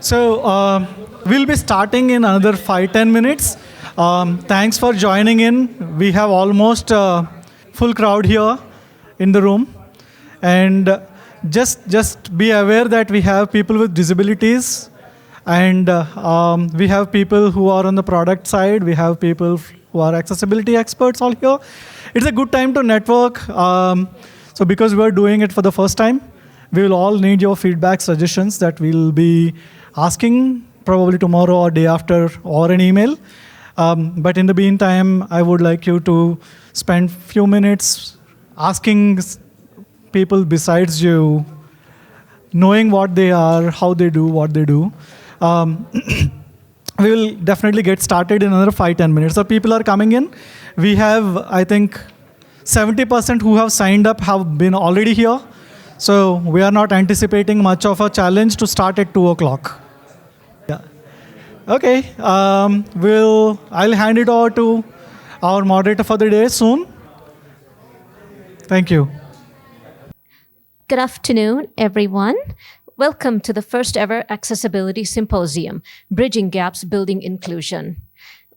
So we'll be starting in another 5-10 minutes. Thanks for joining in. We have almost full crowd here in the room, and just be aware that we have people with disabilities, and we have people who are on the product side. We have people who are accessibility experts all here. It's a good time to network. So because we're doing it for the first time, we will all need your feedback, suggestions that we'll be asking probably tomorrow or day after or an email. But in the meantime, I would like you to spend few minutes asking people besides you, knowing what they are, how they do, what they do. We will definitely get started in another 5-10 minutes. So people are coming in. We have, I think, 70% who have signed up have been already here. So we are not anticipating much of a challenge to start at 2 o'clock. Yeah. Okay. I'll hand it over to our moderator for the day soon. Thank you. Good afternoon, everyone. Welcome to the first ever Accessibility Symposium, Bridging Gaps, Building Inclusion.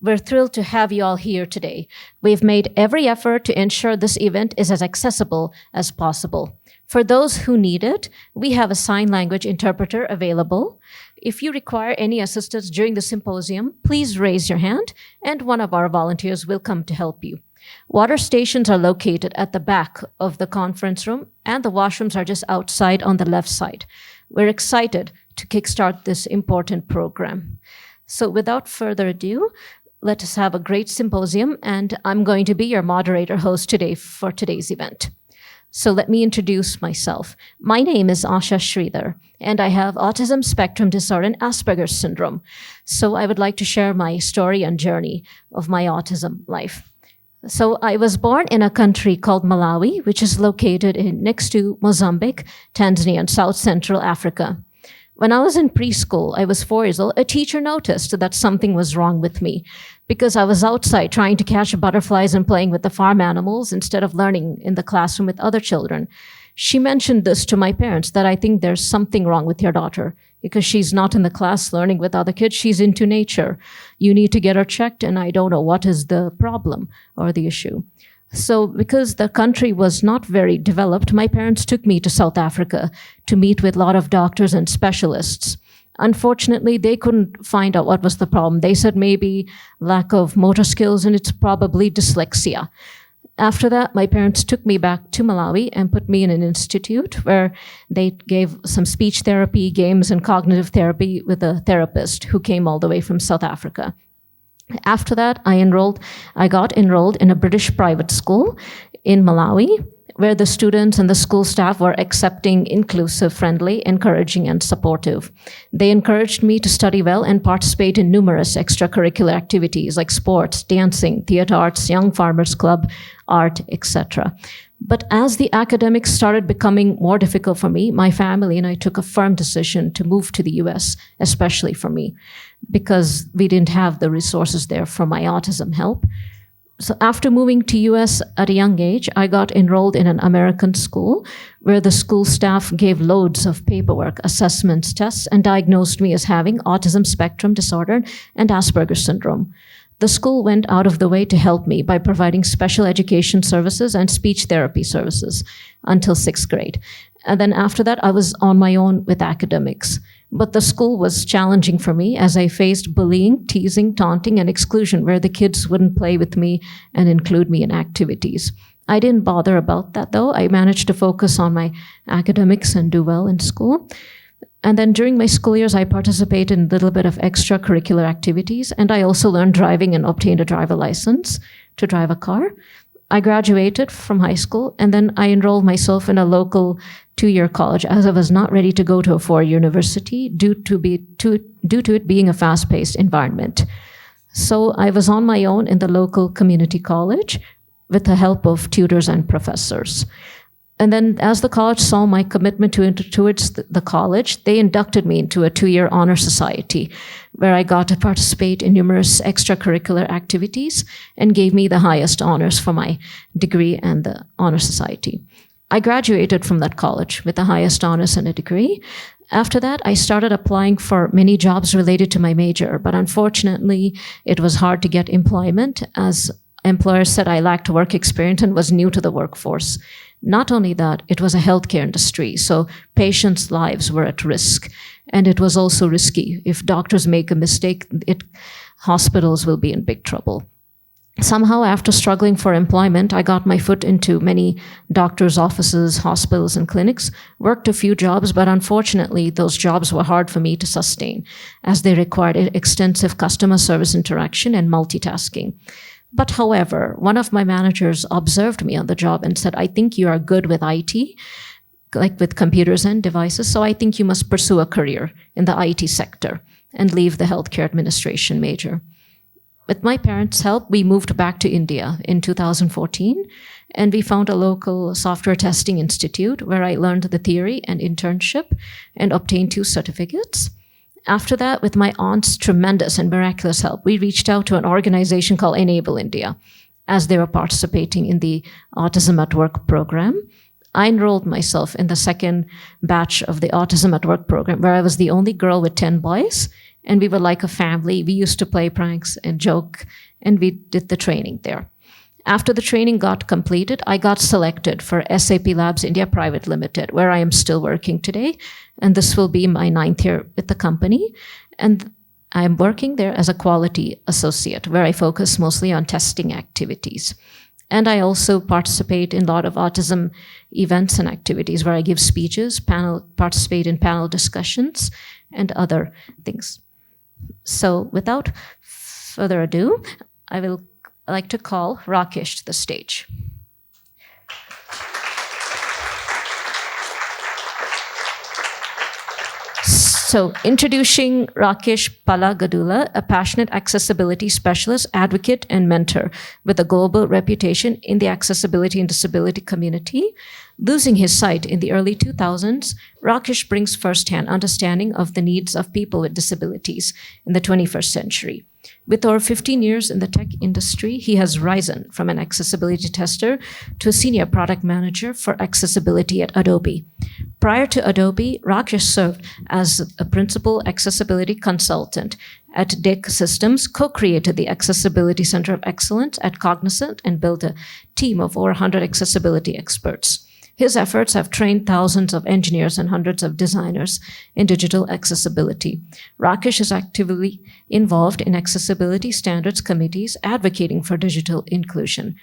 We're thrilled to have you all here today. We've made every effort to ensure this event is as accessible as possible. For those who need it, we have a sign language interpreter available. If you require any assistance during the symposium, please raise your hand and one of our volunteers will come to help you. Water stations are located at the back of the conference room and the washrooms are just outside on the left side. We're excited to kickstart this important program. So without further ado, let us have a great symposium, and I'm going to be your moderator host today for today's event. So let me introduce myself. My name is Asha Sridhar, and I have autism spectrum disorder and Asperger's syndrome. So I would like to share my story and journey of my autism life. So I was born in a country called Malawi, which is located next to Mozambique, Tanzania, and South Central Africa. When I was in preschool, I was 4 years old, a teacher noticed that something was wrong with me because I was outside trying to catch butterflies and playing with the farm animals instead of learning in the classroom with other children. She mentioned this to my parents, that I think there's something wrong with your daughter because she's not in the class learning with other kids. She's into nature. You need to get her checked, and I don't know what is the problem or the issue. So because the country was not very developed, my parents took me to South Africa to meet with a lot of doctors and specialists. Unfortunately, they couldn't find out what was the problem. They said maybe lack of motor skills and it's probably dyslexia. After that, my parents took me back to Malawi and put me in an institute where they gave some speech therapy, games, and cognitive therapy with a therapist who came all the way from South Africa. After that, I got enrolled in a British private school in Malawi, where the students and the school staff were accepting, inclusive, friendly, encouraging, and supportive. They encouraged me to study well and participate in numerous extracurricular activities like sports, dancing, theater arts, young farmers club, art, etc. But as the academics started becoming more difficult for me, my family and I took a firm decision to move to the US, especially for me, because we didn't have the resources there for my autism help. So after moving to US at a young age, I got enrolled in an American school where the school staff gave loads of paperwork, assessments, tests, and diagnosed me as having autism spectrum disorder and Asperger's syndrome. The school went out of the way to help me by providing special education services and speech therapy services until 6th grade. And then after that, I was on my own with academics. But the school was challenging for me as I faced bullying, teasing, taunting, and exclusion where the kids wouldn't play with me and include me in activities. I didn't bother about that though. I managed to focus on my academics and do well in school. And then during my school years, I participated in a little bit of extracurricular activities, and I also learned driving and obtained a driver license to drive a car. I graduated from high school, and then I enrolled myself in a local 2-year college as I was not ready to go to a 4-year university due to it being a fast-paced environment. So I was on my own in the local community college with the help of tutors and professors. And then as the college saw my commitment towards the college, they inducted me into a 2-year honor society where I got to participate in numerous extracurricular activities and gave me the highest honors for my degree and the honor society. I graduated from that college with the highest honors and a degree. After that, I started applying for many jobs related to my major, but unfortunately, it was hard to get employment as employers said I lacked work experience and was new to the workforce. Not only that, it was a healthcare industry, so patients' lives were at risk. And it was also risky. If doctors make a mistake, hospitals will be in big trouble. Somehow, after struggling for employment, I got my foot into many doctors' offices, hospitals, and clinics, worked a few jobs, but unfortunately, those jobs were hard for me to sustain as they required extensive customer service interaction and multitasking. But however, one of my managers observed me on the job and said, I think you are good with IT, like with computers and devices, so I think you must pursue a career in the IT sector and leave the healthcare administration major. With my parents' help, we moved back to India in 2014, and we found a local software testing institute where I learned the theory and internship and obtained 2 certificates. After that, with my aunt's tremendous and miraculous help, we reached out to an organization called Enable India as they were participating in the Autism at Work program. I enrolled myself in the second batch of the Autism at Work program, where I was the only girl with 10 boys. And we were like a family. We used to play pranks and joke, and we did the training there. After the training got completed, I got selected for SAP Labs India Private Limited, where I am still working today. And this will be my 9th year with the company. And I'm working there as a quality associate, where I focus mostly on testing activities. And I also participate in a lot of autism events and activities where I give speeches, participate in panel discussions, and other things. So without further ado, I will like to call Rakesh to the stage. So introducing Rakesh Palagadula, a passionate accessibility specialist, advocate, and mentor with a global reputation in the accessibility and disability community. Losing his sight in the early 2000s, Rakesh brings firsthand understanding of the needs of people with disabilities in the 21st century. With over 15 years in the tech industry, he has risen from an accessibility tester to a senior product manager for accessibility at Adobe. Prior to Adobe, Rakesh served as a principal accessibility consultant at DIC Systems, co-created the Accessibility Center of Excellence at Cognizant, and built a team of over 100 accessibility experts. His efforts have trained thousands of engineers and hundreds of designers in digital accessibility. Rakesh is actively involved in accessibility standards committees advocating for digital inclusion.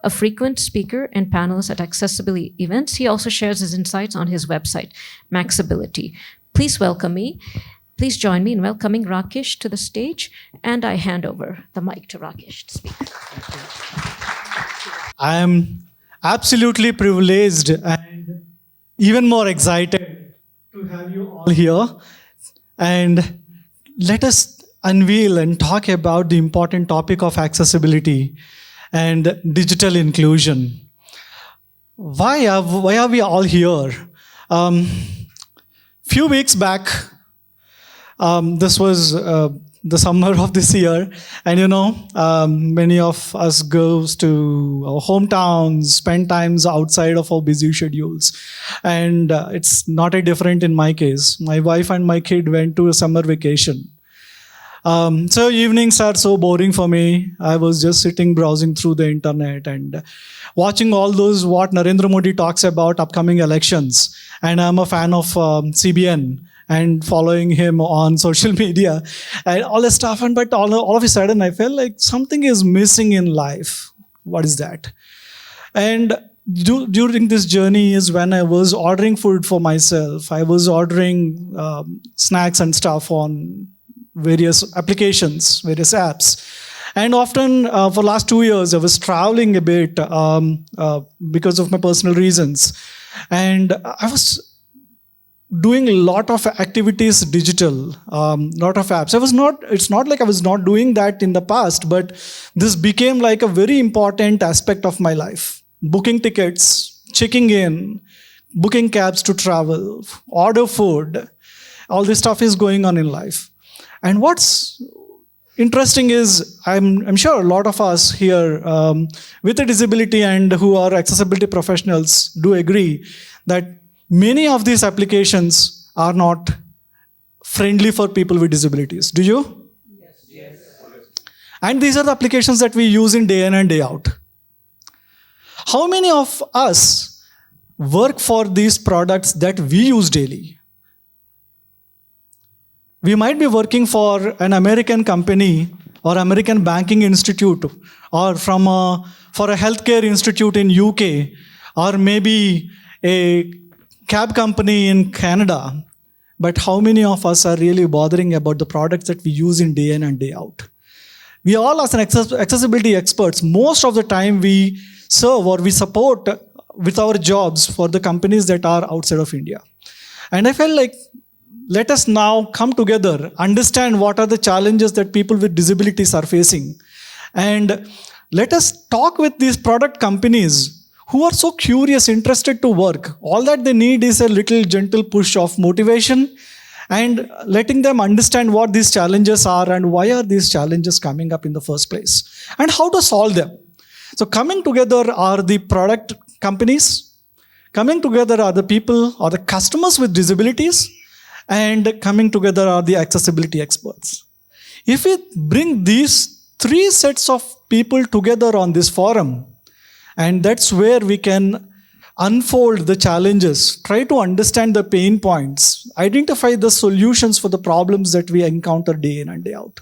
A frequent speaker and panelist at accessibility events, he also shares his insights on his website, Maxability. Please join me in welcoming Rakesh to the stage, and I hand over the mic to Rakesh to speak. I am absolutely privileged and even more excited to have you all here. And let us unveil and talk about the important topic of accessibility and digital inclusion. Why are we all here? Few weeks back, this was the summer of this year, and many of us goes to our hometowns, spend times outside of our busy schedules, and it's not a different in my case. My wife and my kid went to a summer vacation. So evenings are so boring for me. I was just sitting browsing through the internet and watching all those what Narendra Modi talks about upcoming elections. And I'm a fan of CBN and following him on social media and all this stuff. But all of a sudden I felt like something is missing in life. What is that? And during this journey is when I was ordering food for myself. I was ordering snacks and stuff on various applications, various apps. And often for last 2 years, I was traveling a bit because of my personal reasons. And I was doing a lot of activities digital, lot of apps. It's not like I was not doing that in the past, but this became like a very important aspect of my life. Booking tickets, checking in, booking cabs to travel, order food, all this stuff is going on in life. And what's interesting is, I'm sure a lot of us here with a disability and who are accessibility professionals do agree that many of these applications are not friendly for people with disabilities. Do you? And these are the applications that we use in day in and day out. How many of us work for these products that we use daily? We might be working for an American company or American banking institute, or for a healthcare institute in UK, or maybe a cab company in Canada. But how many of us are really bothering about the products that we use in day in and day out? We all, as an accessibility experts, most of the time we serve or we support with our jobs for the companies that are outside of India. And I felt like, let us now come together, understand what are the challenges that people with disabilities are facing. And let us talk with these product companies who are so curious, interested to work. All that they need is a little gentle push of motivation and letting them understand what these challenges are and why are these challenges coming up in the first place and how to solve them. So coming together are the product companies, coming together are the people or the customers with disabilities, and coming together are the accessibility experts. If we bring these three sets of people together on this forum, and that's where we can unfold the challenges, try to understand the pain points, identify the solutions for the problems that we encounter day in and day out.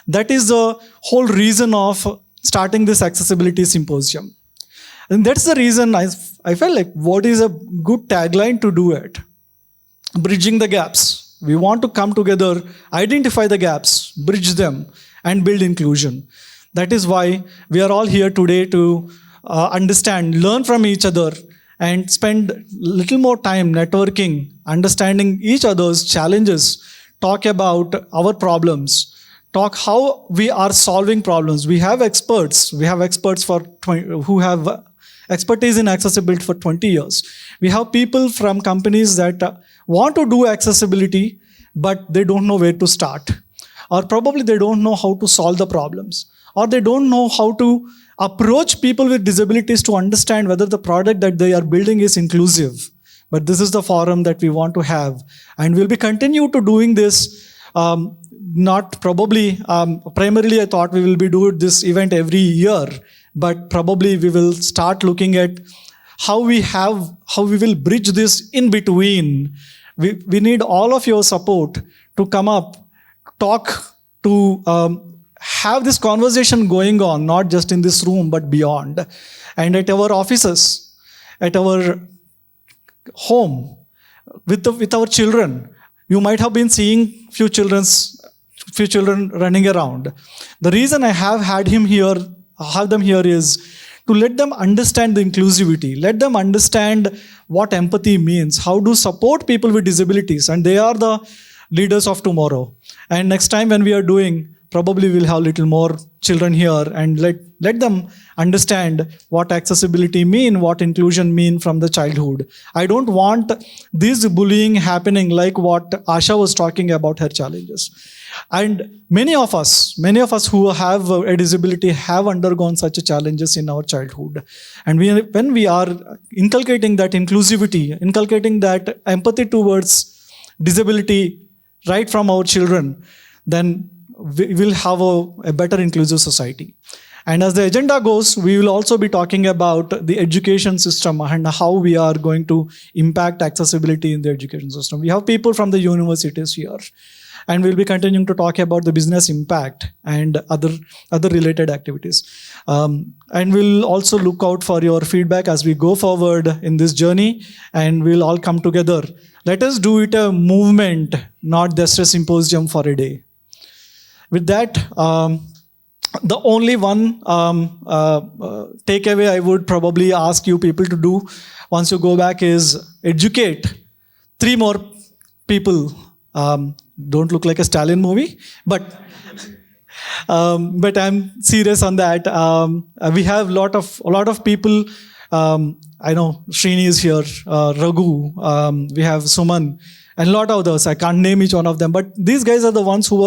That is the whole reason of starting this accessibility symposium. And that's the reason I felt like, what is a good tagline to do it? Bridging the gaps. We want to come together, identify the gaps, bridge them, and build inclusion. That is why we are all here today to understand, learn from each other, and spend little more time networking, understanding each other's challenges, talk about our problems, talk how we are solving problems. We have experts. We have experts who have expertise in accessibility for 20 years. We have people from companies that want to do accessibility, but they don't know where to start. Or probably they don't know how to solve the problems. Or they don't know how to approach people with disabilities to understand whether the product that they are building is inclusive. But this is the forum that we want to have. And we'll be continue to doing this, not probably, primarily I thought we will be doing this event every year, but probably we will start looking at how we will bridge this in between. We need all of your support to come up, talk, to have this conversation going on, not just in this room, but beyond. And at our offices, at our home, with our children. You might have been seeing few children running around. The reason I have them here is to let them understand the inclusivity, let them understand what empathy means, how to support people with disabilities, and they are the leaders of tomorrow. And next time when we are doing, probably we'll have a little more children here and let them understand what accessibility mean, what inclusion mean from the childhood. I don't want this bullying happening like what Asha was talking about her challenges. And many of us who have a disability have undergone such challenges in our childhood. And when we are inculcating that inclusivity, inculcating that empathy towards disability right from our children, then we will have a better inclusive society. And as the agenda goes, we will also be talking about the education system and how we are going to impact accessibility in the education system. We have people from the universities here. And we'll be continuing to talk about the business impact and other related activities. And we'll also look out for your feedback as we go forward in this journey, and we'll all come together. Let us do it a movement, not just a symposium for a day. With that, the only one takeaway I would probably ask you people to do once you go back is educate 3 more people. Don't look like a Stalin movie, but I'm serious on that. We have a lot of people. I know Srini is here, Raghu, we have Suman, and a lot of others. I can't name each one of them, but these guys are the ones who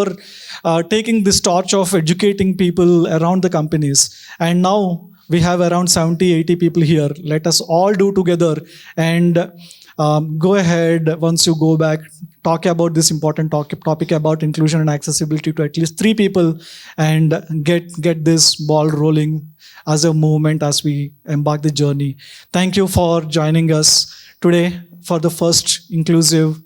are taking this torch of educating people around the companies. And now we have around 70, 80 people here. Let us all do together and go ahead once you go back, talk about this important topic about inclusion and accessibility to at least 3 people and get this ball rolling as a movement as we embark the journey. Thank you for joining us today for the first inclusive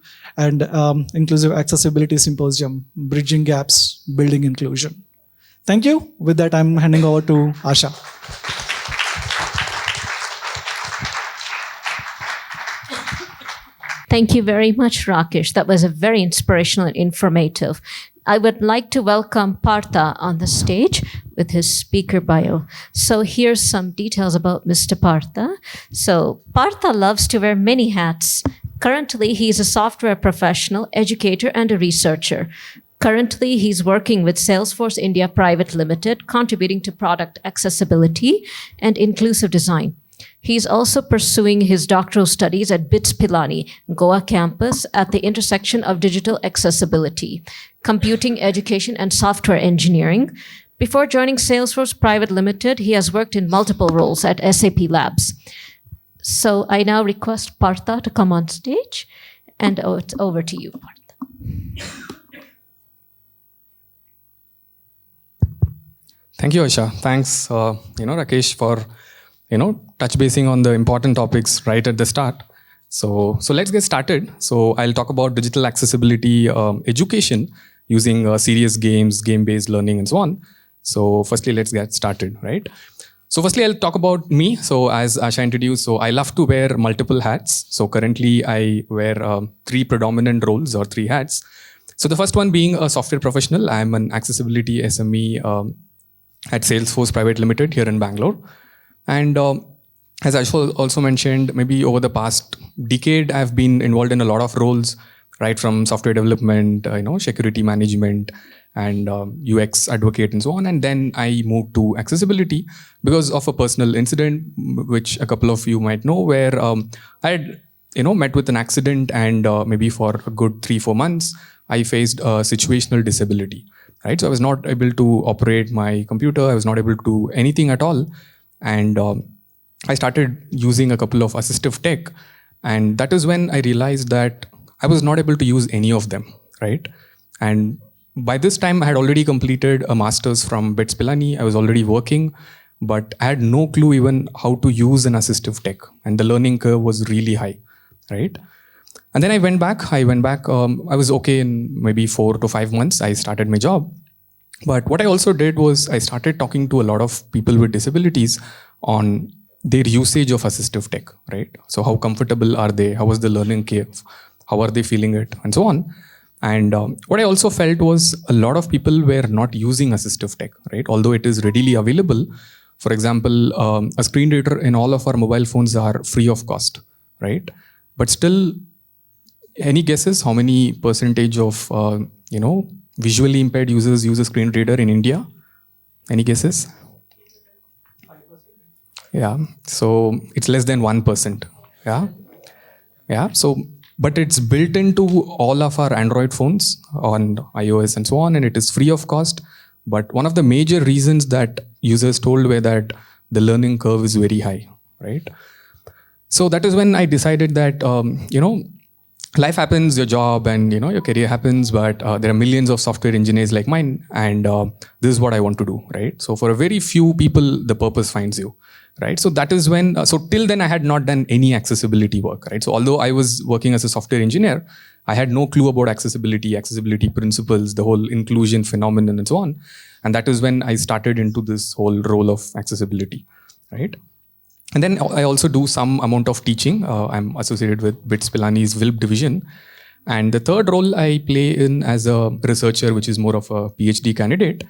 accessibility symposium, Bridging Gaps, Building Inclusion. Thank you. With that, I'm handing over to Asha. Thank you very much, Rakesh. That was a very inspirational and informative. I would like to welcome Partha on the stage with his speaker bio. So here's some details about Mr. Partha. So Partha loves to wear many hats. Currently, he's a software professional, educator, and a researcher. Currently, he's working with Salesforce India Private Limited, contributing to product accessibility and inclusive design. He's also pursuing his doctoral studies at BITS Pilani, Goa campus at the intersection of digital accessibility, computing education, and software engineering. Before joining Salesforce Private Limited, he has worked in multiple roles at SAP Labs. So I now request Partha to come on stage, and it's over to you, Partha. Thank you, Asha. Thanks, Rakesh, for touch basing on the important topics right at the start. So let's get started. So I'll talk about digital accessibility education using serious games, game-based learning, and so on. So firstly, let's get started, right? So firstly, I'll talk about me. So as Asha introduced, so I love to wear multiple hats. So currently, I wear 3 predominant roles or 3 hats. So the first one being a software professional. I'm an accessibility SME at Salesforce Private Limited here in Bangalore. And as I also mentioned, maybe over the past decade, I've been involved in a lot of roles, right from software development, security management, and UX advocate and so on. And then I moved to accessibility because of a personal incident, which a couple of you might know, where I had met with an accident, and maybe for a good 3-4 months, I faced a situational disability, right? So I was not able to operate my computer. I was not able to do anything at all. And I started using a couple of assistive tech. And that is when I realized that I was not able to use any of them, right? And by this time, I had already completed a master's from BITS Pilani. I was already working, but I had no clue even how to use an assistive tech. And the learning curve was really high, right? And then I went back. I was okay in maybe 4 to 5 months. I started my job. But what I also did was I started talking to a lot of people with disabilities on their usage of assistive tech, right? So how comfortable are they? How was the learning curve? How are they feeling it? And so on. And what I also felt was a lot of people were not using assistive tech, right? Although it is readily available. For example, a screen reader in all of our mobile phones are free of cost, right? But still, any guesses how many percentage of, visually impaired users use a screen reader in India? Any guesses? 5%. Yeah, so it's less than 1%. Yeah. So, but it's built into all of our Android phones on iOS and so on, and it is free of cost. But one of the major reasons that users told were that the learning curve is very high, right? So that is when I decided that, life happens, your job and your career happens, but there are millions of software engineers like mine, and this is what I want to do, right? So for a very few people, the purpose finds you, right? So that is when, so till then I had not done any accessibility work, right? So although I was working as a software engineer, I had no clue about accessibility principles, the whole inclusion phenomenon and so on. And that is when I started into this whole role of accessibility, right? And then I also do some amount of teaching. I'm associated with BITS Pilani's WILP division. And the third role I play in as a researcher, which is more of a PhD candidate.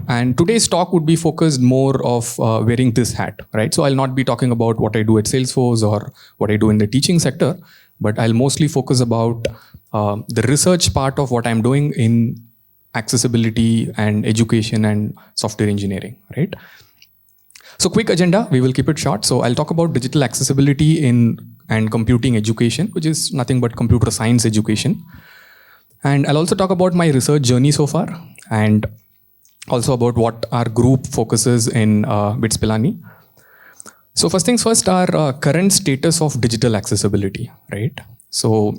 And today's talk would be focused more of wearing this hat, right? So I'll not be talking about what I do at Salesforce or what I do in the teaching sector, but I'll mostly focus about the research part of what I'm doing in accessibility and education and software engineering, right? So quick agenda, we will keep it short. So I'll talk about digital accessibility and computing education, which is nothing but computer science education. And I'll also talk about my research journey so far, and also about what our group focuses in BITS Pilani. So first things first, our current status of digital accessibility, right? So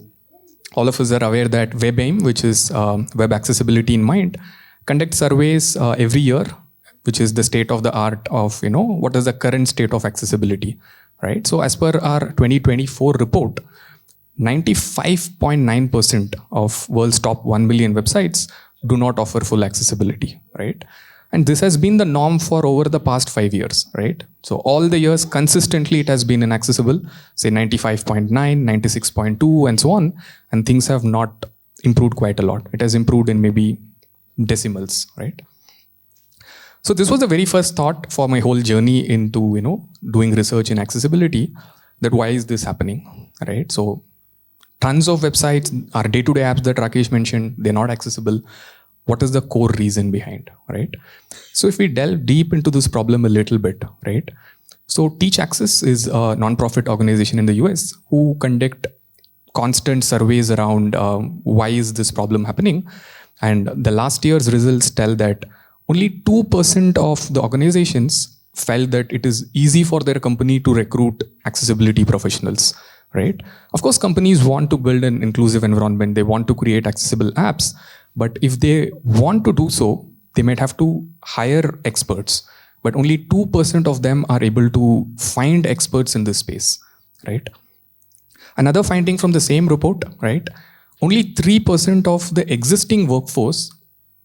all of us are aware that WebAIM, which is Web Accessibility in Mind, conducts surveys every year, which is the state of the art of, what is the current state of accessibility, right? So as per our 2024 report, 95.9% of world's top 1 million websites do not offer full accessibility, right? And this has been the norm for over the past 5 years, right? So all the years consistently it has been inaccessible, say 95.9, 96.2 and so on, and things have not improved quite a lot. It has improved in maybe decimals, right? So this was the very first thought for my whole journey into, doing research in accessibility, that why is this happening, right? So tons of websites, our day-to-day apps that Rakesh mentioned, they're not accessible. What is the core reason behind, right? So if we delve deep into this problem a little bit, right? So Teach Access is a non-profit organization in the US who conduct constant surveys around why is this problem happening. And the last year's results tell that only 2% of the organizations felt that it is easy for their company to recruit accessibility professionals, right? Of course, companies want to build an inclusive environment. They want to create accessible apps. But if they want to do so, they might have to hire experts. But only 2% of them are able to find experts in this space, right? Another finding from the same report, right? Only 3% of the existing workforce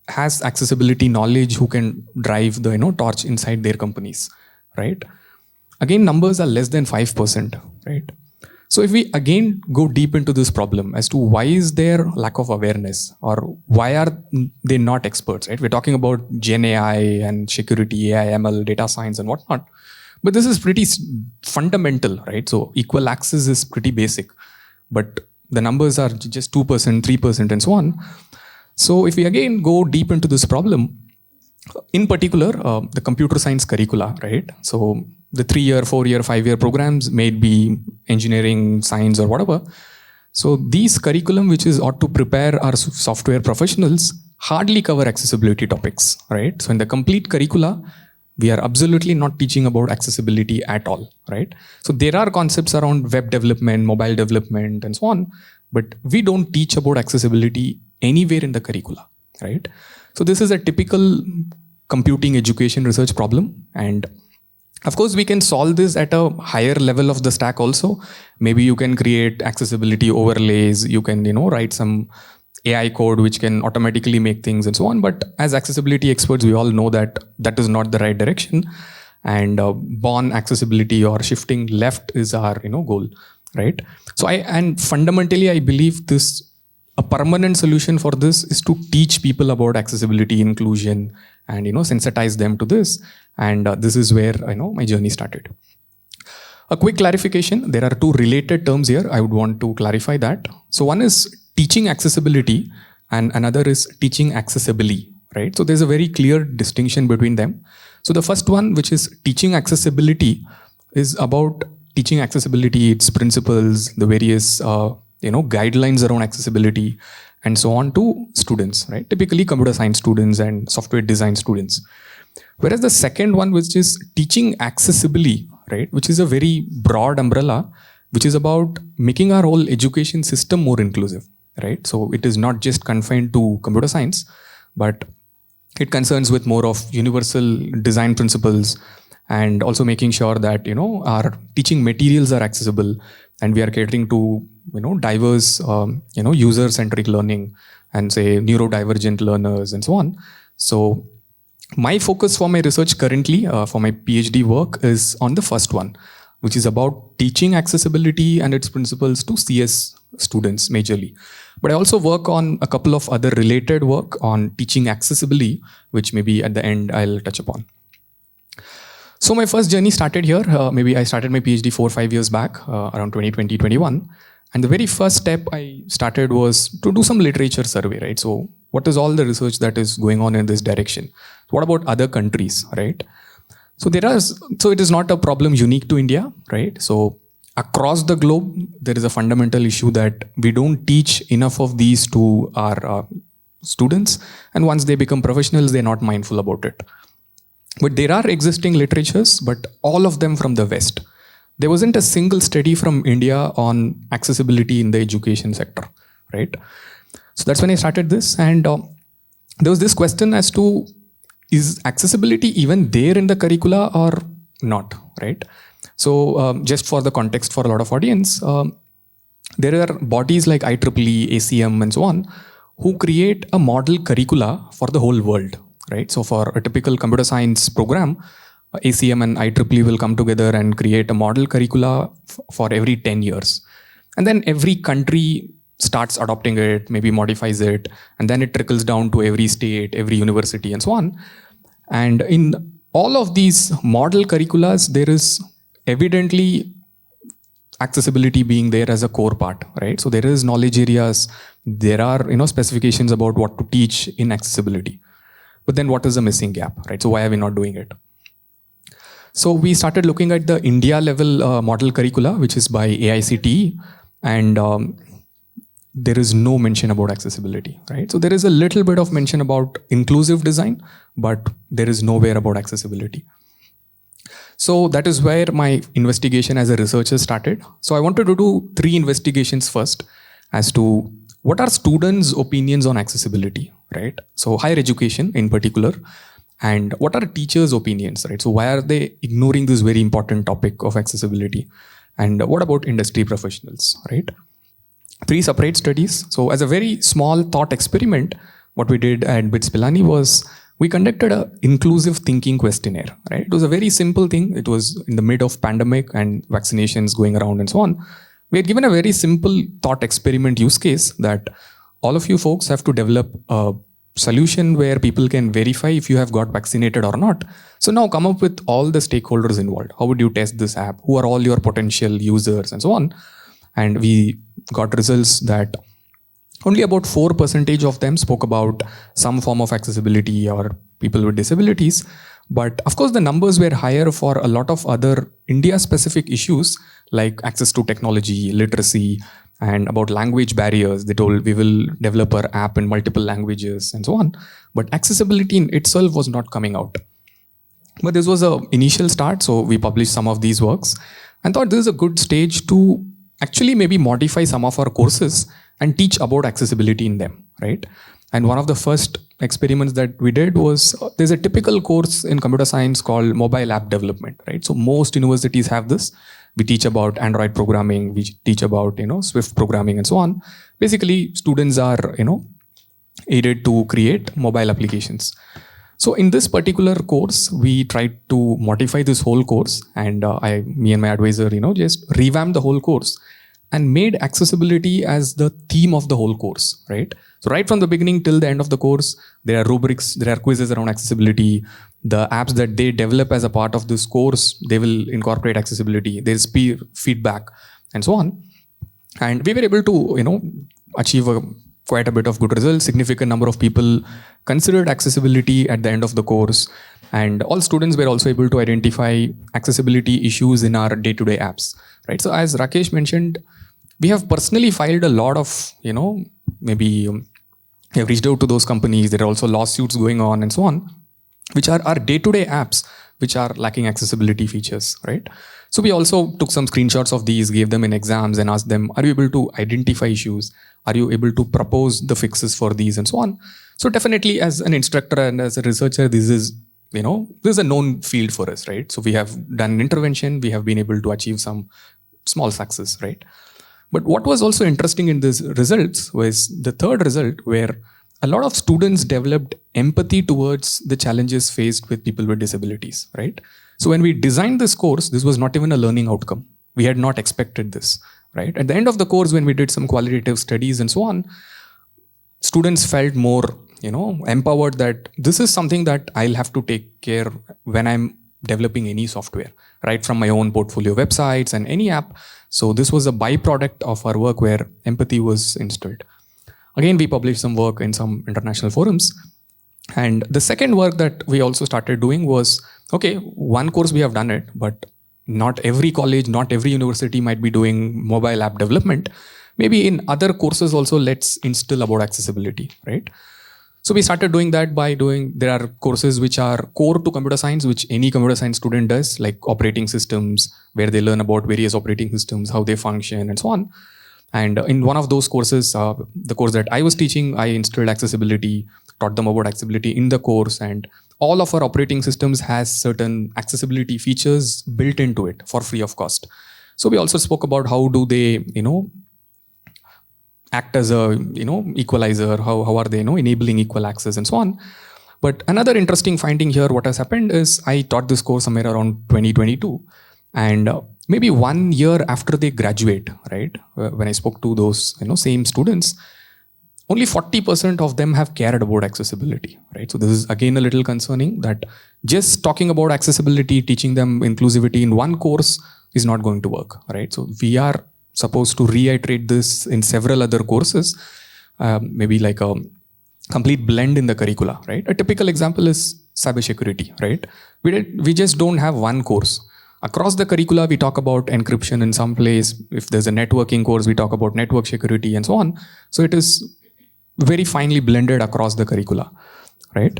has accessibility knowledge who can drive the torch inside their companies, right? Again, numbers are less than 5%, right? So if we again go deep into this problem as to why is there lack of awareness or why are they not experts, right? We're talking about Gen AI and security, AI, ML, data science and whatnot. But this is pretty fundamental, right? So equal access is pretty basic, but the numbers are just 2%, 3% and so on. So if we again go deep into this problem, in particular, the computer science curricula, right? So the 3-year, 4-year, 5-year programs may be engineering, science or whatever. So these curriculum, which is ought to prepare our software professionals, hardly cover accessibility topics, right? So in the complete curricula, we are absolutely not teaching about accessibility at all, right? So there are concepts around web development, mobile development and so on, but we don't teach about accessibility anywhere in the curricula, right? So this is a typical computing education research problem. And of course, we can solve this at a higher level of the stack also. Maybe you can create accessibility overlays. You can, write some AI code which can automatically make things and so on. But as accessibility experts, we all know that that is not the right direction. And born accessibility or shifting left is our, goal, right? So fundamentally, I believe a permanent solution for this is to teach people about accessibility, inclusion, and sensitize them to this. And this is where my journey started. A quick clarification: there are two related terms here. I would want to clarify that. So one is teaching accessibility, and another is teaching accessibly. Right? So there's a very clear distinction between them. So the first one, which is teaching accessibility, is about teaching accessibility, its principles, the various guidelines around accessibility and so on to students, right? Typically computer science students and software design students. Whereas the second one, which is teaching accessibly, right? Which is a very broad umbrella, which is about making our whole education system more inclusive, right? So it is not just confined to computer science, but it concerns with more of universal design principles and also making sure that, our teaching materials are accessible and we are catering to, diverse, user-centric learning and say neurodivergent learners and so on. So my focus for my research currently for my PhD work is on the first one, which is about teaching accessibility and its principles to CS students majorly. But I also work on a couple of other related work on teaching accessibly, which maybe at the end I'll touch upon. So my first journey started here. Maybe I started my PhD 4 or 5 years back, around 2020, 21. And the very first step I started was to do some literature survey, right? So what is all the research that is going on in this direction? What about other countries, right? So it is not a problem unique to India, right? So across the globe, there is a fundamental issue that we don't teach enough of these to our students. And once they become professionals, they're not mindful about it. But there are existing literatures, but all of them from the West. There wasn't a single study from India on accessibility in the education sector, right? So that's when I started this. And there was this question as to, is accessibility even there in the curricula or not, right? So just for the context for a lot of audience, there are bodies like IEEE, ACM, and so on, who create a model curricula for the whole world, right? So for a typical computer science program, ACM and IEEE will come together and create a model curricula for every 10 years. And then every country starts adopting it, maybe modifies it, and then it trickles down to every state, every university, and so on. And in all of these model curriculas, there is evidently accessibility being there as a core part, right? So there is knowledge areas, there are specifications about what to teach in accessibility. But then what is the missing gap, right? So why are we not doing it? So we started looking at the India level model curricula, which is by AICTE, and there is no mention about accessibility, right? So there is a little bit of mention about inclusive design, but there is nowhere about accessibility. So that is where my investigation as a researcher started. So I wanted to do 3 investigations first as to what are students' opinions on accessibility, right? So higher education in particular, and what are teachers' opinions, right? So why are they ignoring this very important topic of accessibility? And what about industry professionals, right? 3 separate studies. So as a very small thought experiment, what we did at BITS Pilani was we conducted an inclusive thinking questionnaire, right? It was a very simple thing. It was in the mid of pandemic and vaccinations going around and so on. We had given a very simple thought experiment use case that all of you folks have to develop a solution where people can verify if you have got vaccinated or not. So now come up with all the stakeholders involved. How would you test this app? Who are all your potential users and so on? And we got results that only about 4% of them spoke about some form of accessibility or people with disabilities. But of course, the numbers were higher for a lot of other India-specific issues like access to technology, literacy, and about language barriers. They told we will develop our app in multiple languages and so on. But accessibility in itself was not coming out. But this was an initial start, so we published some of these works and thought this is a good stage to actually maybe modify some of our courses and teach about accessibility in them, right? And one of the first experiments that we did was, there's a typical course in computer science called mobile app development, right? So most universities have this. We teach about Android programming, we teach about, Swift programming and so on. Basically, students are, aided to create mobile applications. So in this particular course, we tried to modify this whole course, and me and my advisor, just revamped the whole course and made accessibility as the theme of the whole course, right? So right from the beginning till the end of the course, there are rubrics, there are quizzes around accessibility. The apps that they develop as a part of this course, they will incorporate accessibility. There's peer feedback and so on. And we were able to, achieve quite a bit of good results. Significant number of people considered accessibility at the end of the course. And all students were also able to identify accessibility issues in our day-to-day apps, right? So as Rakesh mentioned, we have personally filed a lot of, maybe we have reached out to those companies. There are also lawsuits going on and so on, which are our day-to-day apps, which are lacking accessibility features, right? So we also took some screenshots of these, gave them in exams and asked them, are you able to identify issues? Are you able to propose the fixes for these and so on? So definitely as an instructor and as a researcher, this is a known field for us, right? So we have done an intervention, we have been able to achieve some small success, right? But what was also interesting in these results was the third result, where a lot of students developed empathy towards the challenges faced with people with disabilities, right? So when we designed this course, this was not even a learning outcome. We had not expected this, right? At the end of the course, when we did some qualitative studies and so on, students felt more, empowered that this is something that I'll have to take care when I'm developing any software, right? From my own portfolio websites and any app. So this was a byproduct of our work where empathy was instilled. Again, we published some work in some international forums. And the second work that we also started doing was, okay, one course we have done it, but not every college, not every university might be doing mobile app development. Maybe in other courses also, let's instill about accessibility, right? So we started doing that by there are courses which are core to computer science, which any computer science student does, like operating systems, where they learn about various operating systems, how they function and so on. And in one of those courses, the course that I was teaching, I instilled accessibility, taught them about accessibility in the course, and all of our operating systems has certain accessibility features built into it for free of cost. So we also spoke about how do they, act as a, equalizer, how are they, enabling equal access and so on. But another interesting finding here, what has happened is I taught this course somewhere around 2022, and maybe 1 year after they graduate, right? When I spoke to those, same students, only 40% of them have cared about accessibility, right? So this is again a little concerning that just talking about accessibility, teaching them inclusivity in one course is not going to work, right? So we are supposed to reiterate this in several other courses, maybe like a complete blend in the curricula, right? A typical example is cybersecurity, right? We just don't have one course. Across the curricula, we talk about encryption in some place. If there's a networking course, we talk about network security and so on. So it is very finely blended across the curricula, right?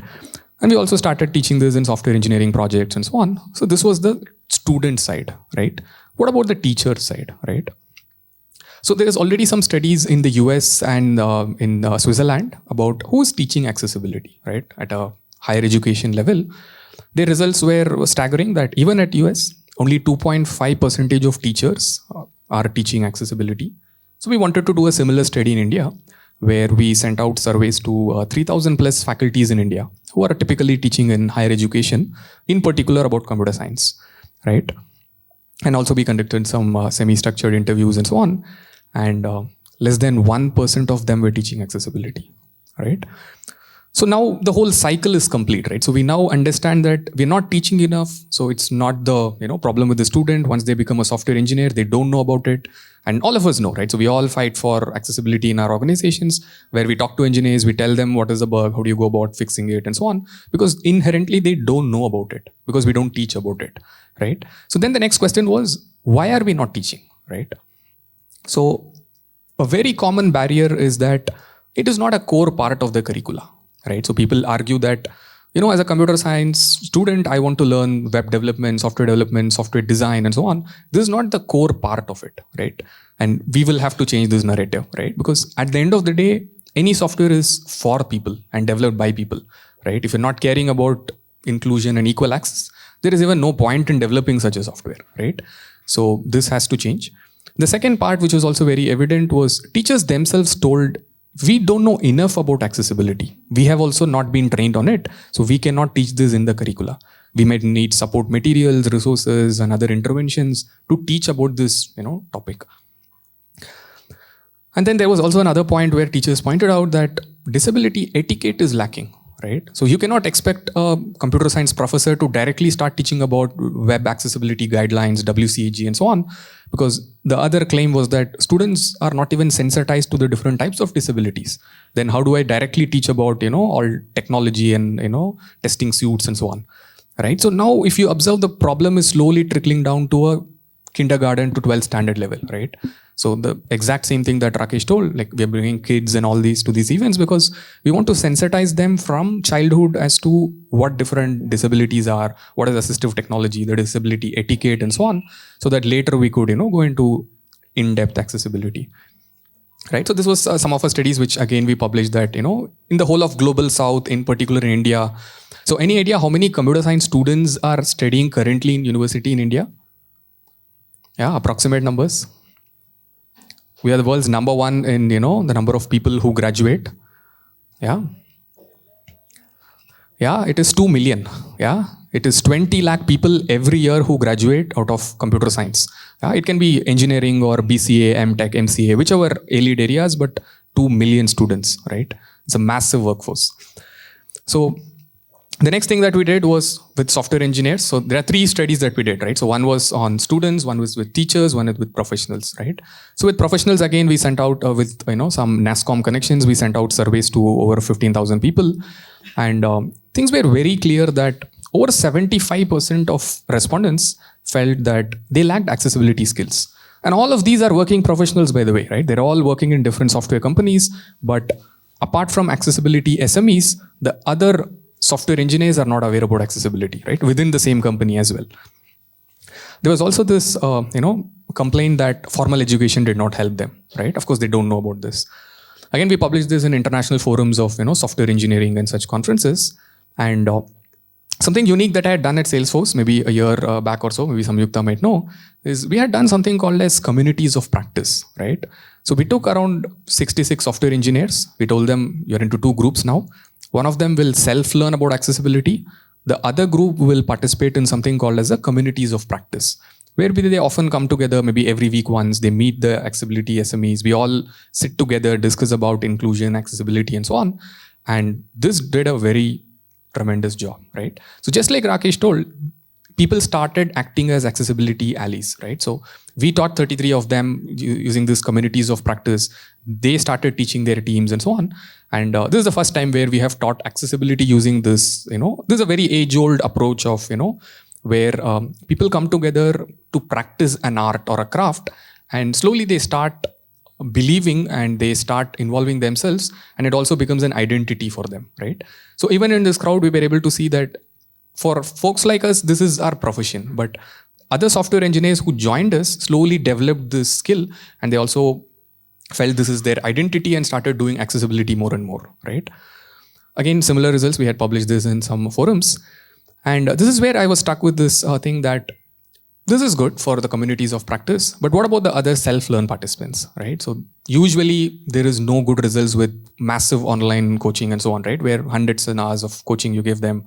And we also started teaching this in software engineering projects and so on. So this was the student side, right? What about the teacher side, right? So there is already some studies in the US and in Switzerland about who's teaching accessibility, right? At a higher education level. Their results were staggering that even at US, only 2.5% of teachers are teaching accessibility. So we wanted to do a similar study in India, where we sent out surveys to 3,000 plus faculties in India who are typically teaching in higher education, in particular about computer science, right? And also we conducted some semi-structured interviews and so on. And less than 1% of them were teaching accessibility, right? So now the whole cycle is complete, right? So we now understand that we're not teaching enough. So it's not the problem with the student. Once they become a software engineer, they don't know about it. And all of us know, right? So we all fight for accessibility in our organizations, where we talk to engineers, we tell them what is the bug, how do you go about fixing it and so on. Because inherently they don't know about it because we don't teach about it, right? So then the next question was, why are we not teaching, right? So a very common barrier is that it is not a core part of the curricula. Right? So people argue that, as a computer science student, I want to learn web development, software design, and so on. This is not the core part of it, right? And we will have to change this narrative, right? Because at the end of the day, any software is for people and developed by people, right? If you're not caring about inclusion and equal access, there is even no point in developing such a software, right? So this has to change. The second part, which was also very evident, was teachers themselves told, we don't know enough about accessibility. We have also not been trained on it. So we cannot teach this in the curricula. We might need support materials, resources, and other interventions to teach about this, topic. And then there was also another point where teachers pointed out that disability etiquette is lacking, right? So you cannot expect a computer science professor to directly start teaching about web accessibility guidelines, WCAG, and so on, because the other claim was that students are not even sensitized to the different types of disabilities. Then how do I directly teach about, all technology and, testing suits and so on, right? So now if you observe, the problem is slowly trickling down to a kindergarten to 12th standard level, right? So the exact same thing that Rakesh told, like we're bringing kids and all these to these events because we want to sensitize them from childhood as to what different disabilities are, what is assistive technology, the disability etiquette and so on, so that later we could, go into in-depth accessibility, right? So this was some of our studies, which again, we published that, in the whole of Global South, in particular in India. So any idea how many computer science students are studying currently in university in India? Yeah, approximate numbers. We are the world's number one in, the number of people who graduate. Yeah. Yeah, it is 2 million. Yeah. It is 20 lakh people every year who graduate out of computer science. Yeah, it can be engineering or BCA, MTech, MCA, whichever elite areas, but 2 million students, right? It's a massive workforce. So the next thing that we did was with software engineers. So there are 3 studies that we did, right? So one was on students, one was with teachers, one is with professionals, right? So with professionals, again, we sent out with, some NASCOM connections, we sent out surveys to over 15,000 people. And things were very clear that over 75% of respondents felt that they lacked accessibility skills. And all of these are working professionals, by the way, right? They're all working in different software companies. But apart from accessibility SMEs, the other software engineers are not aware about accessibility, right? Within the same company as well. There was also this, complain that formal education did not help them, right? Of course, they don't know about this. Again, we published this in international forums of software engineering and such conferences. And something unique that I had done at Salesforce, maybe a year back or so, maybe Samyukta might know, is we had done something called as communities of practice, right? So we took around 66 software engineers. We told them, you're into two groups now. One of them will self-learn about accessibility. The other group will participate in something called as a communities of practice, where they often come together maybe every week once. They meet the accessibility SMEs. We all sit together, discuss about inclusion, accessibility, and so on. And this did a very tremendous job, right? So just like Rakesh told, people started acting as accessibility allies, right? So we taught 33 of them using these communities of practice. They started teaching their teams and so on. And this is the first time where we have taught accessibility using this, this is a very age-old approach of, where people come together to practice an art or a craft, and slowly they start believing and they start involving themselves, and it also becomes an identity for them, right? So even in this crowd, we were able to see that for folks like us, this is our profession, but other software engineers who joined us slowly developed this skill, and they also felt this is their identity and started doing accessibility more and more, right? Again, similar results, we had published this in some forums. And this is where I was stuck with this thing that this is good for the communities of practice, but what about the other self-learn participants, right? So usually there is no good results with massive online coaching and so on, right? Where hundreds of hours of coaching you give them.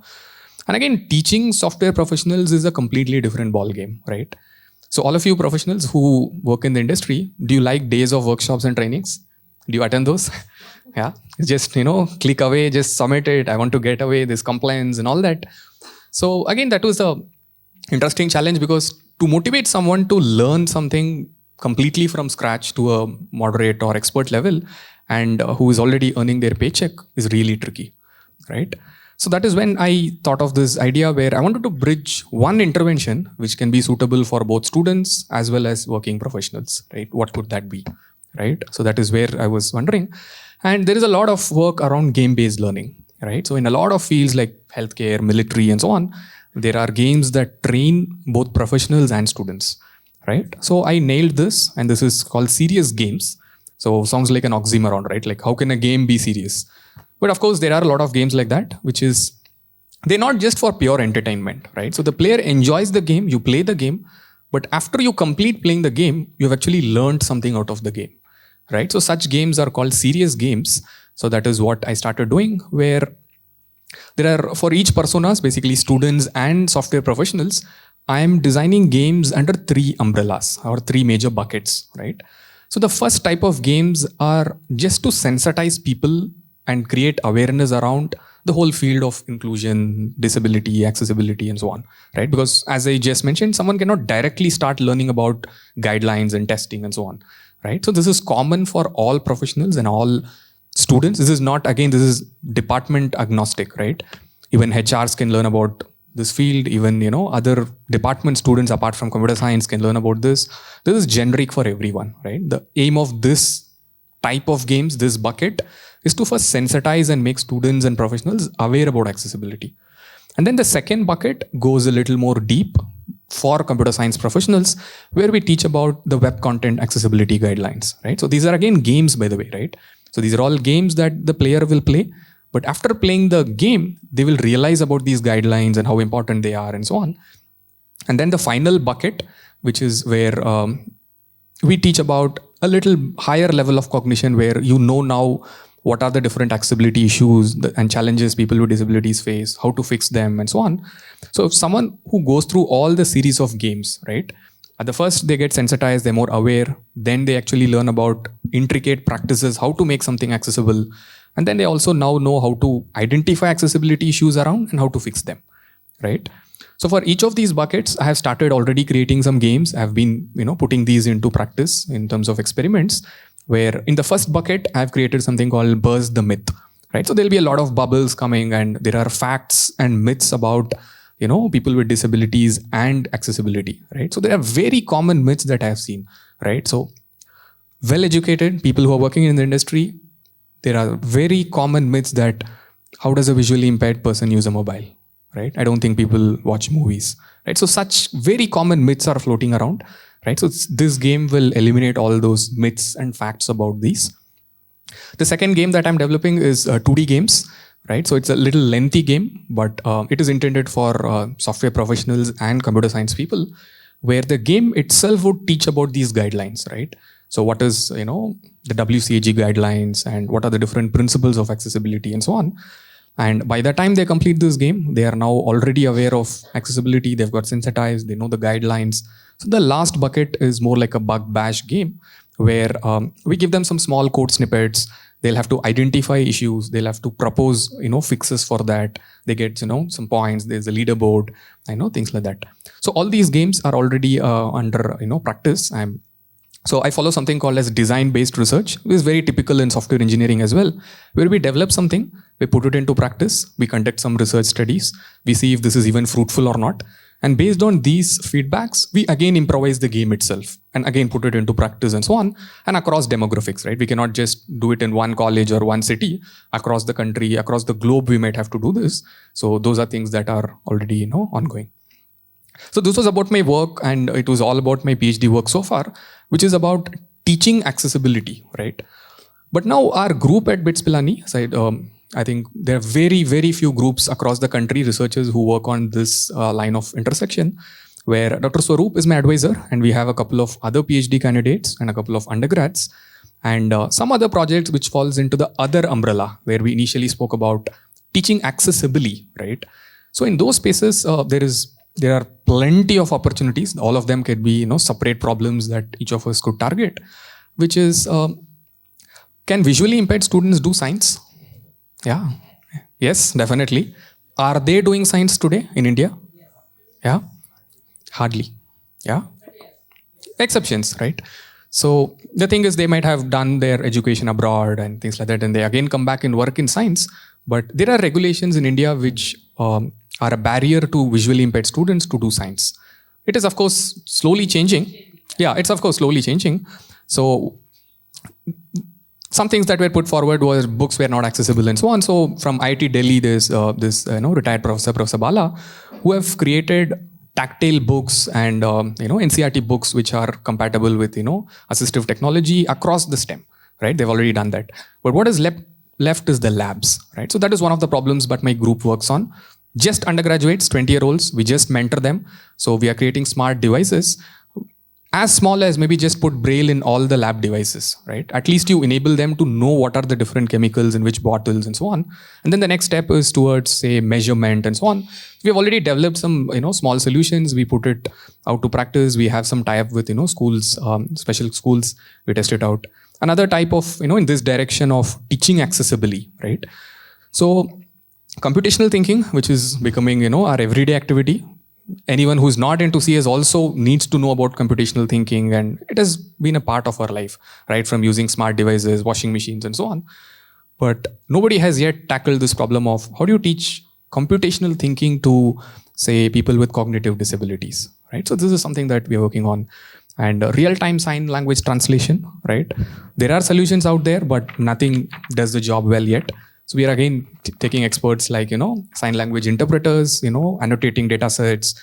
And again, teaching software professionals is a completely different ball game, right? So all of you professionals who work in the industry, do you like days of workshops and trainings? Do you attend those? Yeah, just, click away, just submit it. I want to get away, this compliance and all that. So again, that was a interesting challenge, because to motivate someone to learn something completely from scratch to a moderate or expert level, and who is already earning their paycheck, is really tricky, right? So that is when I thought of this idea where I wanted to bridge one intervention which can be suitable for both students as well as working professionals, right? What could that be, right? So that is where I was wondering. And there is a lot of work around game-based learning, right? So in a lot of fields like healthcare, military, and so on, there are games that train both professionals and students, right? So I nailed this, and this is called serious games. So sounds like an oxymoron, right? Like, how can a game be serious? But of course, there are a lot of games like that, which is, they're not just for pure entertainment, right? So the player enjoys the game, you play the game, but after you complete playing the game, you've actually learned something out of the game, right? So such games are called serious games. So that is what I started doing, where there are, for each personas, basically students and software professionals, I am designing games under three umbrellas or three major buckets, right? So the first type of games are just to sensitize people and create awareness around the whole field of inclusion, disability, accessibility, and so on, right? Because as I just mentioned, someone cannot directly start learning about guidelines and testing and so on, right? So this is common for all professionals and all students. This is not, again, this is department agnostic, right? Even HRs can learn about this field. Even, other department students apart from computer science can learn about this. This is generic for everyone, right? The aim of this type of games, this bucket, is to first sensitize and make students and professionals aware about accessibility. And then the second bucket goes a little more deep for computer science professionals, where we teach about the web content accessibility guidelines, right? So these are again games, by the way, right? So these are all games that the player will play, but after playing the game, they will realize about these guidelines and how important they are and so on. And then the final bucket, which is where we teach about a little higher level of cognition, where now what are the different accessibility issues and challenges people with disabilities face, how to fix them, and so on. So if someone who goes through all the series of games, right? At the first, they get sensitized, they're more aware. Then they actually learn about intricate practices, how to make something accessible. And then they also now know how to identify accessibility issues around and how to fix them, right? So for each of these buckets, I have started already creating some games. I've been, putting these into practice in terms of experiments, where in the first bucket, I've created something called Burst the Myth, right? So there'll be a lot of bubbles coming, and there are facts and myths about, people with disabilities and accessibility, right? So there are very common myths that I have seen, right? So well-educated people who are working in the industry, there are very common myths that how does a visually impaired person use a mobile, right? I don't think people watch movies, right? So such very common myths are floating around, right? So this game will eliminate all those myths and facts about these. The second game that I'm developing is 2D games, right? So it's a little lengthy game, but it is intended for software professionals and computer science people, where the game itself would teach about these guidelines, right? So what is, the WCAG guidelines and what are the different principles of accessibility and so on. And by the time they complete this game, they are now already aware of accessibility. They've got sensitized, they know the guidelines. So the last bucket is more like a bug bash game where we give them some small code snippets. They'll have to identify issues. They'll have to propose, fixes for that. They get, some points. There's a leaderboard, things like that. So all these games are already under, practice. So I follow something called as design-based research, which is very typical in software engineering as well, where we develop something, we put it into practice, we conduct some research studies, we see if this is even fruitful or not. And based on these feedbacks, we again improvise the game itself and again put it into practice and so on, and across demographics, right? We cannot just do it in one college or one city. Across the country, across the globe, we might have to do this. So those are things that are already, ongoing. So this was about my work, and it was all about my PhD work so far, which is about teaching accessibility, right? But now our group at BITS Pilani side, I think there are very, very few groups across the country, researchers who work on this line of intersection, where Dr. Swaroop is my advisor, and we have a couple of other PhD candidates and a couple of undergrads, and some other projects which falls into the other umbrella, where we initially spoke about teaching accessibly, right? So in those spaces, there are plenty of opportunities. All of them could be, separate problems that each of us could target, which is, can visually impaired students do science? Yeah. Yes, definitely. Are they doing science today in India? Yeah. Hardly. Yeah. Exceptions, right? So the thing is, they might have done their education abroad and things like that, and they again come back and work in science. But there are regulations in India which are a barrier to visually impaired students to do science. It is, of course, slowly changing. Yeah, it's, of course, slowly changing. So some things that were put forward was books were not accessible and so on. So from IIT Delhi, there's this retired Professor Bala, who have created tactile books and NCERT books which are compatible with assistive technology across the STEM. Right? They've already done that. But what is left is the labs. Right? So that is one of the problems that my group works on. Just undergraduates, 20-year-olds, we just mentor them. So we are creating smart devices as small as maybe just put Braille in all the lab devices, right? At least you enable them to know what are the different chemicals in which bottles and so on. And then the next step is towards, say, measurement and so on. We have already developed some, small solutions. We put it out to practice. We have some tie-up with, schools, special schools. We test it out. Another type of, in this direction of teaching accessibly, right? So computational thinking, which is becoming, our everyday activity. Anyone who's not into CS also needs to know about computational thinking, and it has been a part of our life, right? From using smart devices, washing machines, and so on. But nobody has yet tackled this problem of how do you teach computational thinking to, say, people with cognitive disabilities, right? So this is something that we are working on. And real-time sign language translation, right? There are solutions out there, but nothing does the job well yet. So we are again taking experts like, sign language interpreters, annotating data sets,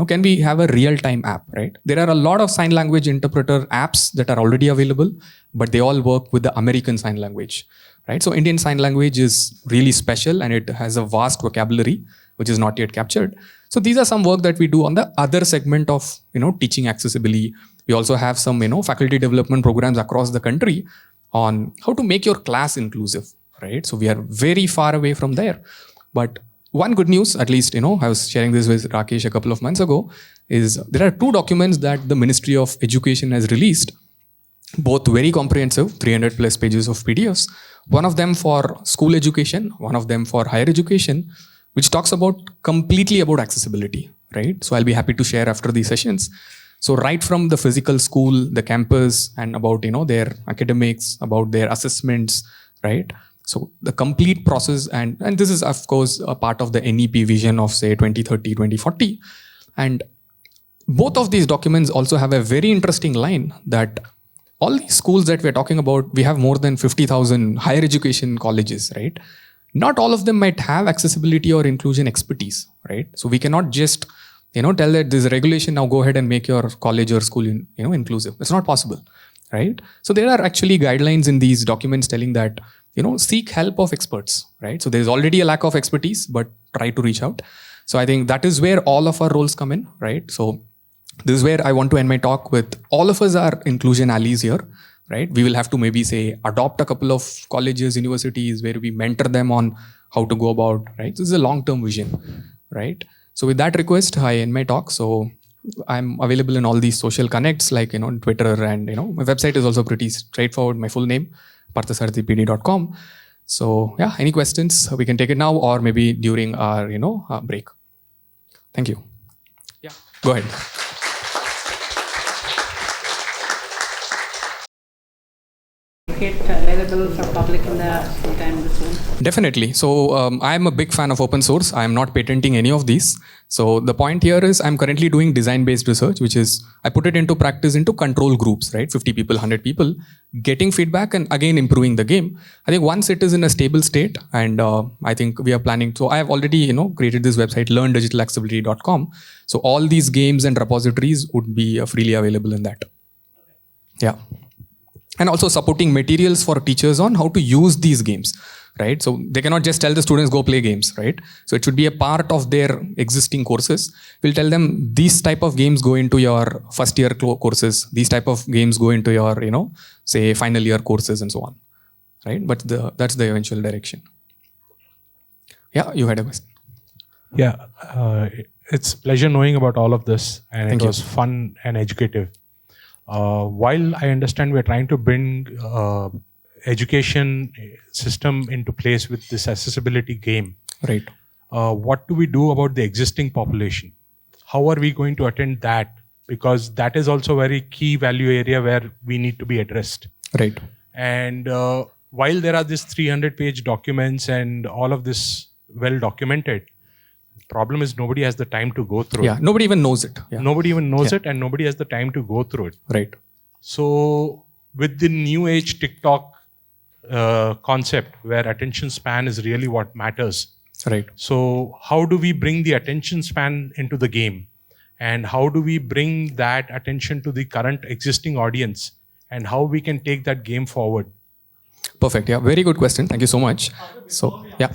can we have a real-time app, right? There are a lot of sign language interpreter apps that are already available, but they all work with the American Sign Language, right? So Indian Sign Language is really special and it has a vast vocabulary, which is not yet captured. So these are some work that we do on the other segment of, teaching accessibility. We also have some, faculty development programs across the country on how to make your class inclusive. Right? So we are very far away from there. But one good news, at least, I was sharing this with Rakesh a couple of months ago, is there are 2 documents that the Ministry of Education has released, both very comprehensive, 300 plus pages of PDFs. One of them for school education, one of them for higher education, which talks completely about accessibility, right? So I'll be happy to share after these sessions. So right from the physical school, the campus, and about, their academics, about their assessments, right? So the complete process, and this is, of course, a part of the NEP vision of, say, 2030, 2040. And both of these documents also have a very interesting line that all these schools that we're talking about, we have more than 50,000 higher education colleges, right? Not all of them might have accessibility or inclusion expertise, right? So we cannot just, tell that there's a regulation, now go ahead and make your college or school inclusive. It's not possible, right? So there are actually guidelines in these documents telling that seek help of experts, right? So there's already a lack of expertise, but try to reach out. So I think that is where all of our roles come in, right? So this is where I want to end my talk with. All of us are inclusion allies here, right? We will have to maybe say adopt a couple of colleges, universities where we mentor them on how to go about, right? This is a long-term vision, right? So with that request, I end my talk. So I'm available in all these social connects like, Twitter, and, my website is also pretty straightforward. My full name, parthasarathipd.com. So yeah, any questions? We can take it now or maybe during our, break. Thank you. Yeah, go ahead. It available for public in the sometime soon? Definitely. So I'm a big fan of open source. I'm not patenting any of these. So the point here is I'm currently doing design-based research, which is I put it into practice into control groups, right? 50 people, 100 people, getting feedback and again improving the game. I think once it is in a stable state, and I think we are planning. So I have already, created this website, learndigitalaccessibility.com. So all these games and repositories would be freely available in that. Yeah. And also supporting materials for teachers on how to use these games, right? So they cannot just tell the students go play games, right? So it should be a part of their existing courses. We'll tell them these type of games go into your first year courses. These type of games go into your, say final year courses and so on, right? But that's the eventual direction. Yeah, you had a question. Yeah, it's a pleasure knowing about all of this, and Thank it you. was fun and educative. While I understand we're trying to bring education system into place with this accessibility game, Right. what do we do about the existing population? How are we going to attend that? Because that is also a very key value area where we need to be addressed. Right. And while there are these 300-page documents and all of this well documented, problem is nobody has the time to go through Yeah. it. Nobody even knows it. Yeah. Nobody even knows Yeah. it, and nobody has the time to go through it. Right. So with the new age TikTok concept where attention span is really what matters. Right. So how do we bring the attention span into the game? And how do we bring that attention to the current existing audience? And how we can take that game forward? Perfect. Yeah. Very good question. Thank you so much. So yeah.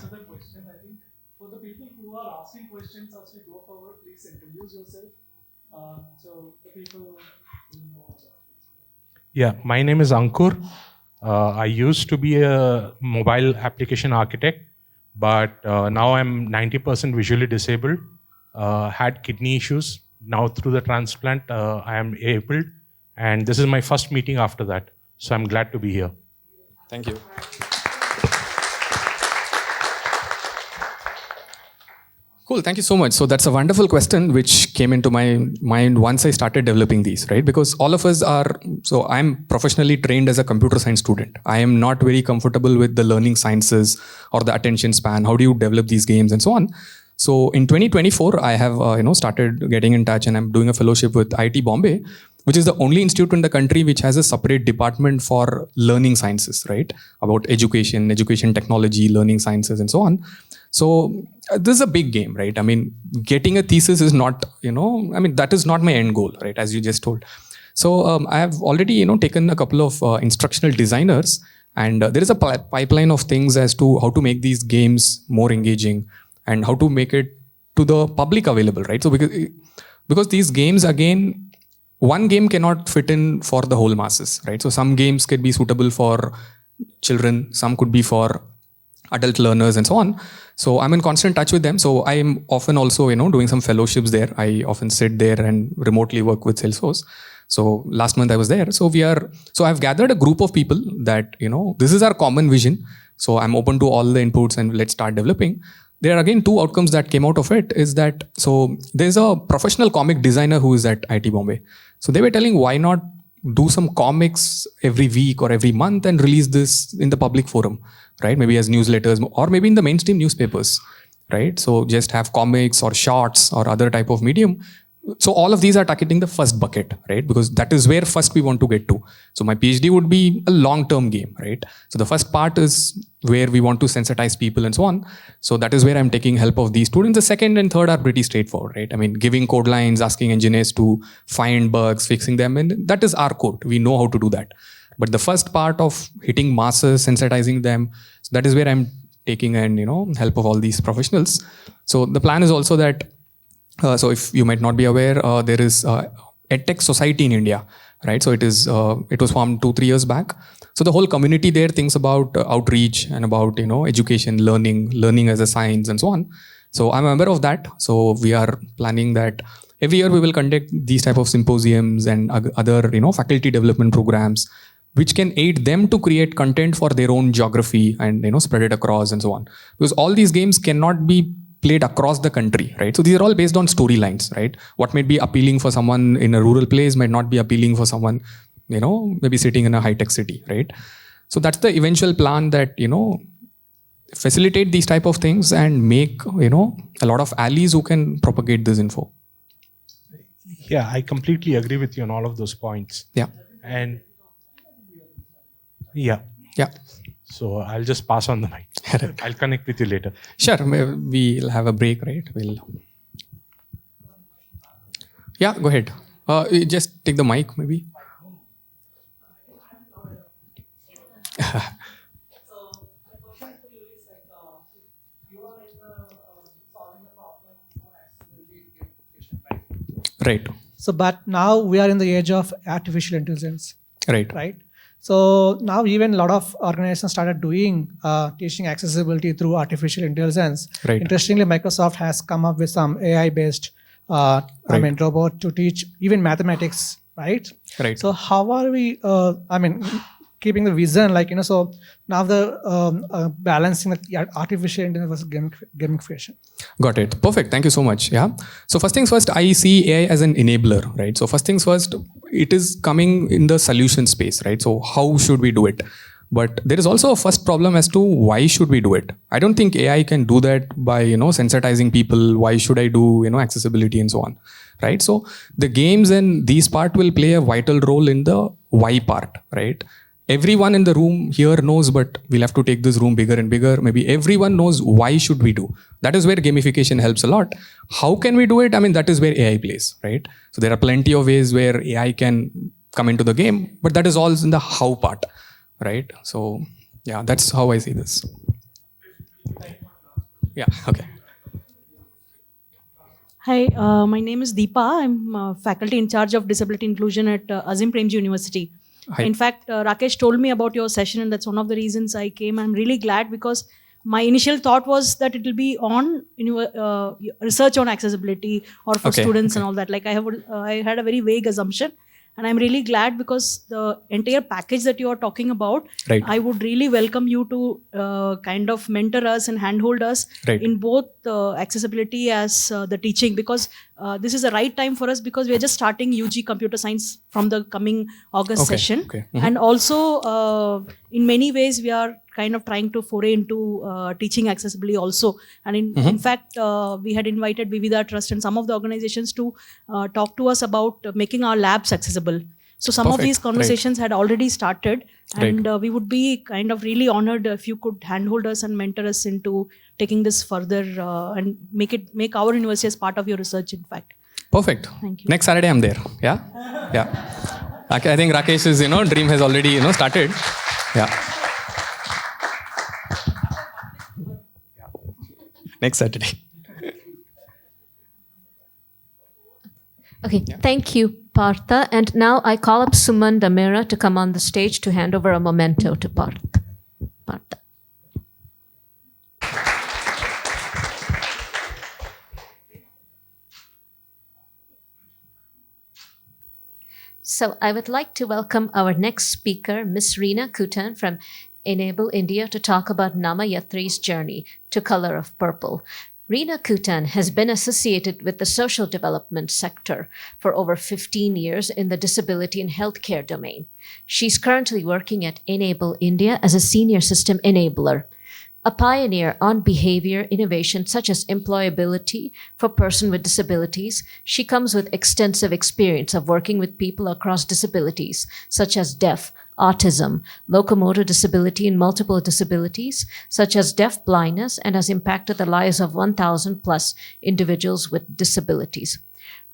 For the people who are asking questions as we go forward, please introduce yourself. So the people who know about this. Yeah, my name is Ankur. I used to be a mobile application architect, but now I'm 90% visually disabled, had kidney issues. Now through the transplant, I am able, and this is my first meeting after that. So I'm glad to be here. Thank you. Cool, thank you so much. So that's a wonderful question which came into my mind once I started developing these, right? Because all of us are, so I'm professionally trained as a computer science student. I am not very comfortable with the learning sciences or the attention span. How do you develop these games and so on? So in 2024, I have started getting in touch, and I'm doing a fellowship with IIT Bombay, which is the only institute in the country which has a separate department for learning sciences, right? About education technology, learning sciences, and so on. So this is a big game, right? I mean, getting a thesis is not, that is not my end goal, right? As you just told. So I have already, taken a couple of instructional designers, and there is a pipeline of things as to how to make these games more engaging and how to make it to the public available, right? So because these games, again, one game cannot fit in for the whole masses, right? So some games could be suitable for children, some could be for adult learners and so on. So I'm in constant touch with them. So I'm often also, doing some fellowships there. I often sit there and remotely work with Salesforce. So last month I was there. So I've gathered a group of people that, this is our common vision. So I'm open to all the inputs and let's start developing. There are again two outcomes that came out of it is that, so there's a professional comic designer who is at IIT Bombay. So they were telling, why not do some comics every week or every month and release this in the public forum, right? Maybe as newsletters or maybe in the mainstream newspapers, right? So just have comics or shorts or other type of medium, So all of these are targeting the first bucket, right? Because that is where first we want to get to. So my PhD would be a long-term game, right? So the first part is where we want to sensitize people and so on. So that is where I'm taking help of these students. The second and third are pretty straightforward, right? I mean, giving code lines, asking engineers to find bugs, fixing them, and that is our code. We know how to do that. But the first part of hitting masses, sensitizing them, so that is where I'm taking and help of all these professionals. So the plan is also that so if you might not be aware, there is EdTech Society in India, right? So it was formed 2-3 years back. So the whole community there thinks about outreach and about education, learning as a science and so on. So I'm a member of that. So we are planning that every year we will conduct these type of symposiums and other faculty development programs, which can aid them to create content for their own geography and spread it across and so on. Because all these games cannot be played across the country, right? So these are all based on storylines, right? What might be appealing for someone in a rural place might not be appealing for someone, maybe sitting in a high-tech city, right? So that's the eventual plan that, facilitate these type of things and make, a lot of allies who can propagate this info. Yeah, I completely agree with you on all of those points. Yeah. And yeah. So I'll just pass on the mic. I'll connect with you later. Sure, we'll have a break, right? Yeah, go ahead. You just take the mic, maybe. Right. So, but now we are in the age of artificial intelligence, Right. right? So now even a lot of organizations started doing teaching accessibility through artificial intelligence. Right. Interestingly, Microsoft has come up with some AI-based, robot to teach even mathematics, right? Right. So how are we, keeping the vision, so now the balancing the artificial intelligence versus gamification. Got it. Perfect. Thank you so much. Yeah. So first things first, I see AI as an enabler, right? So first things first, it is coming in the solution space, right? So how should we do it? But there is also a first problem as to why should we do it? I don't think AI can do that by, sensitizing people. Why should I do, accessibility and so on, right? So the games and these part will play a vital role in the why part, right? Everyone in the room here knows, but we'll have to take this room bigger and bigger. Maybe everyone knows why should we do. That is where gamification helps a lot. How can we do it? I mean, that is where AI plays, right? So there are plenty of ways where AI can come into the game, but that is all in the how part, right? So yeah, that's how I see this. Yeah, okay. Hi, my name is Deepa. I'm faculty in charge of disability inclusion at Azim Premji University. Hi. In fact, Rakesh told me about your session, and that's one of the reasons I came. I'm really glad because my initial thought was that it will be on research on accessibility or for students and all that. Like I had a very vague assumption, and I'm really glad because the entire package that you are talking about, Right. I would really welcome you to kind of mentor us and handhold us Right. in both accessibility as the teaching, because this is the right time for us because we are just starting UG computer science from the coming August session. Okay. And also in many ways we are kind of trying to foray into teaching accessibly also. And in fact, we had invited Vivida Trust and some of the organizations to talk to us about making our labs accessible. So some of Perfect. these conversations had already started, and Right. we would be kind of really honored if you could handhold us and mentor us into taking this further and make our university as part of your research, in fact. Perfect. Thank you. Next Saturday I'm there. Yeah. Yeah. I think Rakesh's dream has already started. Yeah. Next Saturday. Okay, thank you, Partha. And now I call up Suman Damera to come on the stage to hand over a memento to Partha. So I would like to welcome our next speaker, Ms. Reena Kutan from Enable India, to talk about Nama Yatri's journey to Color of Purple. Reena Kutan has been associated with the social development sector for over 15 years in the disability and healthcare domain. She's currently working at Enable India as a senior system enabler. A pioneer on behavior innovation such as employability for persons with disabilities, she comes with extensive experience of working with people across disabilities such as deaf, autism, locomotor disability, and multiple disabilities such as deaf blindness, and has impacted the lives of 1,000 plus individuals with disabilities.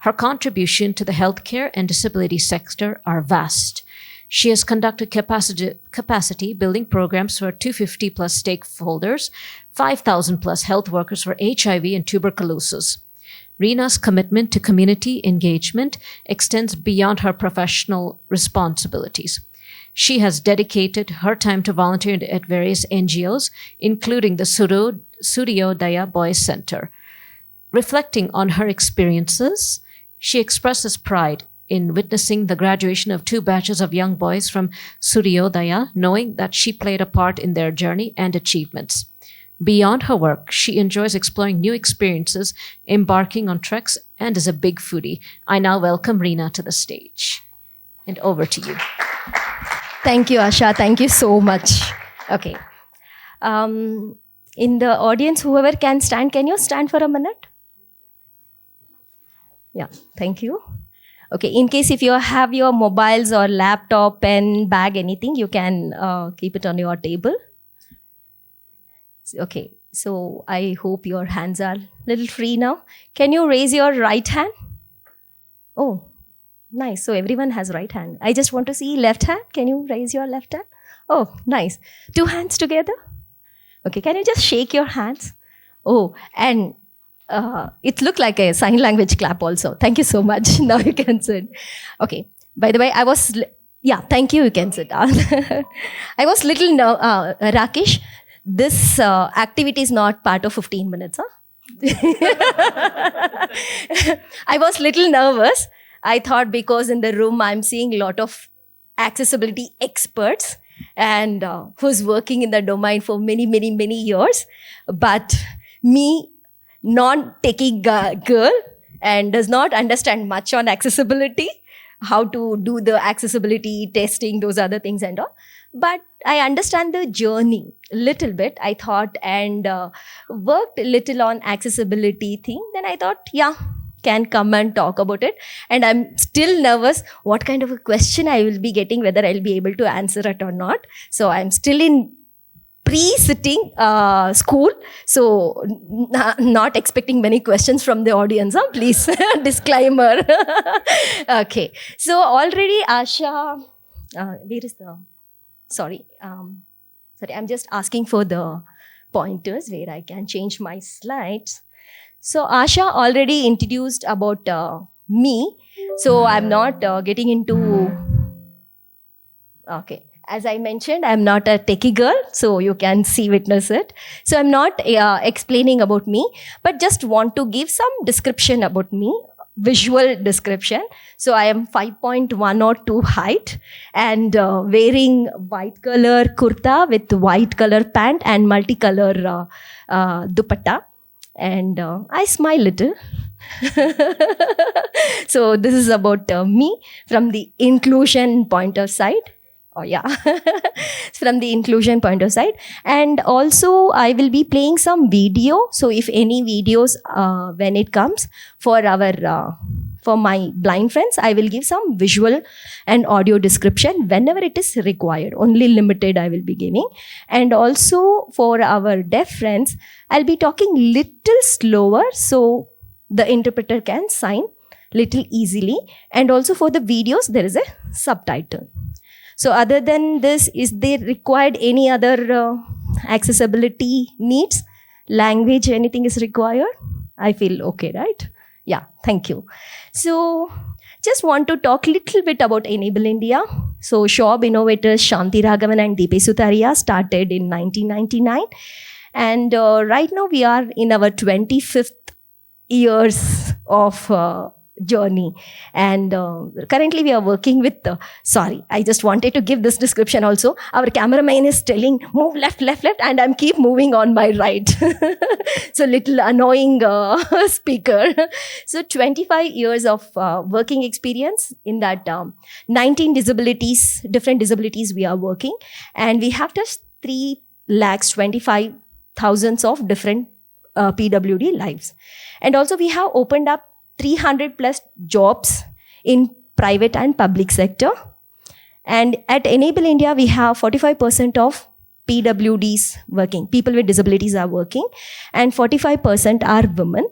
Her contribution to the healthcare and disability sector are vast. She has conducted capacity building programs for 250 plus stakeholders, 5,000 plus health workers for HIV and tuberculosis. Reena's commitment to community engagement extends beyond her professional responsibilities. She has dedicated her time to volunteer at various NGOs, including the Suryodaya Boys Center. Reflecting on her experiences, she expresses pride in witnessing the graduation of 2 batches of young boys from Suryodaya, knowing that she played a part in their journey and achievements. Beyond her work, she enjoys exploring new experiences, embarking on treks, and is a big foodie. I now welcome Reena to the stage. And over to you. Thank you, Asha. Thank you so much. Okay. In the audience, whoever can stand, can you stand for a minute? Yeah, thank you. Okay, in case if you have your mobiles or laptop, pen, bag, anything, you can keep it on your table. Okay, so I hope your hands are a little free now. Can you raise your right hand? Oh, nice. So everyone has right hand. I just want to see left hand. Can you raise your left hand? Oh, nice. 2 hands together. Okay, can you just shake your hands? Oh, and it looked like a sign language clap also. Thank you so much. Now you can sit. Okay. By the way, yeah, thank you. You can sit down. I was little, Rakesh, this activity is not part of 15 minutes, huh? I was little nervous. I thought because in the room I'm seeing a lot of accessibility experts and who's working in the domain for many, many, many years. But me, non-techie girl and does not understand much on accessibility, how to do the accessibility testing, those other things and all. But I understand the journey a little bit, I thought, and worked a little on accessibility thing. Then I thought, yeah, can come and talk about it. And I'm still nervous what kind of a question I will be getting, whether I'll be able to answer it or not. So I'm still in pre-sitting school, so not expecting many questions from the audience, huh? Please, disclaimer. Okay, so already Asha, where is the, sorry, I'm just asking for the pointers where I can change my slides. So Asha already introduced about me, so I'm not getting into, okay. As I mentioned, I'm not a techie girl, so you can witness it. So I'm not explaining about me, but just want to give some description about me, visual description. So I am 5.1 or 2 height and wearing white color kurta with white color pant and multicolor dupatta. And I smile little. So this is about me from the inclusion point of side. Oh yeah, from the inclusion point of sight. And also I will be playing some video. So if any videos, when it comes for our, for my blind friends, I will give some visual and audio description whenever it is required. Only limited I will be giving. And also for our deaf friends, I'll be talking little slower so the interpreter can sign little easily. And also for the videos, there is a subtitle. So other than this, is there required any other accessibility needs? Language, anything is required? I feel okay, right? Yeah, thank you. So just want to talk a little bit about Enable India. So Shop innovators Shanti Raghavan and Deepe Sutaria started in 1999. And right now we are in our 25th years of journey, and currently we are working with sorry, I just wanted to give this description also. Our cameraman is telling move left, left, left, and I'm keep moving on my right. So little annoying speaker. So 25 years of working experience in that 19 disabilities, different disabilities we are working, and we have just 3,25,000 thousands of different PWD lives. And also we have opened up 300 plus jobs in private and public sector. And at Enable India, we have 45% of PWDs working. People with disabilities are working, and 45% are women,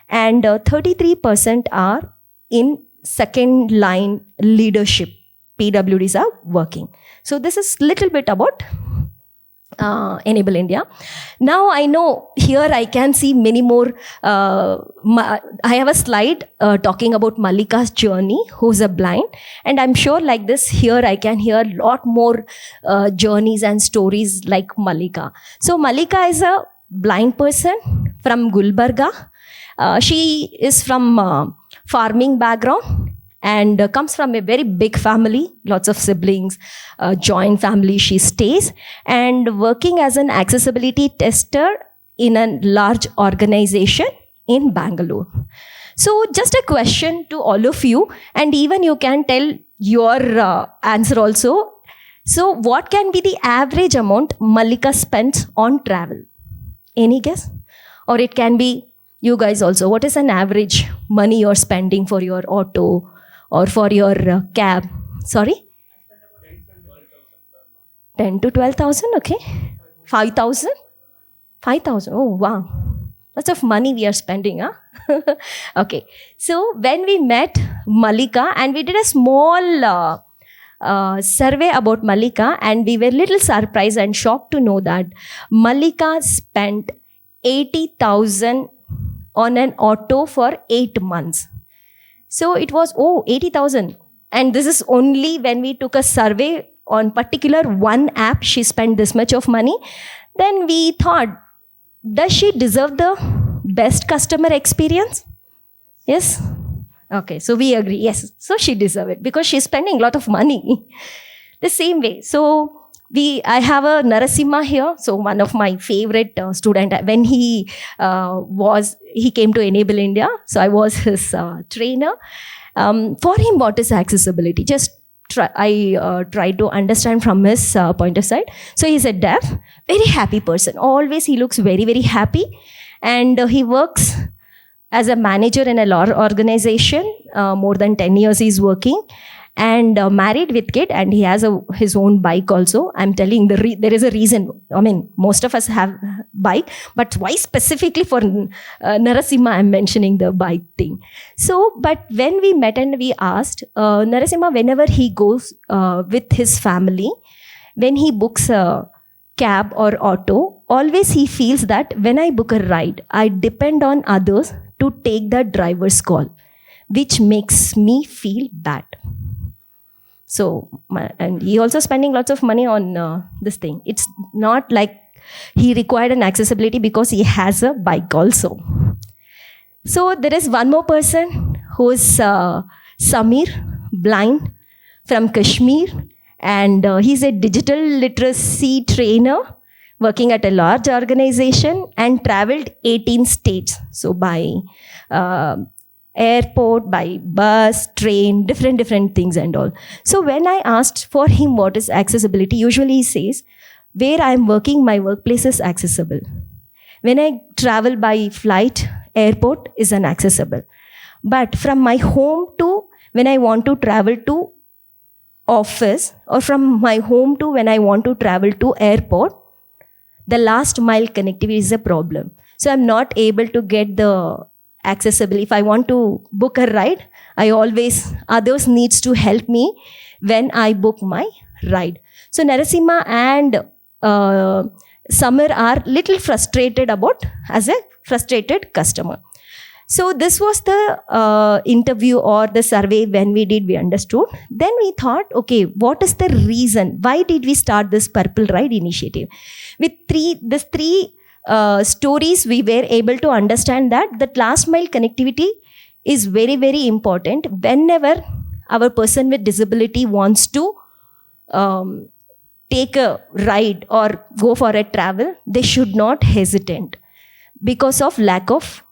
and 33% are in second line leadership. PWDs are working. So this is little bit about Enable India. Now I know here I can see many more. I have a slide talking about Mallika's journey, who's a blind, and I'm sure like this here I can hear a lot more journeys and stories like Mallika. So Mallika is a blind person from Gulbarga. She is from farming background and comes from a very big family, lots of siblings, joint family she stays, and working as an accessibility tester in a large organization in Bangalore. So just a question to all of you, and even you can tell your answer also. So what can be the average amount Mallika spends on travel? Any guess? Or it can be you guys also. What is an average money you're spending for your auto or for your cab? Sorry? 10 to 12,000, okay. 5,000? 5,000, oh wow. Lots of money we are spending, huh? Okay, so when we met Mallika and we did a small survey about Mallika, and we were little surprised and shocked to know that Mallika spent 80,000 on an auto for 8 months. So it was, 80,000. And this is only when we took a survey on particular one app, she spent this much of money. Then we thought, does she deserve the best customer experience? Yes? Okay, so we agree, yes. So she deserves it because she's spending a lot of money. The same way. So I have a Narasimha here. So one of my favorite student, when he came to Enable India. So I was his trainer. For him, what is accessibility? I tried to understand from his point of sight. So he's a deaf, very happy person. Always he looks very, very happy. And he works as a manager in a large organization. More than 10 years he's working. And married with kid, and he has his own bike also. I'm telling there is a reason. I mean, most of us have bike, but why specifically for Narasimha I'm mentioning the bike thing. So, but when we met and we asked, Narasimha, whenever he goes with his family, when he books a cab or auto, always he feels that when I book a ride, I depend on others to take the driver's call, which makes me feel bad. So, and he also spending lots of money on this thing. It's not like he required an accessibility because he has a bike also. So there is one more person who is Samir, blind, from Kashmir, and he's a digital literacy trainer working at a large organization and traveled 18 states. So by airport, by bus, train, different things and all. So when I asked for him what is accessibility, usually he says, where I am working, my workplace is accessible. When I travel by flight, airport is inaccessible. But from my home to when I want to travel to office, or from my home to when I want to travel to airport, the last mile connectivity is a problem. So I'm not able to get the accessible. If I want to book a ride, others needs to help me when I book my ride. So Narasimha and Samir are little frustrated as a frustrated customer. So this was the interview or the survey when we understood. Then we thought, okay, what is the reason? Why did we start this Purple Ride initiative? With these three stories, we were able to understand that last mile connectivity is very, very important. Whenever our person with disability wants to take a ride or go for a travel, they should not hesitate because of lack of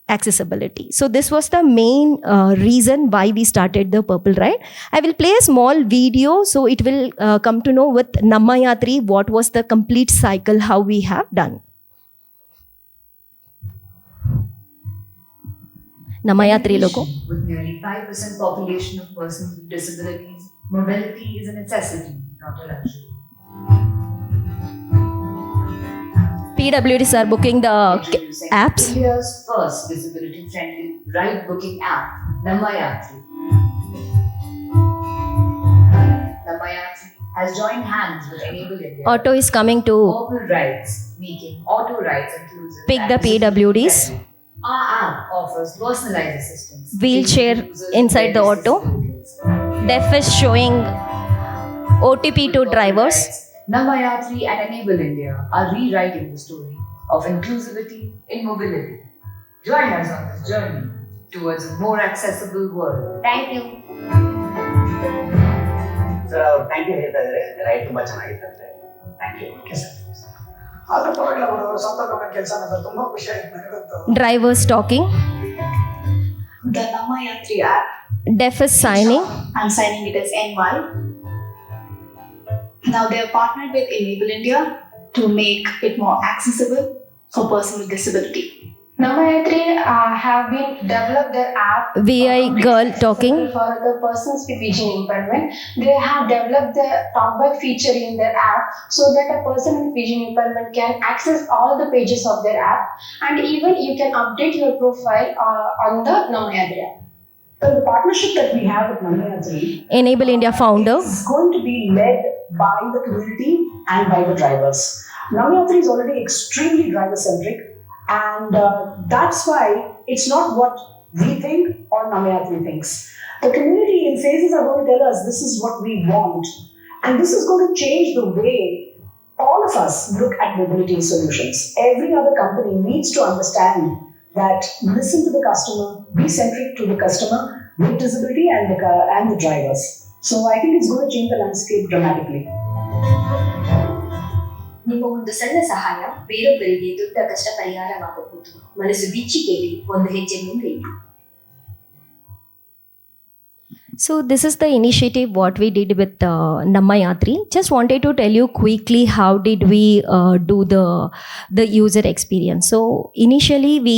accessibility. So this was the main reason why we started the Purple Ride. I will play a small video so it will come to know with Nammayatri what was the complete cycle, how we have done. Namayatri logo. With nearly 5% population of persons with disabilities, mobility is a necessity, not a luxury. PWDs are booking the Introducing apps. India's first disability-friendly ride booking app, Namayatri. Namayatri has joined hands with Enable India. Auto is coming to Mobile rides, making auto rides inclusive. pick the and PWDs. friendly. Our app offers personalized assistance. Wheelchair giving users inside the various auto. disabilities. Def is showing OTP to With drivers. rides, Namayatri and Enable India are rewriting the story of inclusivity in mobility. Join us on this journey towards a more accessible world. Thank you. Sir thank you ಹೇಳ್ತಾ ಇದ್ದಾರೆ right ತುಂಬ ಚೆನ್ನಾಗಿತ್ತಂತೆ thank you okay sir ಆದರೂ ಪರವಾಗಿಲ್ಲ ಅವರು ಸ್ವಂತ ಗಮನ ಕೆಲಸ ಅನ್ನೋದು ತುಂಬ ಖುಷಿ ಆಯ್ತು ನನಗಂತೂ Drivers talking. The Namayatri app. Def is signing. I'm signing it as NY. Now they have partnered with Enable India to make it more accessible for persons with disability. Namayatri have been developed their app VI girl talking. for the persons with vision impairment. They have developed the talkback feature in their app so that a person with vision impairment can access all the pages of their app, and even you can update your profile on the Namayatri app. So the partnership that we have with Namayatri Enable India founder. is going to be led by the community and by the drivers. Namayatri is already extremely driver-centric, and that's why it's not what we think or Namayatri thinks. The community in phases are going to tell us this is what we want, and this is going to change the way all of us look at mobility solutions. Every other company needs to understand that listen to the customer, be centric to the customer with disability and the drivers. So I think it's going to change the landscape dramatically. ನಿಮ್ಮ ಒಂದು ಸಣ್ಣ ಸಹಾಯ ಬೇರೊಬ್ಬರಿಗೆ ದೊಡ್ಡ ಕಷ್ಟ ಪರಿಹಾರವಾಗಬಹುದು. ಮನಸ್ಸು ಬಿಚ್ಚಿ ಕೇಳಿ, ಒಂದು ಹೆಜ್ಜೆ ಮುಂದೆ ಇಡಿ. So this is the initiative what we did with Namayatri. Just wanted to tell you quickly how did we do the user experience. So initially we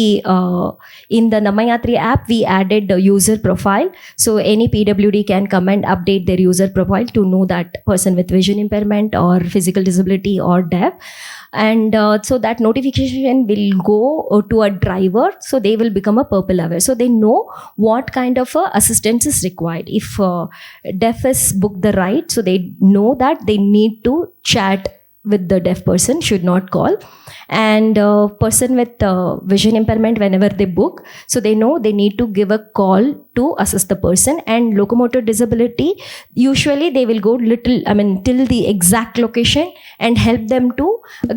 in the Namayatri app we added the user profile. So any PWD can come and update their user profile to know that person with vision impairment or physical disability or deaf. And so that notification will go to a driver, so they will become a purple aware, so they know what kind of assistance is required. If deaf is booked the ride, so they know that they need to chat with the deaf person, should not call. And person with vision impairment, whenever they book, so they know they need to give a call to assist the person. And locomotor disability, usually they will go till the exact location and help them to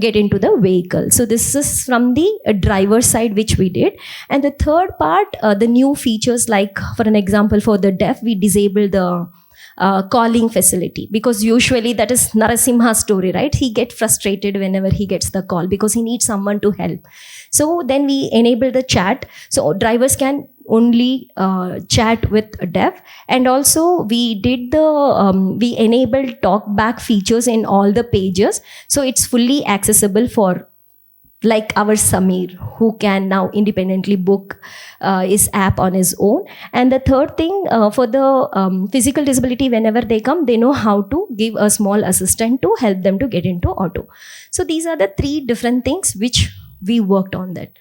get into the vehicle. So this is from the driver side which we did. And the third part, the new features, like for an example for the deaf, we disabled the calling facility, because usually that is Narasimha's story, right? He gets frustrated whenever he gets the call because he needs someone to help. So then we enable the chat, so drivers can only chat with a deaf. And also we did we enabled talkback features in all the pages, so it's fully accessible for like our Samir, who can now independently book his app on his own. And the third thing, for the physical disability, whenever they come, they know how to give a small assistant to help them to get into auto. So these are the three different things which we worked on that.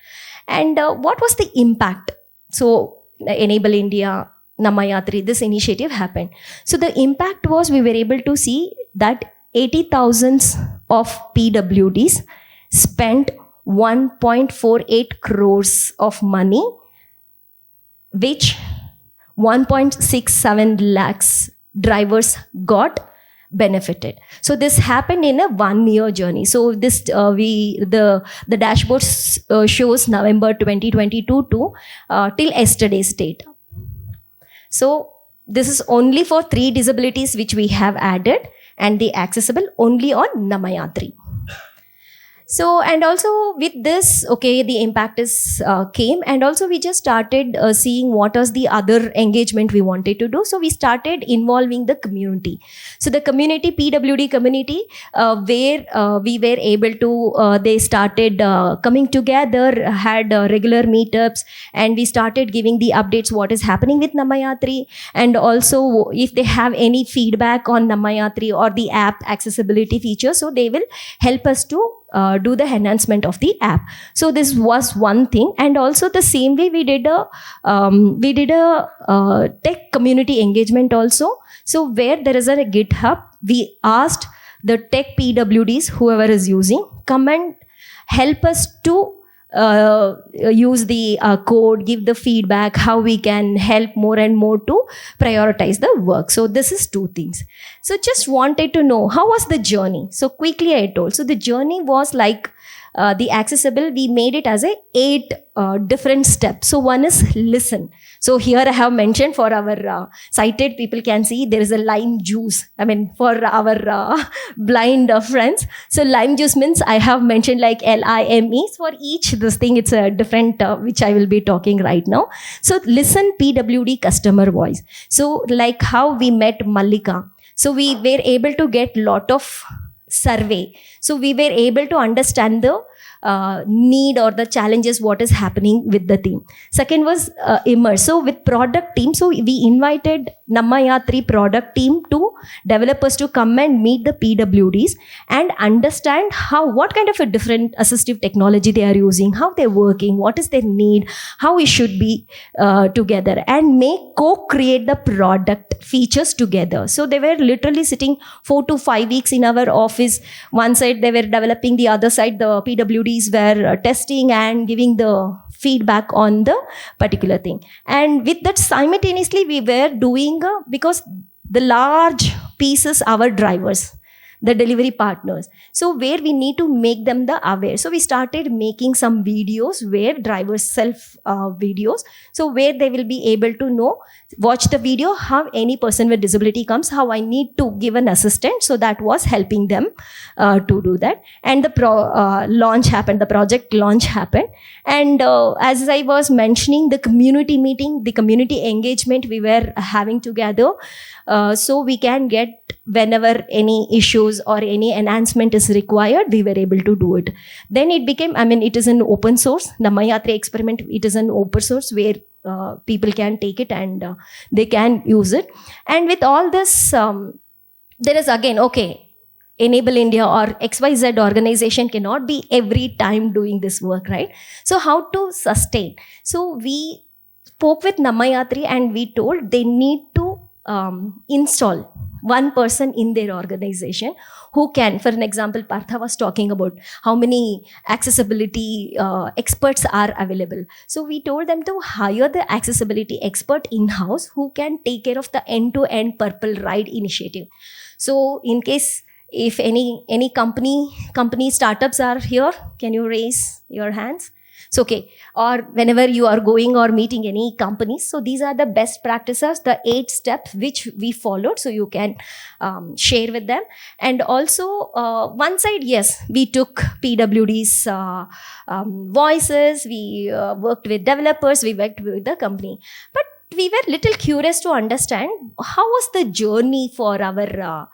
And what was the impact? So Enable India, Namayatri, this initiative happened. So the impact was we were able to see that 80,000 of PWDs spent 1.48 crores of money, which 1.67 lakhs drivers got benefited. So this happened in a 1-year journey. So this the dashboard shows November 2022 to till yesterday's data. So this is only for 3 disabilities which we have added, and the accessible only on Namayatri. So, and also with this, okay, the impact is came, and also we just started seeing what was the other engagement we wanted to do. So we started involving the community. So the community, PWD community, where we were able to, they started coming together, had regular meetups, and we started giving the updates what is happening with Namayatri, and also if they have any feedback on Namayatri or the app accessibility feature, so they will help us to do the enhancement of the app. So this was one thing, and also the same way we did a tech community engagement also. So where there is a GitHub, we asked the tech PWDs, whoever is using, come and help us to use the code, give the feedback, how we can help more and more to prioritize the work. So this is two things. So just wanted to know, how was the journey? So quickly I told. So the journey was like the accessible, we made it as a 8 different steps. So one is listen. So here I have mentioned for our sighted people can see there is a lime juice. I mean for our blind friends. So lime juice means I have mentioned like LIME. For each this thing it's a different which I will be talking right now. So listen PWD customer voice. So like how we met Mallika. So we were able to get lot of survey. So we were able to understand the need or the challenges what is happening with the team. Second was immerse. So with product team, so we invited Namayatri product team to developers to come and meet the PWDs and understand what kind of a different assistive technology they are using, how they're working, what is their need, how we should be together, and co-create the product features together. So they were literally sitting 4 to 5 weeks in our office. One side they were developing, the other side the PWDs were testing and giving the feedback on the particular thing. And with that simultaneously we were doing because the large pieces our drivers, the delivery partners, so where we need to make them the aware. So we started making some videos where drivers self videos, so where they will be able to know, watch the video, how any person with disability comes, how I need to give an assistant. So that was helping them to do that. And the launch happened, the project launch happened. And as I was mentioning, the community meeting, the community engagement we were having together, so we can get whenever any issues or any enhancement is required, we were able to do it. Then it became, I mean, it is an open source. The Namayatri experiment, it is an open source where people can take it and they can use it. And with all this, there is again, okay, Enable India or XYZ organization cannot be every time doing this work, right? So how to sustain? So we spoke with Namayatri and we told they need to install one person in their organization who can, for an example, Partha was talking about how many accessibility experts are available. So we told them to hire the accessibility expert in-house who can take care of the end-to-end Purple Ride initiative. So in case if any company startups are here, can you raise your hands? So, okay, or whenever you are going or meeting any companies, so these are the best practices, the 8 steps which we followed, so you can share with them. And also, one side, yes, we took PWD's voices, we worked with developers, we worked with the company. But we were little curious to understand how was the journey for our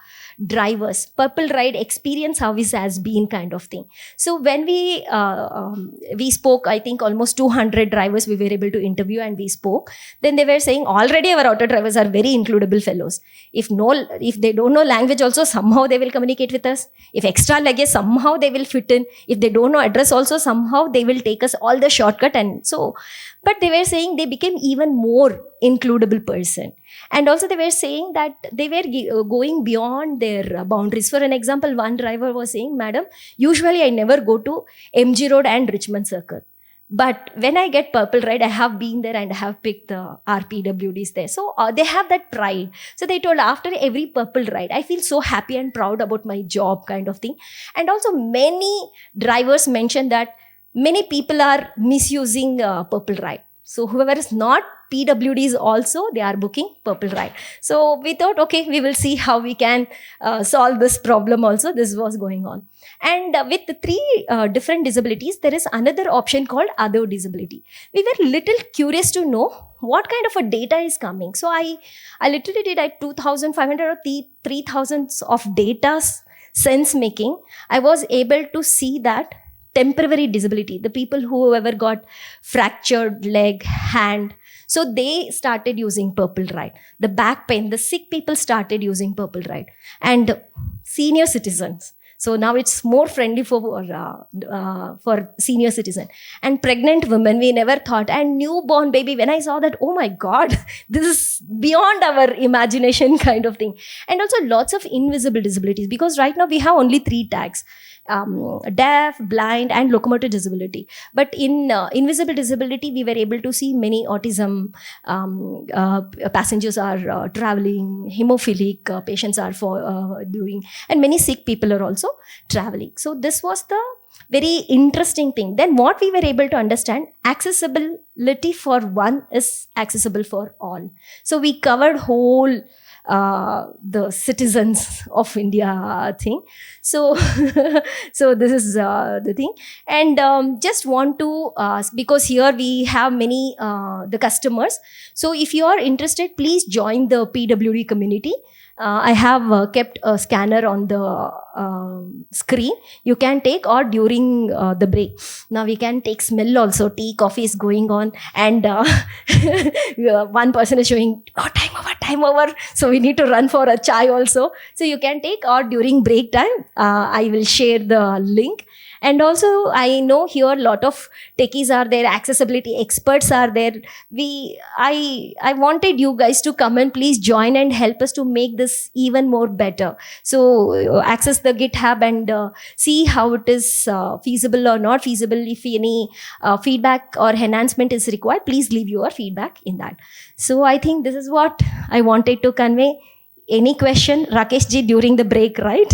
drivers, Purple Ride experience, how it has been kind of thing. So when we spoke, I think almost 200 drivers we were able to interview and we spoke. Then they were saying already our auto drivers are very includable fellows. If they don't know language also, somehow they will communicate with us. If extra luggage, somehow they will fit in. If they don't know address also, somehow they will take us all the shortcut. And so, but they were saying they became even more includable person. And also they were saying that they were going beyond their boundaries. For an example, one driver was saying, Madam, usually I never go to MG Road and Richmond Circle. But when I get Purple Ride, I have been there and I have picked the RPWDs there. So they have that pride. So they told after every Purple Ride, I feel so happy and proud about my job kind of thing. And also many drivers mentioned that many people are misusing Purple Ride. So whoever is not PWDs also, they are booking Purple Ride. So we thought, okay, we will see how we can solve this problem also. This was going on. And with the three different disabilities, there is another option called other disability. We were little curious to know what kind of a data is coming. So I literally did 2,500 or 3,000 of data sense making. I was able to see that temporary disability, the people whoever got fractured leg, hand, so they started using Purple Ride. The back pain, the sick people started using Purple Ride. And senior citizens. So now it's more friendly for senior citizen. And pregnant women, we never thought. And newborn baby, when I saw that, oh my God, this is beyond our imagination kind of thing. And also lots of invisible disabilities, because right now we have only 3 tags. Deaf, blind, and locomotor disability. But in invisible disability, we were able to see many autism passengers are traveling, hemophilic patients are doing, and many sick people are also traveling. So this was the very interesting thing. Then what we were able to understand, accessibility for one is accessible for all. So we covered whole the citizens of India thing. So, so this is the thing. And just want to ask, because here we have many the customers. So if you are interested, please join the PWD community. I have kept a scanner on the screen. You can take, or during the break. Now we can take smell also. Tea, coffee is going on, and one person is showing, oh, time over. So we need to run for a chai also. So you can take, or during break time, I will share the link. And also, I know here a lot of techies are there, accessibility experts are there. I wanted you guys to come and please join and help us to make this even more better. So access the GitHub and see how it is feasible or not feasible. If any feedback or enhancement is required, please leave your feedback in that. So I think this is what I wanted to convey. Any question, Rakesh ji, during the break, right?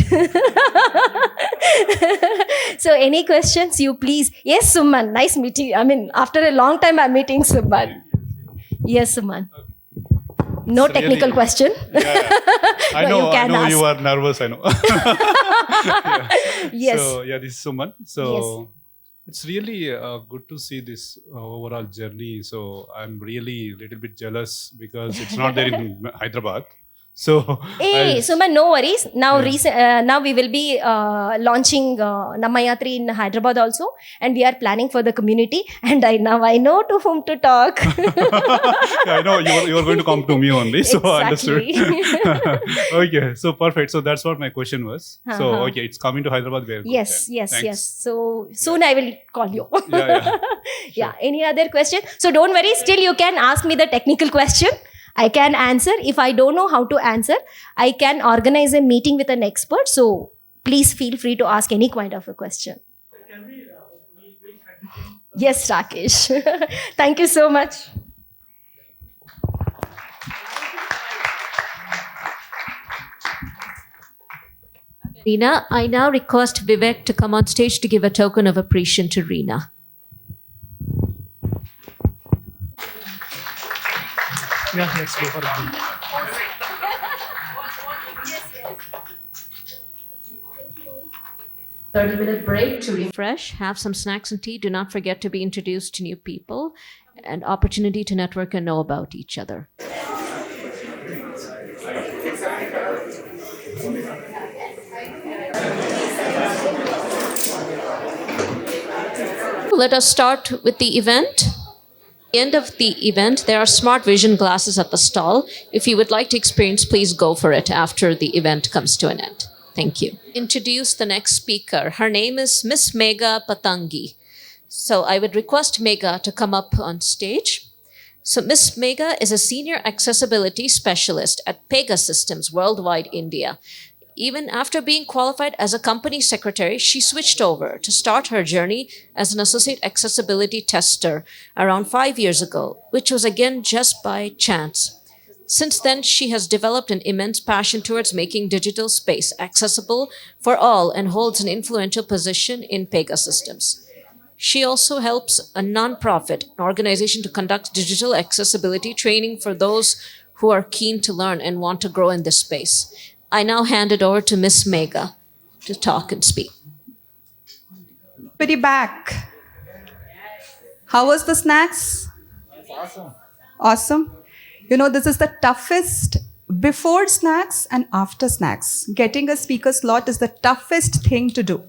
So any questions, you please. Yes, Suman, nice meeting. I mean, after a long time, I'm meeting Suman. Yes, Suman. No It's technical really, question. Yeah. I No, know, you can ask. you are nervous, I know. Yeah. Yes. So, yeah, this is Suman. So, it's really good to see this overall journey. So, I'm really a little bit jealous because it's not there in Hyderabad. So, Hey, Suman, no worries. Now, now we will be launching Namayatri in Hyderabad also, and we are planning for the community. And I know to whom to talk. Yeah, I know you are going to come to me only, so I understood. Exactly. Okay, so perfect. So that's what my question was. So Uh-huh. okay, it's coming to Hyderabad. Very good Yes, then. yes, Thanks. yes. So soon I will call you. Yeah. Yeah. Any other question? So don't worry. Still, you can ask me the technical question. I can answer. If I don't know how to answer, I can organize a meeting with an expert. So please feel free to ask any kind of a question. Yes, Rakesh. Thank you so much. Reena, I now request Vivek to come on stage to give a token of appreciation to Reena. Yeah, let's go for it. 30-minute break to refresh, have some snacks and tea. Do not forget to be introduced to new people and opportunity to network and know about each other. Let us start with the event. At the end of the event, there are smart vision glasses at the stall. If you would like to experience, please go for it after the event comes to an end. Thank you. Introduce the next speaker. Her name is Miss Megha Patangi. So I would request Megha to come up on stage. So Miss Megha is a senior accessibility specialist at Pegasystems Worldwide India. Even after being qualified as a company secretary, she switched over to start her journey as an associate accessibility tester around 5 years ago, which was again just by chance. Since then, she has developed an immense passion towards making digital space accessible for all and holds an influential position in Pegasystems. She also helps a nonprofit organization to conduct digital accessibility training for those who are keen to learn and want to grow in this space. I now hand it over to Miss Megha to talk and speak. Pretty back. How was the snacks? Awesome. You know, this is the toughest before snacks and after snacks. Getting a speaker slot is the toughest thing to do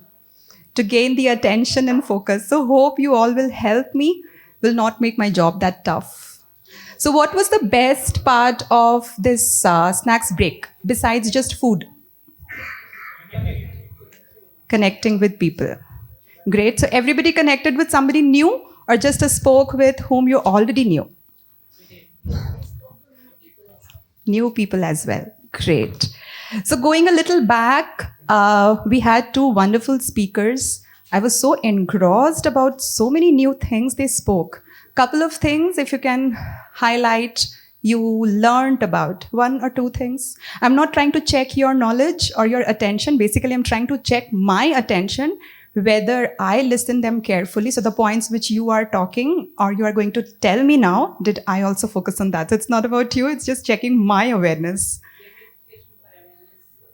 to gain the attention and focus. So hope you all will help me, will not make my job that tough. So what was the best part of this snacks break besides just food? Connecting with people. Great. So everybody connected with somebody new or just spoke with whom you already knew? New people as well. Great. So going a little back, we had two wonderful speakers. I was so engrossed about so many new things they spoke. Couple of things, if you can highlight, you learned about one or two things. I'm not trying to check your knowledge or your attention. Basically, I'm trying to check my attention, whether I listen them carefully. So the points which you are talking or you are going to tell me now, did I also focus on that? So it's not about you, it's just checking my awareness.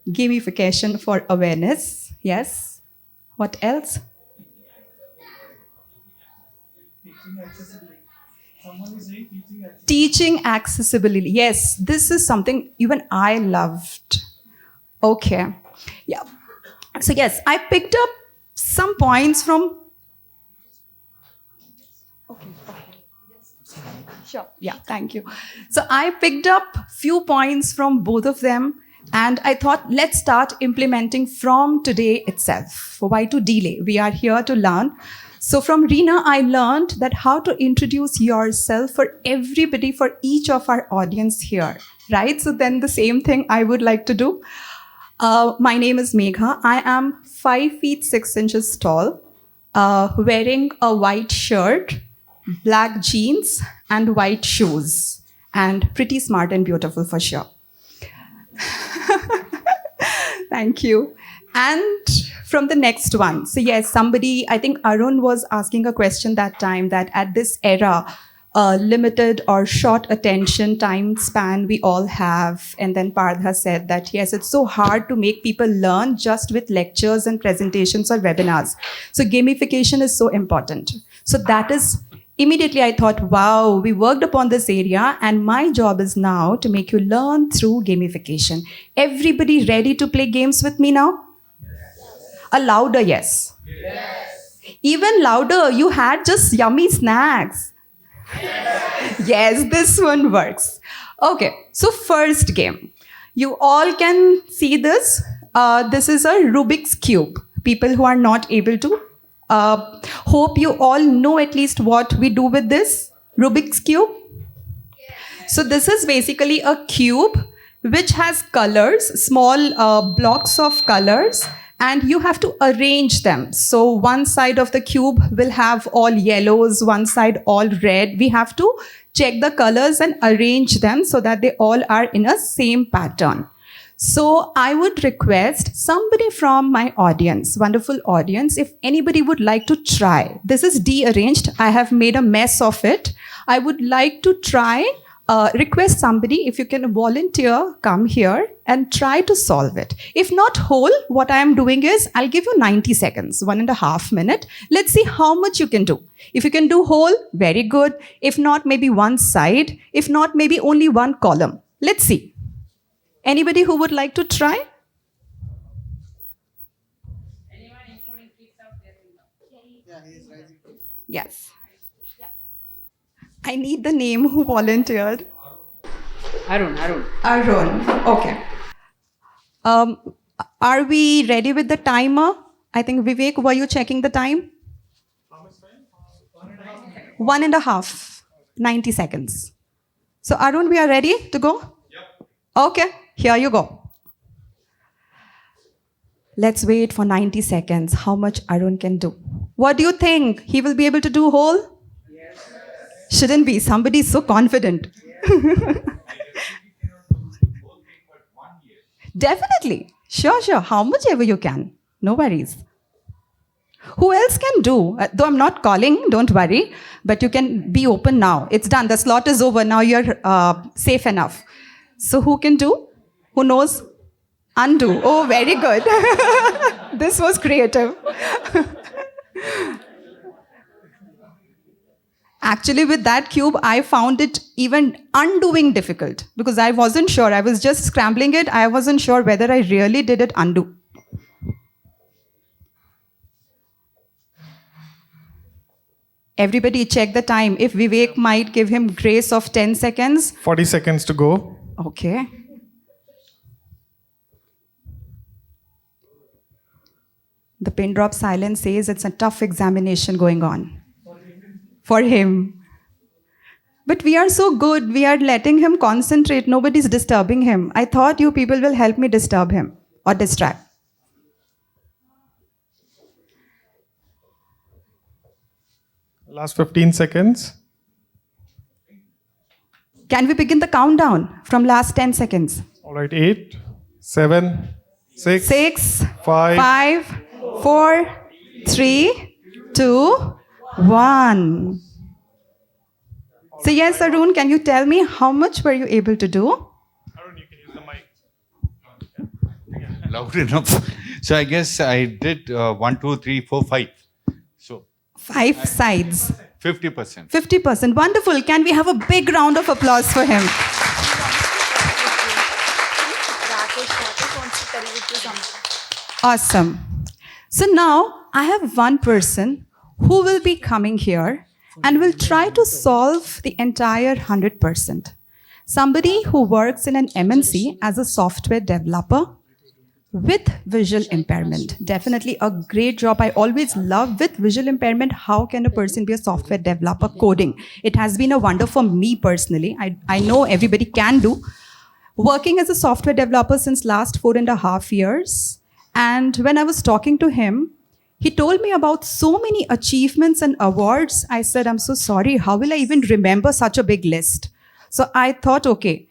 Gamification for awareness. Yes. What else? Teaching accessibility. Yes, this is something even I loved. Okay. Yeah. So yes, I picked up some points from. Okay. Sure. Yeah, thank you. So I picked up few points from both of them. And I thought, let's start implementing from today itself. Why to delay? We are here to learn. So from Reena, I learned that how to introduce yourself for everybody, for each of our audience here, right? So then the same thing I would like to do. My name is Megha. I am 5 feet 6 inches tall, wearing a white shirt, black jeans, and white shoes, and pretty smart and beautiful for sure. Thank you. And from the next one. So yes, somebody, I think Arun was asking a question that time that at this era, limited or short attention time span we all have. And then Pardha said that, yes, it's so hard to make people learn just with lectures and presentations or webinars. So gamification is so important. So that is immediately I thought, wow, we worked upon this area and my job is now to make you learn through gamification. Everybody ready to play games with me now? A louder yes. Yes. Even louder, you had just yummy snacks. Yes, this one works. Okay, so first game. You all can see this. This is a Rubik's Cube. People who are not able to hope you all know at least what we do with this Rubik's Cube. So this is basically a cube which has colors, small blocks of colors, and you have to arrange them. So one side of the cube will have all yellows, one side all red. We have to check the colors and arrange them so that they all are in a same pattern. So I would request somebody from my audience, wonderful audience, if anybody would like to try. This is de-arranged. I have made a mess of it. I would like to try, request somebody, if you can volunteer, come here and try to solve it. If not whole, what I am doing is, I'll give you 90 seconds, 1.5 minutes. Let's see how much you can do. If you can do whole, very good. If not, maybe one side. If not, maybe only one column. Let's see. Anybody who would like to try? Yes. I need the name who volunteered. Arun. Arun. Okay. Are we ready with the timer? I think Vivek, were you checking the time? 1.5. 90 seconds. So Arun, we are ready to go? Yep. Okay. Here you go. Let's wait for 90 seconds. How much Arun can do? What do you think? He will be able to do whole? Yes. Shouldn't be. Somebody is so confident. Yes. Definitely. Sure. How much ever you can. No worries. Who else can do? Though I'm not calling, don't worry, but you can be open now. It's done. The slot is over. Now you're safe enough. So who can do? Who knows? Undo. Oh, very good. This was creative. Actually, with that cube, I found it even undoing difficult because I wasn't sure. I was just scrambling it. I wasn't sure whether I really did it undo. Everybody check the time. If Vivek might give him grace of 10 seconds. 40 seconds to go. Okay. The pin drop silence says it's a tough examination going on for him. But we are so good. We are letting him concentrate. Nobody's disturbing him. I thought you people will help me disturb him or distract. Last 15 seconds. Can we begin the countdown from last 10 seconds? All right, 8, 7, 6, 5, 5, 4, 3, 2, 1. So yes, Arun, can you tell me how much were you able to do? Loud enough. So I guess I did 1, 2, 3, 4, 5. So 5 sides. 50%. 50%. Wonderful. Can we have a big round of applause for him? Awesome. So now I have one person who will be coming here and will try to solve the entire 100%. Somebody who works in an MNC as a software developer with visual impairment. Definitely a great job. I always love with visual impairment, how can a person be a software developer coding? It has been a wonder for me personally. I know everybody can do. Working as a software developer since last 4.5 years. And when I was talking to him, he told me about so many achievements and awards. I said, I'm so sorry. How will I even remember such a big list? So I thought, okay,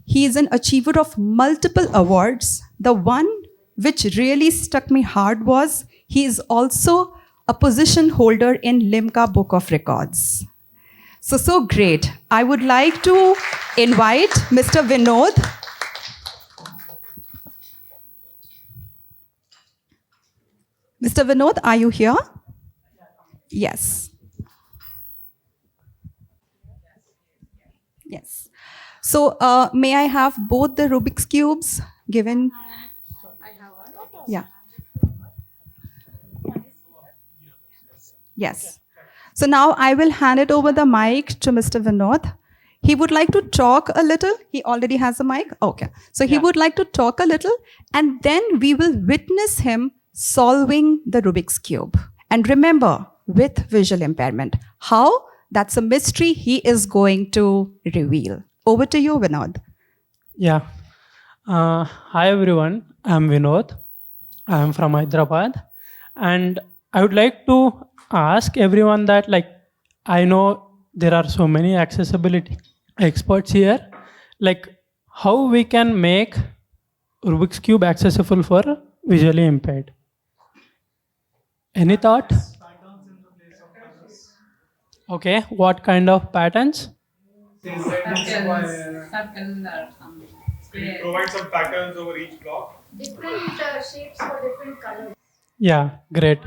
he is an achiever of multiple awards. The one which really struck me hard was he is also a position holder in Limca Book of Records. So great. I would like to invite Mr. Vinod. Mr. Vinod, are you here? Yes. Yes. So may I have both the Rubik's Cubes given? Yeah. Yes. So now I will hand it over the mic to Mr. Vinod. He would like to talk a little. He already has a mic. Okay. So he would like to talk a little and then we will witness him solving the Rubik's Cube. And remember, with visual impairment. How? That's a mystery he is going to reveal. Over to you, Vinod. Yeah. Hi, everyone. I'm Vinod. I'm from Hyderabad. And I would like to ask everyone that, like, I know there are so many accessibility experts here. Like, how we can make Rubik's Cube accessible for visually impaired? Any thought? Okay, what kind of patterns? Circle or some square. Provide some patterns over each block. Different shapes for different colors. Yeah, great.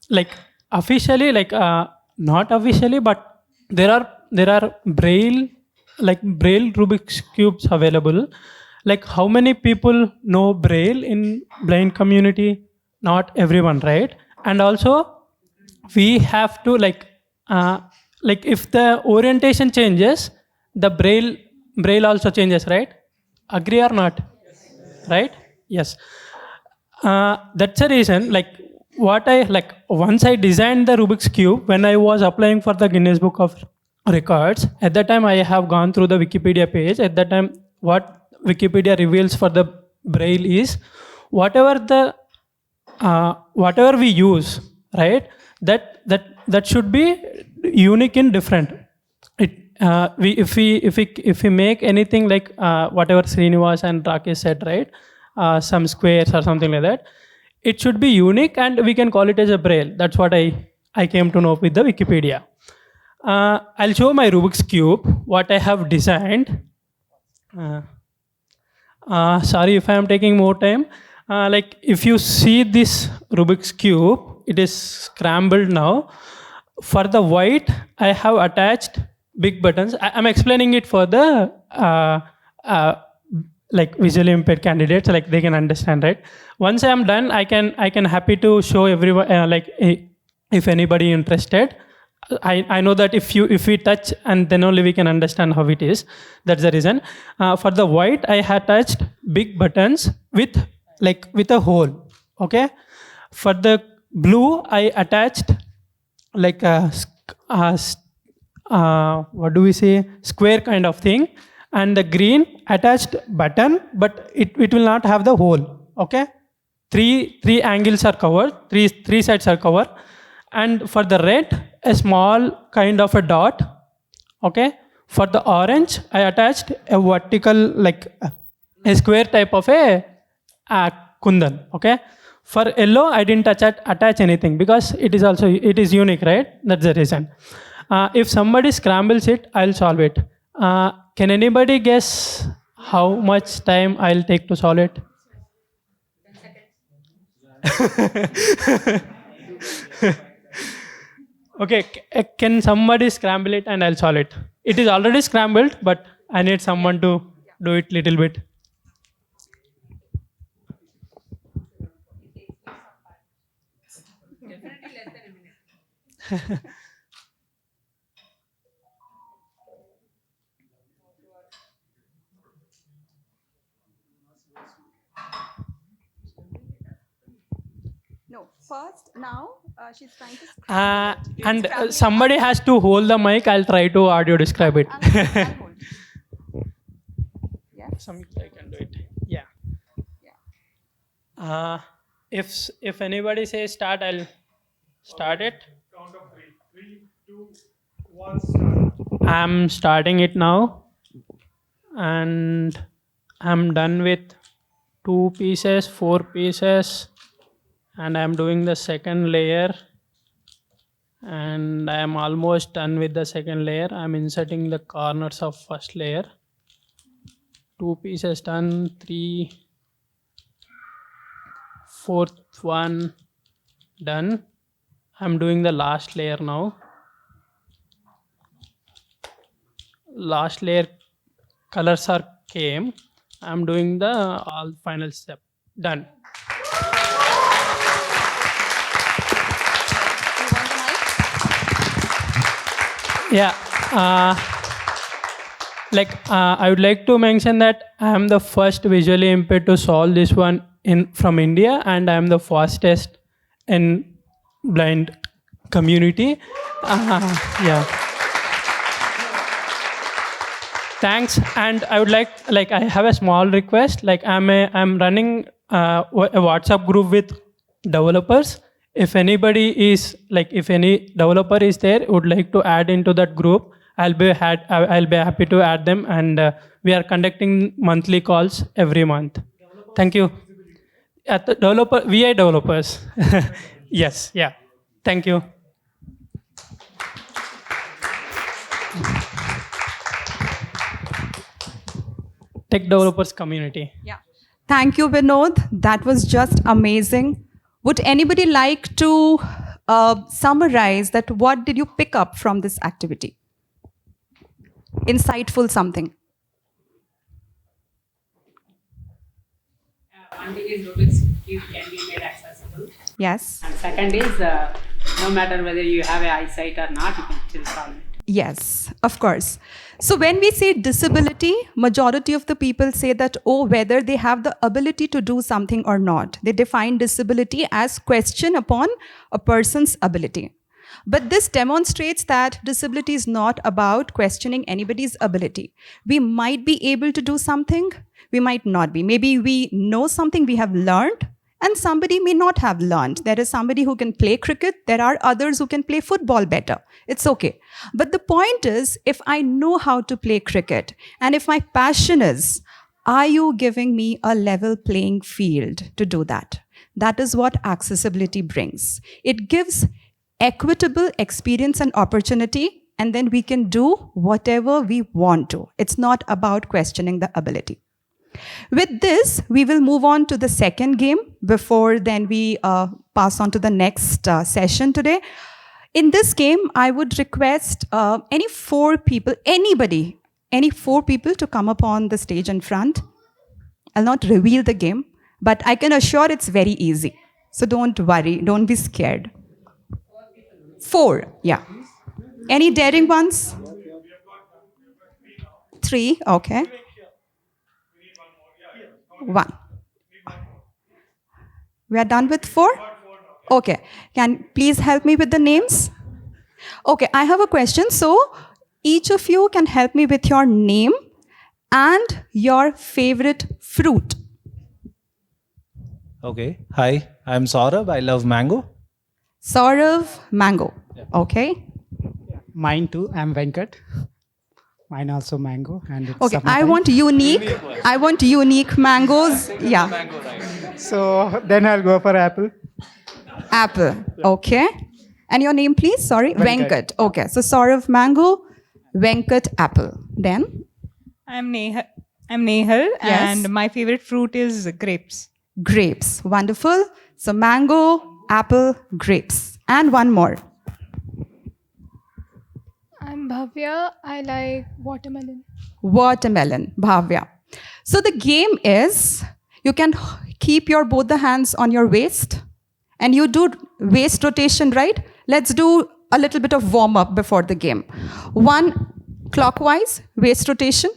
Like officially, like not officially, but there are braille Rubik's cubes available. Like how many people know braille in blind community? Not everyone, right? And also we have to like if the orientation changes, the braille also changes, right? Agree or not? Right? Yes. That's the reason, like what I like once I designed the Rubik's Cube, when I was applying for the Guinness Book of Records, at that time I have gone through the Wikipedia page. At that time, what Wikipedia reveals for the braille is whatever we use, right? That should be unique and different. If we make anything like whatever Srinivas and Rakesh said, right? Some squares or something like that, it should be unique and we can call it as a braille. That's what I came to know with the Wikipedia. I'll show my Rubik's Cube, what I have designed. Sorry if I am taking more time. Like if you see this Rubik's Cube, it is scrambled now. For the white, I have attached big buttons. I'm explaining it for the like visually impaired candidates, like they can understand, right? Once I am done, I can happy to show everyone, if anybody interested. I know that if we touch and then only we can understand how it is. That's the reason. For the white, I had touched big buttons with a hole. Okay. For the blue, I attached like a what do we say, square kind of thing, and the green attached button, but it will not have the hole. Okay. Three angles are covered. Three sides are covered. And for the red, a small kind of a dot. Okay. For the orange, I attached a vertical, like a square type of a kundan. Okay. For yellow, I didn't attach anything because it is unique, right? That's the reason. If somebody scrambles it, I'll solve it. Can anybody guess how much time I'll take to solve it? Okay, can somebody scramble it and I'll solve it? It is already scrambled, but I need someone to do it little bit. No, first, now she's trying to and somebody has to hold the mic. I'll try to audio describe it. Something I can do it. Yeah. If anybody says start, I'll start it. Count of 3. 3, 2, 1, start. I'm starting it now, and I'm done with 2 pieces, 4 pieces, and I'm doing the second layer, and I'm almost done with the second layer. I'm inserting the corners of first layer. 2 pieces done, 3, 4th one done. I'm doing the last layer now. Last layer colors are came. I'm doing the all final step. Done. Yeah. I would like to mention that I am the first visually impaired to solve this one from India, and I am the fastest in blind community. Yeah. Thanks. And I would like I have a small request. I'm running a WhatsApp group with developers. If anybody is if any developer is there, would like to add into that group, I'll be happy to add them. And we are conducting monthly calls every month. Thank you. At the VI developers. Yes. Yeah. Thank you. Tech developers community. Yeah. Thank you, Vinod. That was just amazing. Would anybody like to summarize that? What did you pick up from this activity? Insightful something. One thing is Rubik's Cube can be made accessible. Yes. And second is no matter whether you have an eyesight or not, you can still solve it. Yes, of course. So when we say disability, majority of the people say that, whether they have the ability to do something or not. They define disability as question upon a person's ability. But this demonstrates that disability is not about questioning anybody's ability. We might be able to do something, we might not be. Maybe we know something we have learned, and somebody may not have learned. There is somebody who can play cricket. There are others who can play football better. It's okay. But the point is, if I know how to play cricket, and if my passion is, are you giving me a level playing field to do that? That is what accessibility brings. It gives equitable experience and opportunity, and then we can do whatever we want to. It's not about questioning the ability. With this, we will move on to the second game before then we pass on to the next session today. In this game, I would request any 4 people, anybody, any 4 people to come up on the stage in front. I'll not reveal the game, but I can assure it's very easy. So don't worry, don't be scared. 4, yeah. Any daring ones? 3, okay. 1. We are done with 4? Okay. Can please help me with the names? Okay, I have a question. So each of you can help me with your name and your favorite fruit. Okay. Hi, I'm Saurabh. I love mango. Saurav, mango. Okay. Mine too. I'm Venkat. Mine also mango. And it's Okay, I summertime. want unique. I want unique mangoes. Yeah. So then I'll go for apple. Apple. Okay. And your name, please? Sorry. Venkat. Venkat. Okay. So Saurav, mango. Venkat, apple. Then? I'm Nehal, Yes. and my favorite fruit is grapes. Grapes. Wonderful. So mango, apple, grapes. And one more. I'm Bhavya. I like watermelon. Watermelon. Bhavya. So the game is you can keep your both the hands on your waist and you do waist rotation, right? Let's do a little bit of warm up before the game. 1 clockwise waist rotation.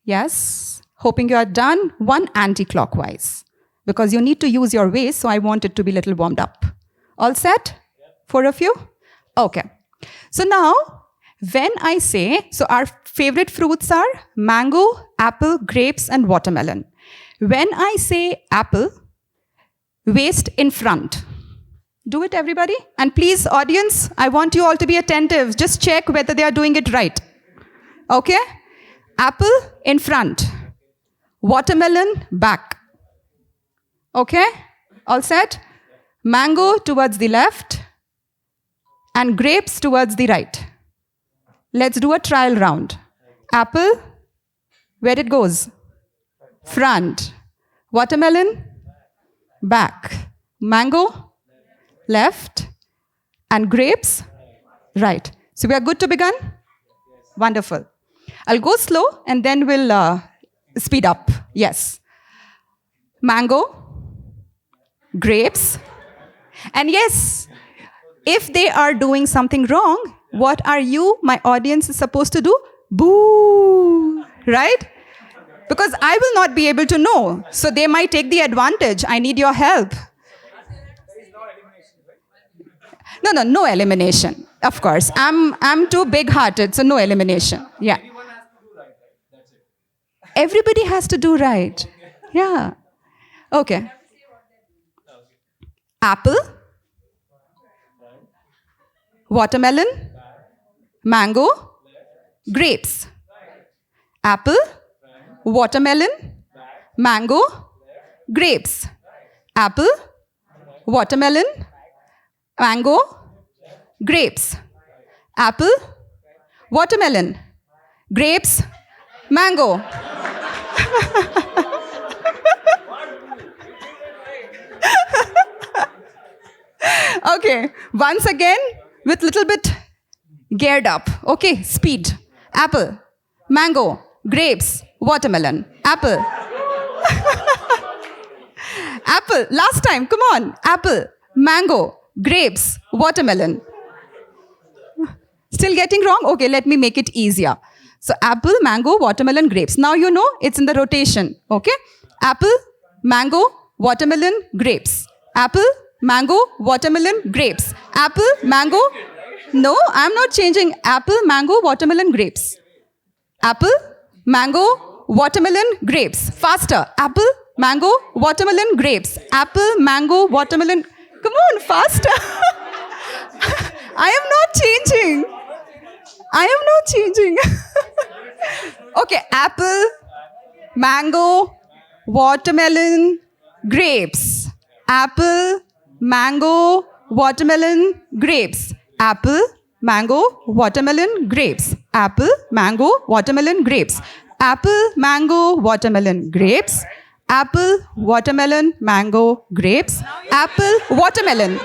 Yes. Hoping you are done. 1 anti-clockwise because you need to use your waist, so I want it to be a little warmed up. All set? 4 of you? Okay. So now, when I say, so our favorite fruits are mango, apple, grapes, and watermelon. When I say apple, waist in front. Do it, everybody. And please, audience, I want you all to be attentive. Just check whether they are doing it right. Okay? Apple in front. Watermelon back. Okay? All set? Mango towards the left. And grapes towards the right. Let's do a trial round. Apple, where it goes? Front. Watermelon, back. Mango, left. And grapes, right. So we are good to begin? Wonderful. I'll go slow and then we'll speed up. Yes. Mango, grapes. And yes, if they are doing something wrong, what are you, my audience, is supposed to do? Boo, right? Because I will not be able to know. So they might take the advantage. I need your help. No elimination. Of course. I'm too big-hearted, so no elimination. Yeah. Everybody has to do right. Yeah. Okay. Apple. Watermelon, mango, grapes. Apple, watermelon, mango, grapes. Apple, watermelon, mango, grapes. Apple, watermelon, grapes, mango. Okay, once again, with little bit geared up. Okay, speed. Apple, mango, grapes, watermelon. Apple. Apple, last time, come on. Apple, mango, grapes, watermelon. Still getting wrong? Okay, let me make it easier. So apple, mango, watermelon, grapes. Now you know it's in the rotation. Okay? Apple, mango, watermelon, grapes. Apple, mango, watermelon, grapes. Apple, mango. No, I'm not changing. Apple, mango, watermelon, grapes. Apple, mango, watermelon, grapes. Faster. Apple, mango, watermelon, grapes. Apple, mango, watermelon. Come on, faster. I am not changing. I am not changing. Okay, apple, mango, watermelon, grapes. apple, mango, watermelon, grapes. Apple, mango, watermelon, grapes. Apple, mango, watermelon, grapes. Apple, mango, watermelon, grapes. Apple, watermelon, mango, grapes. Apple, watermelon.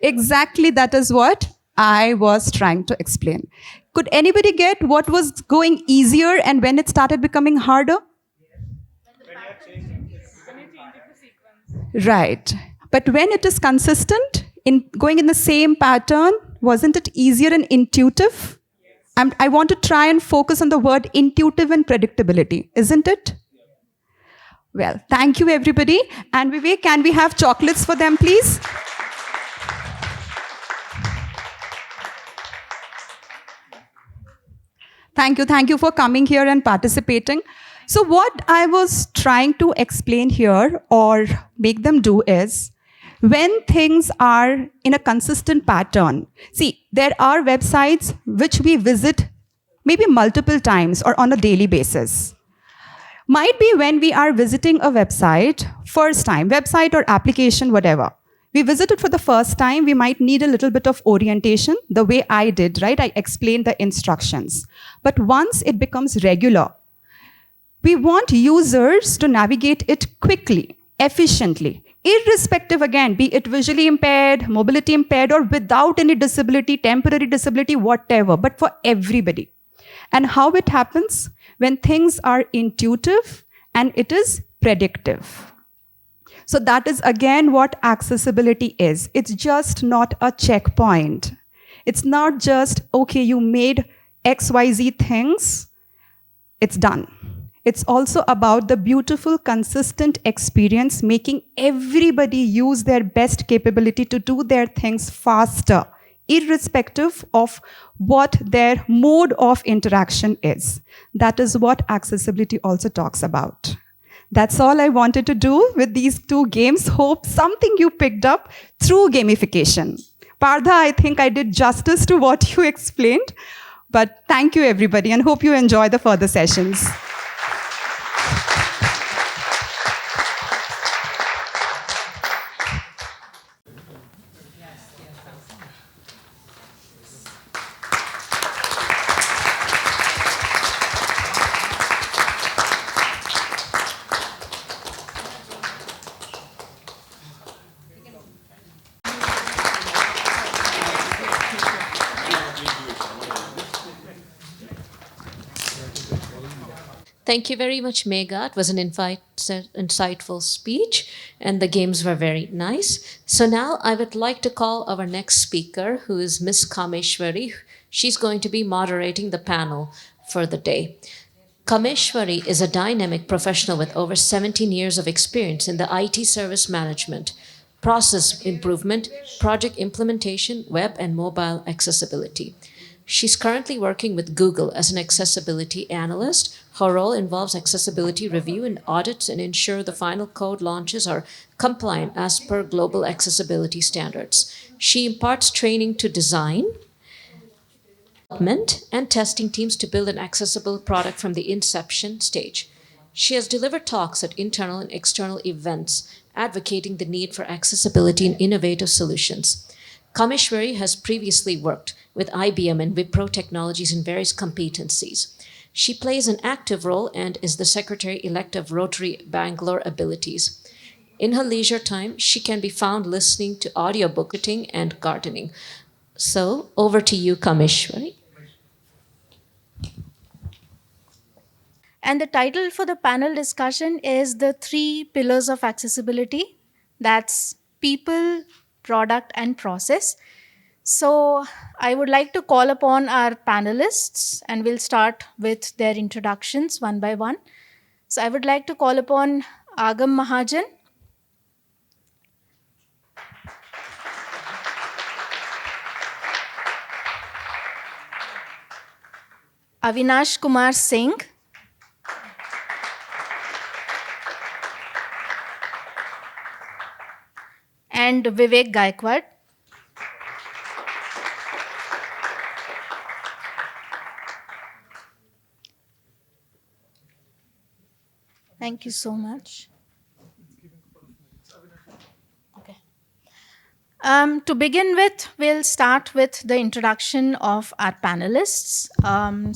Exactly, that is what I was trying to explain. Could anybody get what was going easier and when it started becoming harder? Right. But when it is consistent, in going in the same pattern, wasn't it easier and intuitive? I want to try and focus on the word intuitive and predictability, isn't it? Well, thank you, everybody. And Vivek, can we have chocolates for them, please? Thank you for coming here and participating. So what I was trying to explain here or make them do is, when things are in a consistent pattern, see, there are websites which we visit maybe multiple times or on a daily basis. Might be when we are visiting a website, first time, website or application, whatever. We visit it for the first time, we might need a little bit of orientation, the way I did, right? I explained the instructions. But once it becomes regular, we want users to navigate it quickly, efficiently, irrespective, again, be it visually impaired, mobility impaired, or without any disability, temporary disability, whatever, but for everybody. And how it happens? When things are intuitive and it is predictive. So that is again what accessibility is. It's just not a checkpoint. It's not just, okay, you made XYZ things, it's done. It's also about the beautiful, consistent experience, making everybody use their best capability to do their things faster, irrespective of what their mode of interaction is. That is what accessibility also talks about. That's all I wanted to do with these two games. Hope something you picked up through gamification. Partha, I think I did justice to what you explained. But thank you, everybody, and hope you enjoy the further sessions. Thank you very much, Megha. It was an insightful speech, and the games were very nice. So now I would like to call our next speaker, who is Miss Kameshwari. She's going to be moderating the panel for the day. Kameshwari is a dynamic professional with over 17 years of experience in the IT service management, process improvement, project implementation, web and mobile accessibility. She's currently working with Google as an accessibility analyst. Her role involves accessibility review and audits and ensure the final code launches are compliant as per global accessibility standards. She imparts training to design, development, and testing teams to build an accessible product from the inception stage. She has delivered talks at internal and external events advocating the need for accessibility and innovative solutions. Kameshwari has previously worked with IBM and Wipro Technologies in various competencies. She plays an active role and is the secretary-elect of Rotary Bangalore Abilities. In her leisure time, she can be found listening to audiobook editing and gardening. So, over to you, Kameshwari. And the title for the panel discussion is The Three Pillars of Accessibility. That's people, product, and process. So I would like to call upon our panelists, and we'll start with their introductions one by one. So I would like to call upon Agam Mahajan, Avinash Kumar Singh, and Vivek Gaikwad. Thank you so much. To begin with, we'll start with the introduction of our panelists.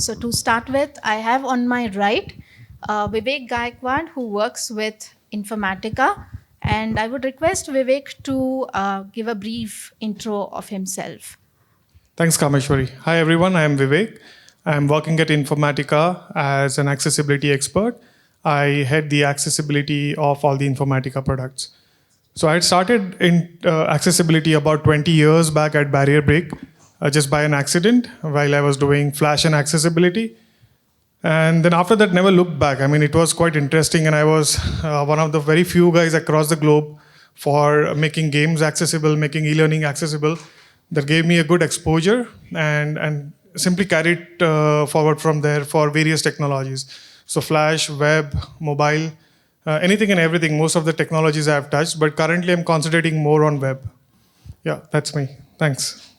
So to start with, I have on my right Vivek Gaikwad, who works with Informatica. And I would request Vivek to give a brief intro of himself. Thanks, Kameshwari. Hi, everyone. I am Vivek. I'm working at Informatica as an accessibility expert. I head the accessibility of all the Informatica products. So I had started in accessibility about 20 years back at Barrier Break, just by an accident while I was doing Flash and accessibility. And then after that, never looked back. I mean, it was quite interesting, and I was one of the very few guys across the globe for making games accessible, making e-learning accessible. That gave me a good exposure, and simply carried forward from there for various technologies. So Flash, web, mobile, anything and everything. Most of the technologies I have touched, but currently I'm concentrating more on web. Yeah, that's me. Thanks.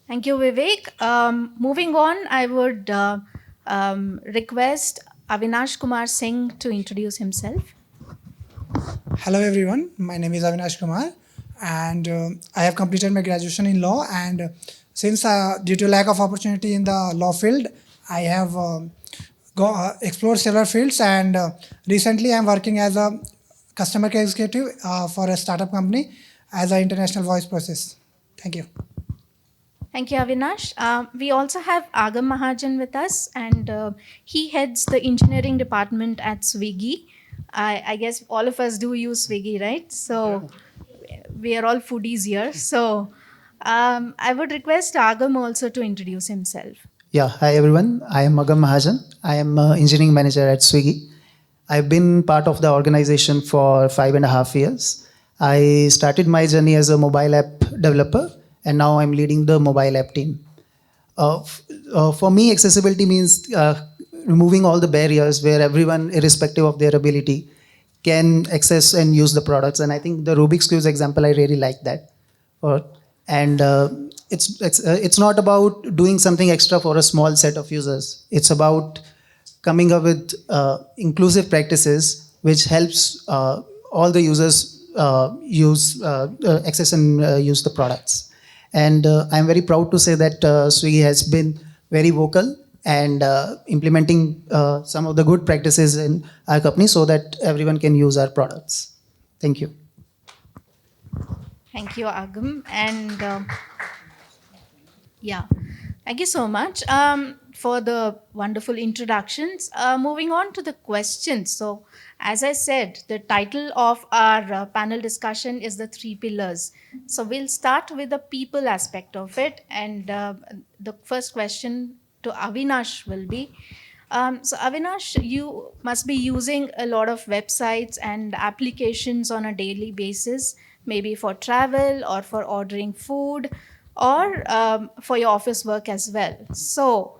Thank you, Vivek. Moving on, I would request Avinash Kumar Singh to introduce himself. Hello everyone, my name is Avinash Kumar and I have completed my graduation in law, and since due to lack of opportunity in the law field, I have explored several fields, and recently I am working as a customer care executive for a startup company as an international voice process. Thank you. Thank you, Avinash. We also have Agam Mahajan with us, and he heads the engineering department at Swiggy. I guess all of us do use Swiggy, right? So we are all foodies here. So I would request Agam also to introduce himself. Yeah, hi everyone. I am Agam Mahajan. I am engineering manager at Swiggy. I've been part of the organization for 5.5 years. I started my journey as a mobile app developer, and now I'm leading the mobile app team. For me, accessibility means removing all the barriers where everyone, irrespective of their ability, can access and use the products. And I think the Rubik's Cube example, I really like that. It's not about doing something extra for a small set of users. It's about coming up with inclusive practices which helps all the users access and use the products. And I'm very proud to say that Swiggy has been very vocal and implementing some of the good practices in our company so that everyone can use our products. Thank you. Thank you, Agam. And yeah, thank you so much for the wonderful introductions. Moving on to the questions. So, as I said, the title of our panel discussion is the 3 pillars. So, we'll start with the people aspect of it. And the first question to Avinash will be, so Avinash, you must be using a lot of websites and applications on a daily basis, maybe for travel or for ordering food or for your office work as well. So,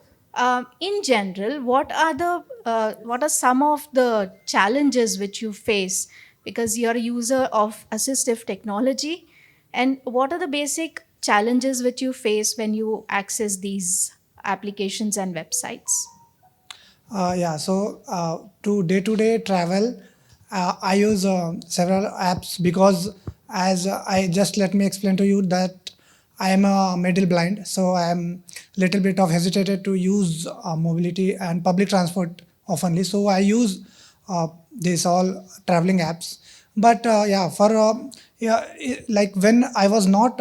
in general, what are some of the challenges which you face because you're a user of assistive technology, and what are the basic challenges which you face when you access these applications and websites? To day-to-day travel, I use several apps because let me explain to you that I am a middle blind, so I am little bit of hesitated to use mobility and public transport oftenly. So I use these all traveling apps. But like when I was not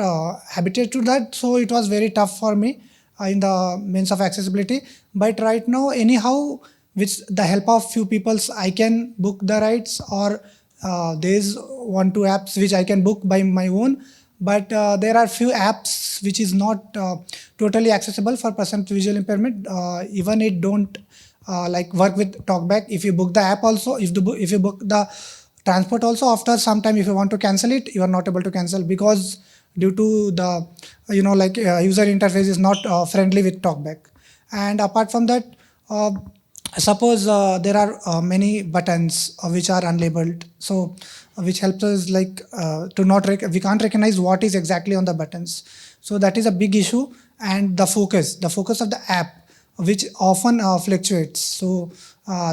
habituated to that, so it was very tough for me in the means of accessibility. But right now, anyhow, with the help of few peoples, I can book the rides, or there's 1-2 apps which I can book by my own. But there are few apps which is not totally accessible for person with visual impairment. Even it don't like work with talkback. If you book the app also, if you book the transport also, after some time if you want to cancel it, you are not able to cancel because due to the user interface is not friendly with talkback. And apart from that, suppose there are many buttons which are unlabeled, so which helps us we can't recognize what is exactly on the buttons. So that is a big issue. And the focus of the app, which often fluctuates. So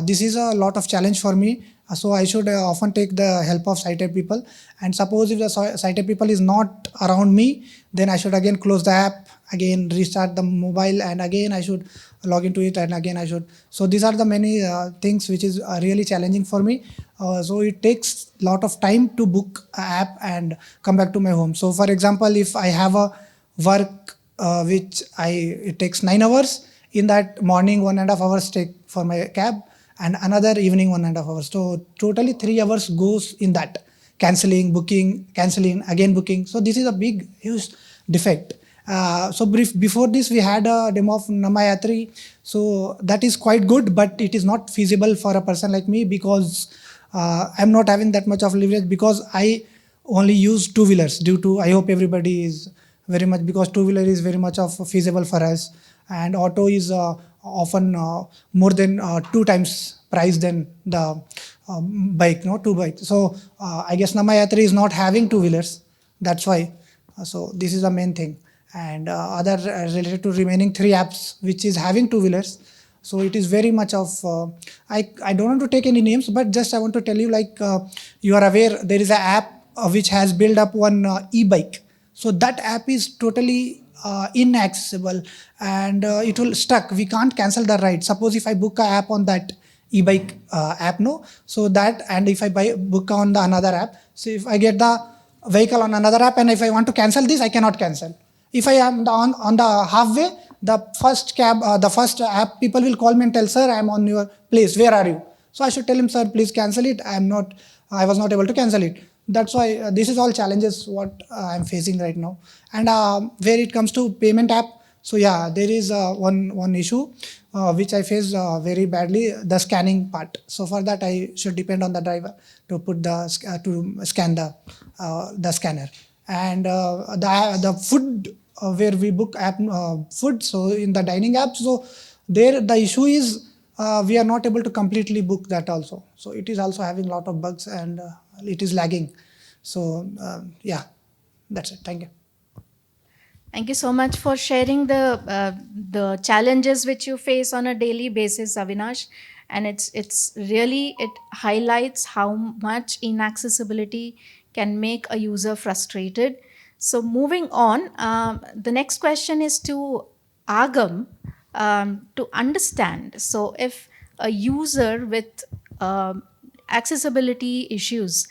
this is a lot of challenge for me, So I should often take the help of sighted people. And suppose if the sighted people is not around me, then I should again close the app, again restart the mobile, and again I should log into it, and again I should. So these are the many things which is really challenging for me. So it takes a lot of time to book a app and come back to my home. So for example, if I have a work which it takes 9 hours, in that morning 1.5 hours take for my cab, and another evening 1.5 hours. So totally 3 hours goes in that, cancelling, booking, cancelling, again booking. So this is a big, huge defect. So before this, we had a demo of Namayatri. So that is quite good, but it is not feasible for a person like me because I'm not having that much of leverage, because I only use two-wheelers due to, I hope everybody is very much, because two-wheeler is very much of feasible for us, and auto is often more than 2 times price than the bike, no, two bike. So I guess Namayatri is not having two-wheelers. That's why. So this is the main thing. And other related to remaining 3 apps which is having two-wheelers. So it is very much of, I don't want to take any names, but just I want to tell you, like you are aware there is an app which has built up one e-bike. So that app is totally inaccessible, and it will stuck. We can't cancel the ride. Suppose if I book a app on that e-bike app, no, so that, and if I book on the another app, so if I get the vehicle on another app, and if I want to cancel this, I cannot cancel. If I am on the halfway, the first cab, the first app people will call me and tell, sir, I am on your place. Where are you? So I should tell him, sir, please cancel it. I was not able to cancel it. That's why this is all challenges what I'm facing right now. And where it comes to payment app, so yeah, there is one issue which I face very badly, the scanning part. So for that, I should depend on the driver to put to scan the scanner. And the food where we book app food, so in the dining app, so there the issue is we are not able to completely book that also. So it is also having a lot of bugs, and it is lagging. So yeah, that's it. Thank you. Thank you so much for sharing the challenges which you face on a daily basis, Avinash. And it's really, it highlights how much inaccessibility can make a user frustrated. So moving on, the next question is to Agam, to understand. So if a user with accessibility issues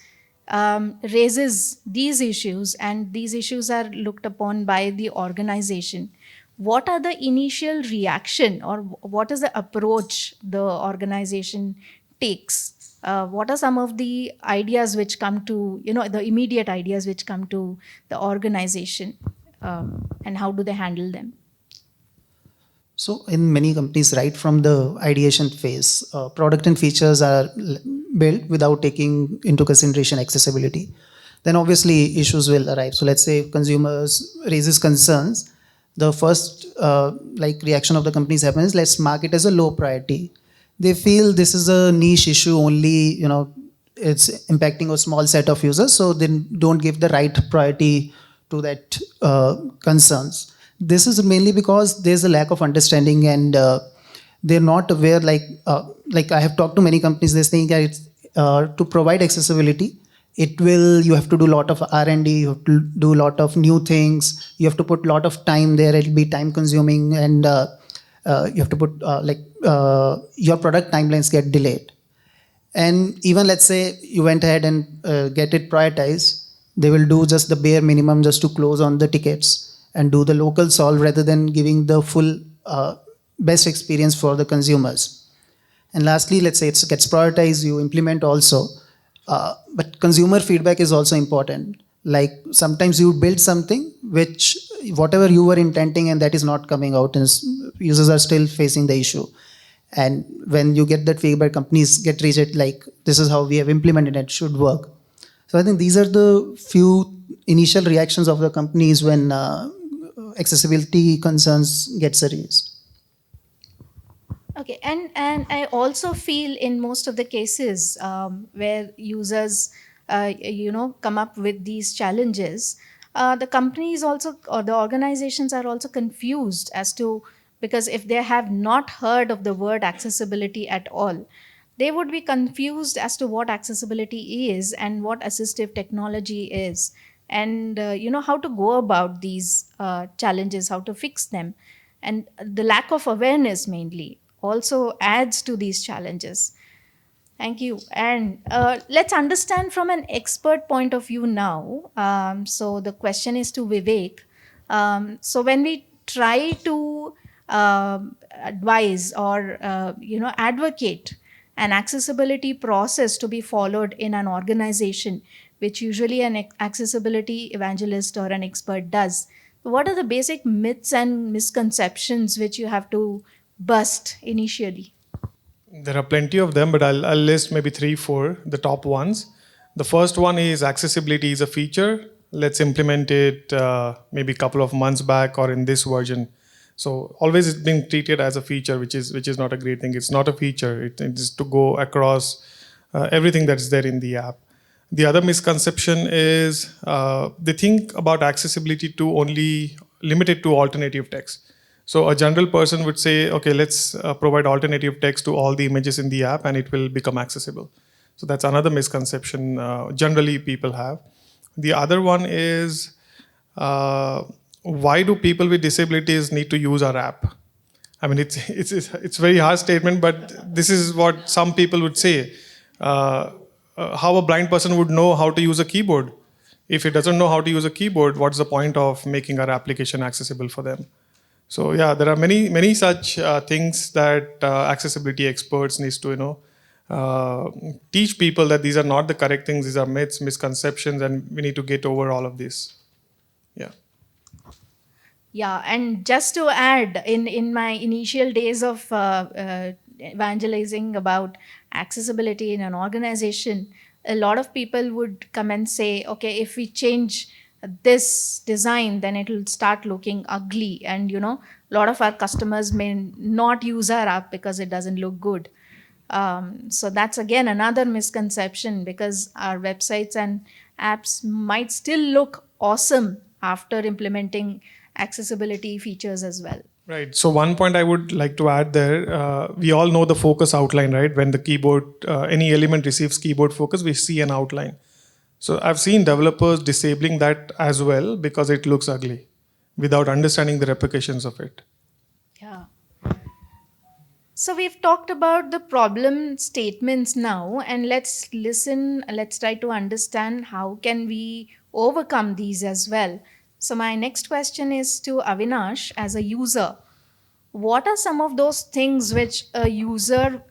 raises these issues, and these issues are looked upon by the organization, what are the initial reaction, or what is the approach the organization takes? What are some of the ideas which come to, the immediate ideas which come to the organization, and how do they handle them? So in many companies, right from the ideation phase, product and features are built without taking into consideration accessibility. Then obviously issues will arise. So let's say if consumers raises concerns, the first reaction of the companies happens is, let's mark it as a low priority. They feel this is a niche issue only, it's impacting a small set of users, so they don't give the right priority to that concerns. This is mainly because there's a lack of understanding, and they're not aware. Like I have talked to many companies, they think that it's, to provide accessibility, you have to do a lot of R&D, you have to do a lot of new things, you have to put a lot of time there, it'll be time consuming, and you have to put your product timelines get delayed. And even let's say you went ahead and get it prioritized, they will do just the bare minimum just to close on the tickets and do the local solve rather than giving the full best experience for the consumers. And lastly, let's say it gets prioritized, you implement also, but consumer feedback is also important. Like sometimes you build something which whatever you were intending, and that is not coming out, and users are still facing the issue. And when you get that feedback, companies get rigid, like this is how we have implemented it, should work. So I think these are the few initial reactions of the companies when accessibility concerns get raised. Okay, and I also feel in most of the cases where users, come up with these challenges, the companies also, or the organizations are also confused as to, because if they have not heard of the word accessibility at all, they would be confused as to what accessibility is and what assistive technology is, and how to go about these challenges, how to fix them. And the lack of awareness mainly also adds to these challenges. Thank you. And let's understand from an expert point of view now. So the question is to Vivek. So when we try to advise or advocate an accessibility process to be followed in an organization, which usually an accessibility evangelist or an expert does, what are the basic myths and misconceptions which you have to bust initially? There are plenty of them, but I'll list maybe 3, 4, the top ones. The first one is accessibility is a feature. Let's implement it maybe a couple of months back or in this version. So always it's been treated as a feature, which is not a great thing. It's not a feature. It is to go across everything that's there in the app. The other misconception is they think about accessibility to only limited to alternative text. So a general person would say, okay, let's provide alternative text to all the images in the app and it will become accessible. So that's another misconception generally people have. The other one is, why do people with disabilities need to use our app? I mean, it's very hard statement, but this is what some people would say. How a blind person would know how to use a keyboard? If it doesn't know how to use a keyboard, what's the point of making our application accessible for them? So yeah, there are many such things that accessibility experts needs to teach people that these are not the correct things. These are myths, misconceptions, and we need to get over all of this. Yeah. Yeah, and just to add, in my initial days of evangelizing about accessibility in an organization, a lot of people would come and say, okay, if we change this design, then it will start looking ugly. And, a lot of our customers may not use our app because it doesn't look good. So that's again another misconception, because our websites and apps might still look awesome after implementing accessibility features as well. Right. So one point I would like to add there, we all know the focus outline, right? When the keyboard, any element receives keyboard focus, we see an outline. So I've seen developers disabling that as well because it looks ugly without understanding the repercussions of it. Yeah. So we've talked about the problem statements now, and let's try to understand how can we overcome these as well. So my next question is to Avinash as a user. What are some of those things which a user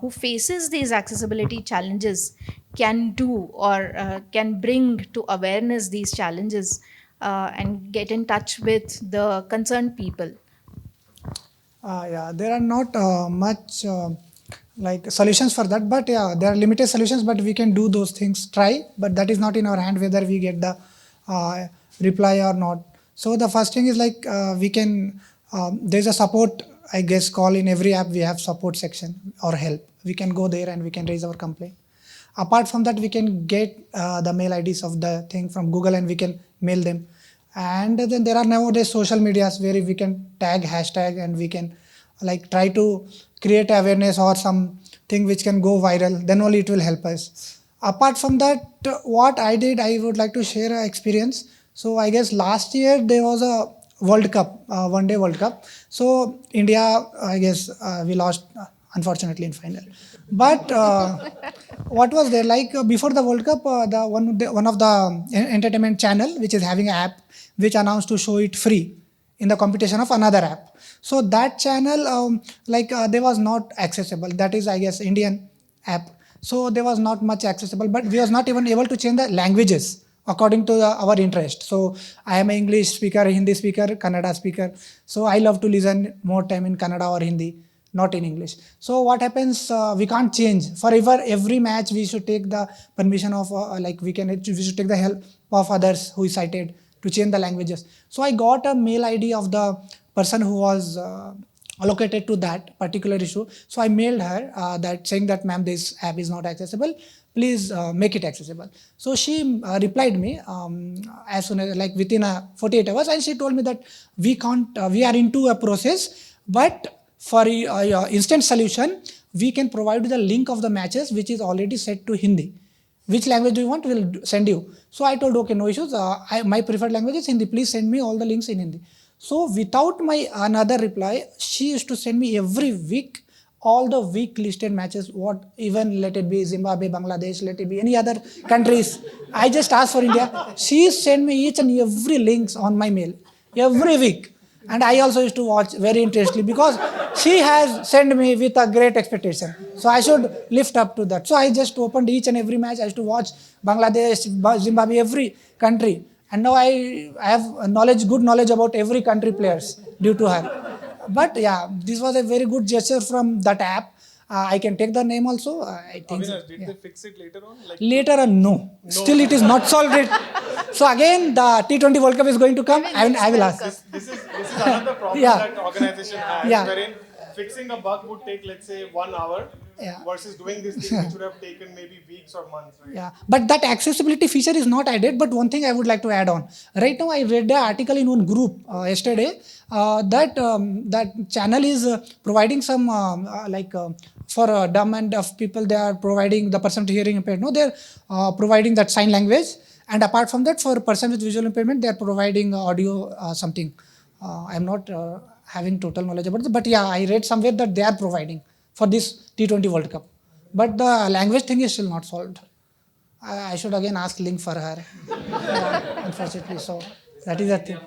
who faces these accessibility challenges can do or can bring to awareness these challenges and get in touch with the concerned people? Yeah, there are not much like solutions for that, but yeah, there are limited solutions, but we can do those things, try, but that is not in our hand whether we get the reply or not. So the first thing is like we can, there's a support, I guess, call in every app. We have support section or help. We can go there and we can raise our complaint. Apart from that, we can get the mail IDs of the thing from Google and we can mail them. And then there are nowadays social medias where we can tag hashtag and we can like try to create awareness or something which can go viral. Then only it will help us. Apart from that, what I did, I would like to share an experience. So I guess last year there was a World Cup, one-day World Cup. So India, I guess we lost unfortunately in final. But what was there like before the World Cup? One of the entertainment channel which is having an app which announced to show it free in the competition of another app. So that channel they was not accessible. That is, I guess, Indian app. So there was not much accessible, but we was not even able to change the languages according to our interest. So I am an English speaker, Hindi speaker, Kannada speaker. So I love to listen more time in Kannada or Hindi, not in English. So what happens, we can't change. Forever, every match we should take the permission of, we should take the help of others who is cited to change the languages. So I got a mail ID of the person who was allocated to that particular issue. So I mailed her that saying that, ma'am, this app is not accessible. Please make it accessible. So she replied me as soon as within 48 hours, and she told me that we can't. We are into a process, but for instant solution, we can provide you the link of the matches which is already set to Hindi. Which language do you want? We'll send you. So I told, okay, no issues. My preferred language is Hindi. Please send me all the links in Hindi. So without my another reply, she used to send me every week all the week listed matches, what even let it be Zimbabwe, Bangladesh, let it be any other countries. I just asked for India. She sent me each and every links on my mail every week. And I also used to watch very interestedly because she has sent me with a great expectation. So I should lift up to that. So I just opened each and every match. I used to watch Bangladesh, Zimbabwe, every country. And now I have knowledge, good knowledge about every country players due to her. But yeah, this was a very good gesture from that app. I can take the name also. I think. Avinash, did they fix it later on? Later on, no. Still, it is not solved. So again, the T20 World Cup is going to come, and I will ask. This is another problem Yeah. that organization has, Yeah. wherein fixing a bug would take, let's say, 1 hour, Yeah. versus doing this thing which would have taken maybe weeks or months, right? Yeah, but that accessibility feature is not added. But one thing I would like to add on. Right now, I read an article in one group yesterday that channel is providing some for dumb and deaf people. They are providing the person with hearing impairment. No, they are providing that sign language. And apart from that, for person with visual impairment, they are providing audio something. I'm not having total knowledge about it, but yeah, I read somewhere that they are providing for this T20 World Cup. But the language thing is still not solved. I should again ask link for her. Yeah, unfortunately, so that is the thing.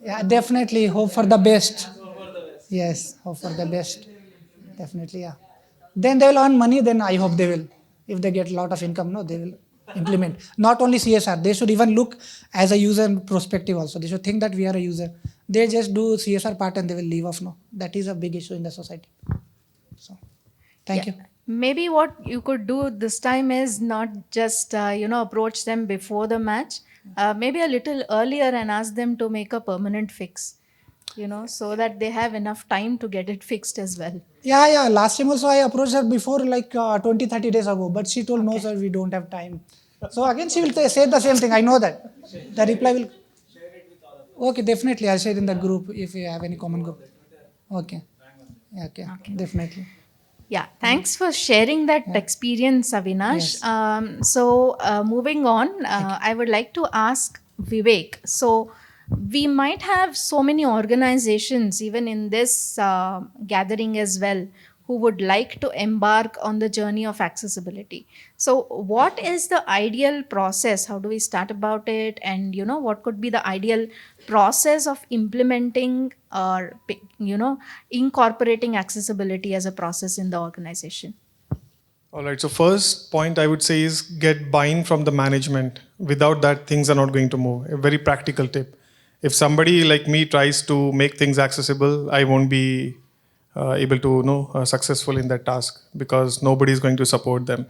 Yeah, definitely hope for the best. Yes, hope for the best. Definitely, yeah. Then they will earn money. Then I hope they will. If they get a lot of income, no, they will implement. Not only CSR, they should even look as a user perspective also. They should think that we are a user. They just do CSR part and they will leave off. No, that is a big issue in the society. So, thank you. Maybe what you could do this time is not just approach them before the match, maybe a little earlier and ask them to make a permanent fix, so that they have enough time to get it fixed as well. Yeah. Last time also I approached her before 20-30 days ago, but she told no sir, we don't have time. So again she will say the same thing. I know that. The reply will. Okay, definitely. I'll share in the group if you have any common group. Okay. Okay. Definitely. Yeah, thanks for sharing that experience, Avinash. So moving on, I would like to ask Vivek. So we might have so many organizations, even in this gathering as well, who would like to embark on the journey of accessibility. So what is the ideal process? How do we start about it? And, what could be the ideal process of implementing or, incorporating accessibility as a process in the organization? All right. So first point I would say is get buy-in from the management. Without that, things are not going to move. A very practical tip. If somebody like me tries to make things accessible, I won't be able to successful in that task because nobody is going to support them.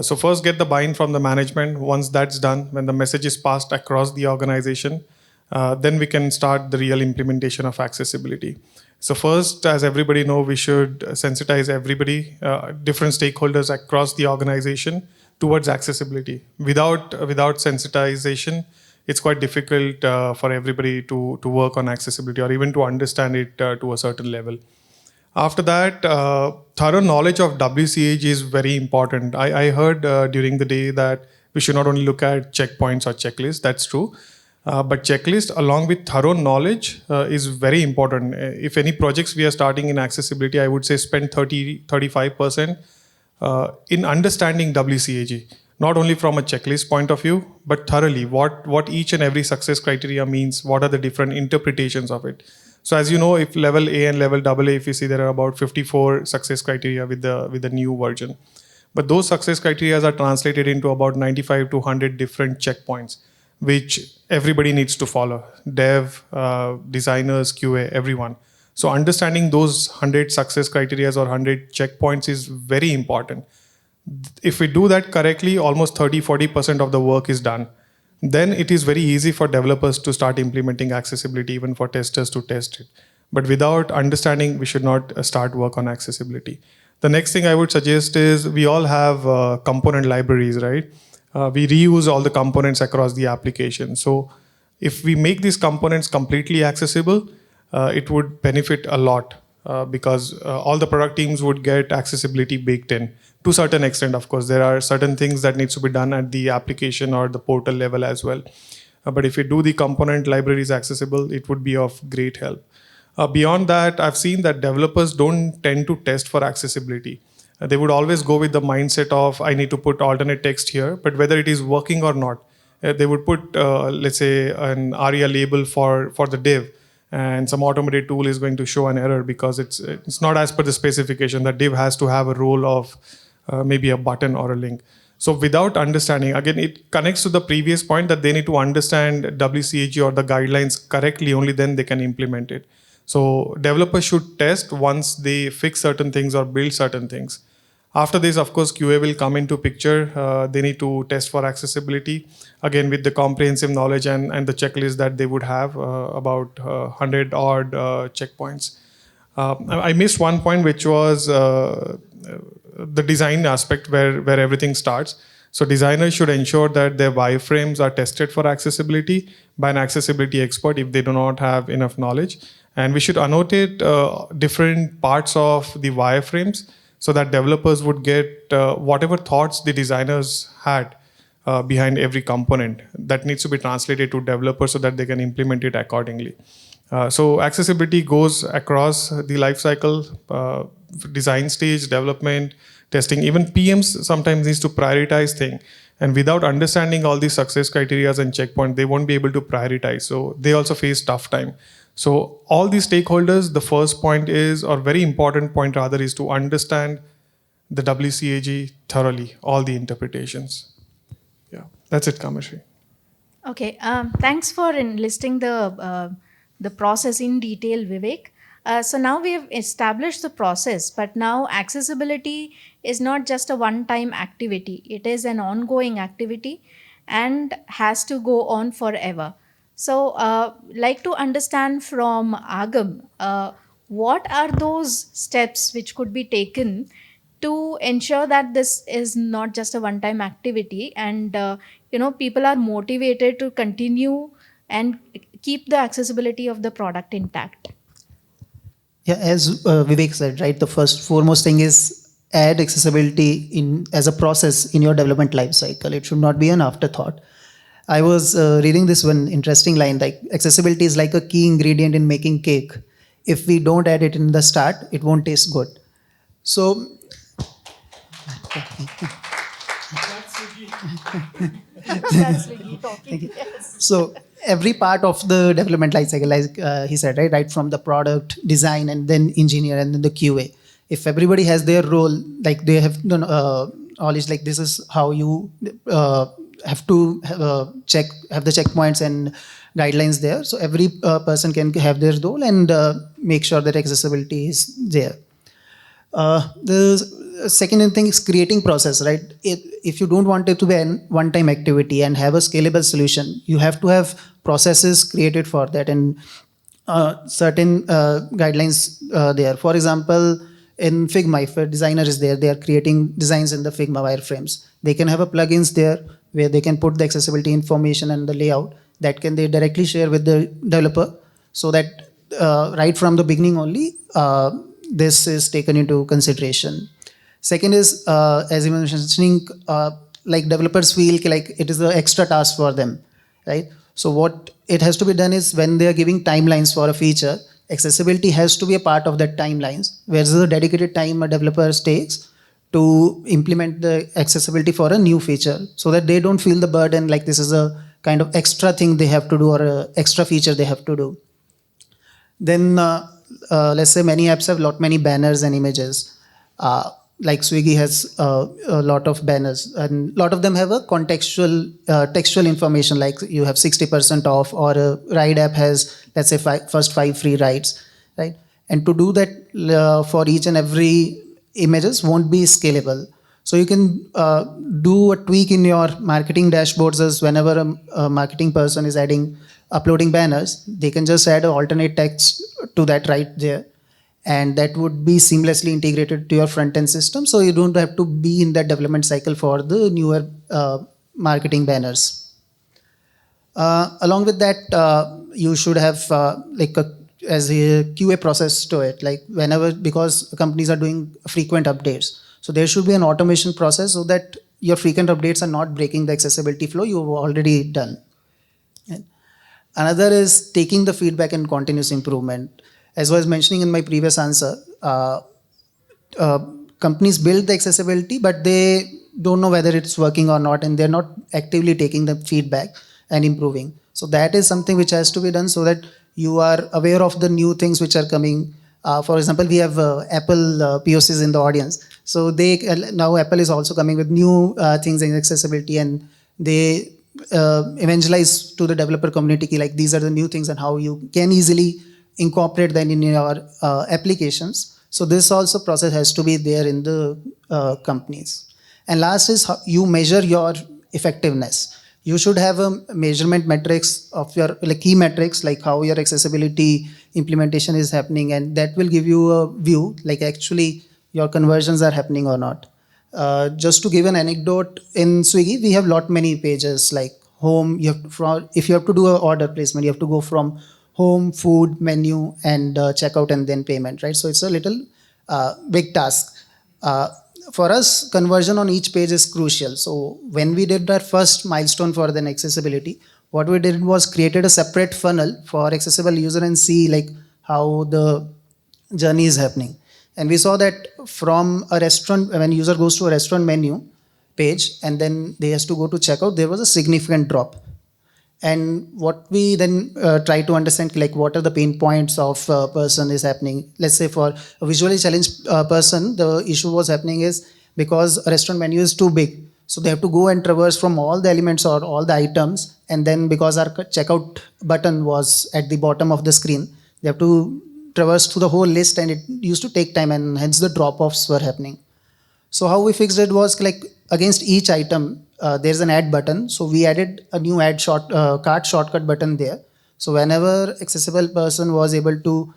So first get the buy-in from the management. Once that's done, when the message is passed across the organization, then we can start the real implementation of accessibility. So first, as everybody know, we should sensitize everybody, different stakeholders across the organization towards accessibility. Without sensitization, it's quite difficult for everybody to work on accessibility or even to understand it to a certain level. After that, thorough knowledge of WCAG is very important. I heard during the day that we should not only look at checkpoints or checklists, that's true, but checklist along with thorough knowledge is very important. If any projects we are starting in accessibility, I would say spend 35% in understanding WCAG, not only from a checklist point of view, but thoroughly what each and every success criteria means, what are the different interpretations of it. So as you know, if level A and level AA, if you see there are about 54 success criteria with the new version. But those success criteria are translated into about 95 to 100 different checkpoints, which everybody needs to follow. Dev, designers, QA, everyone. So understanding those 100 success criteria or 100 checkpoints is very important. If we do that correctly, almost 30-40% of the work is done. Then it is very easy for developers to start implementing accessibility, even for testers to test it. But without understanding, we should not start work on accessibility. The next thing I would suggest is we all have component libraries, right? We reuse all the components across the application. So if we make these components completely accessible, it would benefit a lot. because all the product teams would get accessibility baked in to a certain extent. Of course, there are certain things that needs to be done at the application or the portal level as well. But if you do the component libraries accessible, it would be of great help. Beyond that, I've seen that developers don't tend to test for accessibility. They would always go with the mindset of, I need to put alternate text here, but whether it is working or not, they would put, let's say, an ARIA label for the div, and some automated tool is going to show an error because it's not as per the specification. The div has to have a role of maybe a button or a link. So without understanding, again, it connects to the previous point that they need to understand WCAG or the guidelines correctly, only then they can implement it. So developers should test once they fix certain things or build certain things. After this, of course, QA will come into picture. They need to test for accessibility, again, with the comprehensive knowledge and the checklist that they would have, about 100 odd checkpoints. I missed one point, which was the design aspect where everything starts. So designers should ensure that their wireframes are tested for accessibility by an accessibility expert if they do not have enough knowledge. And we should annotate different parts of the wireframes so that developers would get whatever thoughts the designers had behind every component. That needs to be translated to developers so that they can implement it accordingly. So accessibility goes across the life cycle, design stage, development, testing. Even PMs sometimes needs to prioritize things. And without understanding all these success criteria and checkpoints, they won't be able to prioritize. So they also face tough time. So all these stakeholders, the first point is, or very important point rather, is to understand the WCAG thoroughly, all the interpretations. Yeah, that's it, Kamashri. Okay, thanks for enlisting the process in detail, Vivek. So now we have established the process, but now accessibility is not just a one-time activity. It is an ongoing activity and has to go on forever. So, like to understand from Agam, what are those steps which could be taken to ensure that this is not just a one-time activity, and people are motivated to continue and keep the accessibility of the product intact? Yeah, as Vivek said, right, the first foremost thing is add accessibility in as a process in your development life cycle. It should not be an afterthought. I was reading this one interesting line, like accessibility is like a key ingredient in making cake. If we don't add it in the start, it won't taste good. So, so every part of the development life cycle, like he said, right from the product design and then engineer and then the QA. If everybody has their role, like they have knowledge, like this is how you have to have the checkpoints and guidelines there. So every person can have their role and make sure that accessibility is there. The second thing is creating process, right? If you don't want it to be a one-time activity and have a scalable solution, you have to have processes created for that and certain guidelines there. For example, in Figma, if a designer is there, they are creating designs in the Figma wireframes. They can have a plugins there where they can put the accessibility information and the layout that can they directly share with the developer, so that right from the beginning only, this is taken into consideration. Second is, as you were mentioning, like developers feel like it is an extra task for them, right? So what it has to be done is when they are giving timelines for a feature, accessibility has to be a part of that timelines, where there's a dedicated time a developer takes to implement the accessibility for a new feature, so that they don't feel the burden like this is a kind of extra thing they have to do or a extra feature they have to do. Then let's say many apps have many banners and images. Like Swiggy has a lot of banners, and a lot of them have a contextual textual information, like you have 60% off, or a ride app has, let's say, first 5 free rides, right? And to do that for each and every images won't be scalable. So you can do a tweak in your marketing dashboards, as whenever a marketing person is uploading banners, they can just add an alternate text to that right there, and that would be seamlessly integrated to your front-end system, so you don't have to be in that development cycle for the newer marketing banners. Along with that, you should have as a QA process to it. Like whenever, because companies are doing frequent updates, so there should be an automation process so that your frequent updates are not breaking the accessibility flow you've already done. And another is taking the feedback and continuous improvement. As I was mentioning in my previous answer, uh, companies build the accessibility, but they don't know whether it's working or not, and they're not actively taking the feedback and improving. So that is something which has to be done so that you are aware of the new things which are coming. For example, we have Apple POCs in the audience. So they now Apple is also coming with new things in accessibility, and they evangelize to the developer community like these are the new things and how you can easily incorporate them in your applications. So this also process has to be there in the companies. And last is how you measure your effectiveness. You should have a measurement metrics of your like key metrics, like how your accessibility implementation is happening, and that will give you a view like actually your conversions are happening or not. Just to give an anecdote, in Swiggy we have lot many pages like home. You have if you have to do an order placement, you have to go from home, food, menu, and checkout, and then payment, right? So it's a little big task. For us, conversion on each page is crucial. So when we did our first milestone for the accessibility, what we did was created a separate funnel for accessible user and see like how the journey is happening. And we saw that from a restaurant, when user goes to a restaurant menu page and then they has to go to checkout, there was a significant drop. And what we then try to understand, like what are the pain points of a person is happening. Let's say for a visually challenged person, the issue was happening is because a restaurant menu is too big. So they have to go and traverse from all the elements or all the items. And then because our checkout button was at the bottom of the screen, they have to traverse through the whole list, and it used to take time, and hence the drop-offs were happening. So how we fixed it was like against each item, there's an add button. So we added a new cart shortcut button there. So whenever accessible person was able to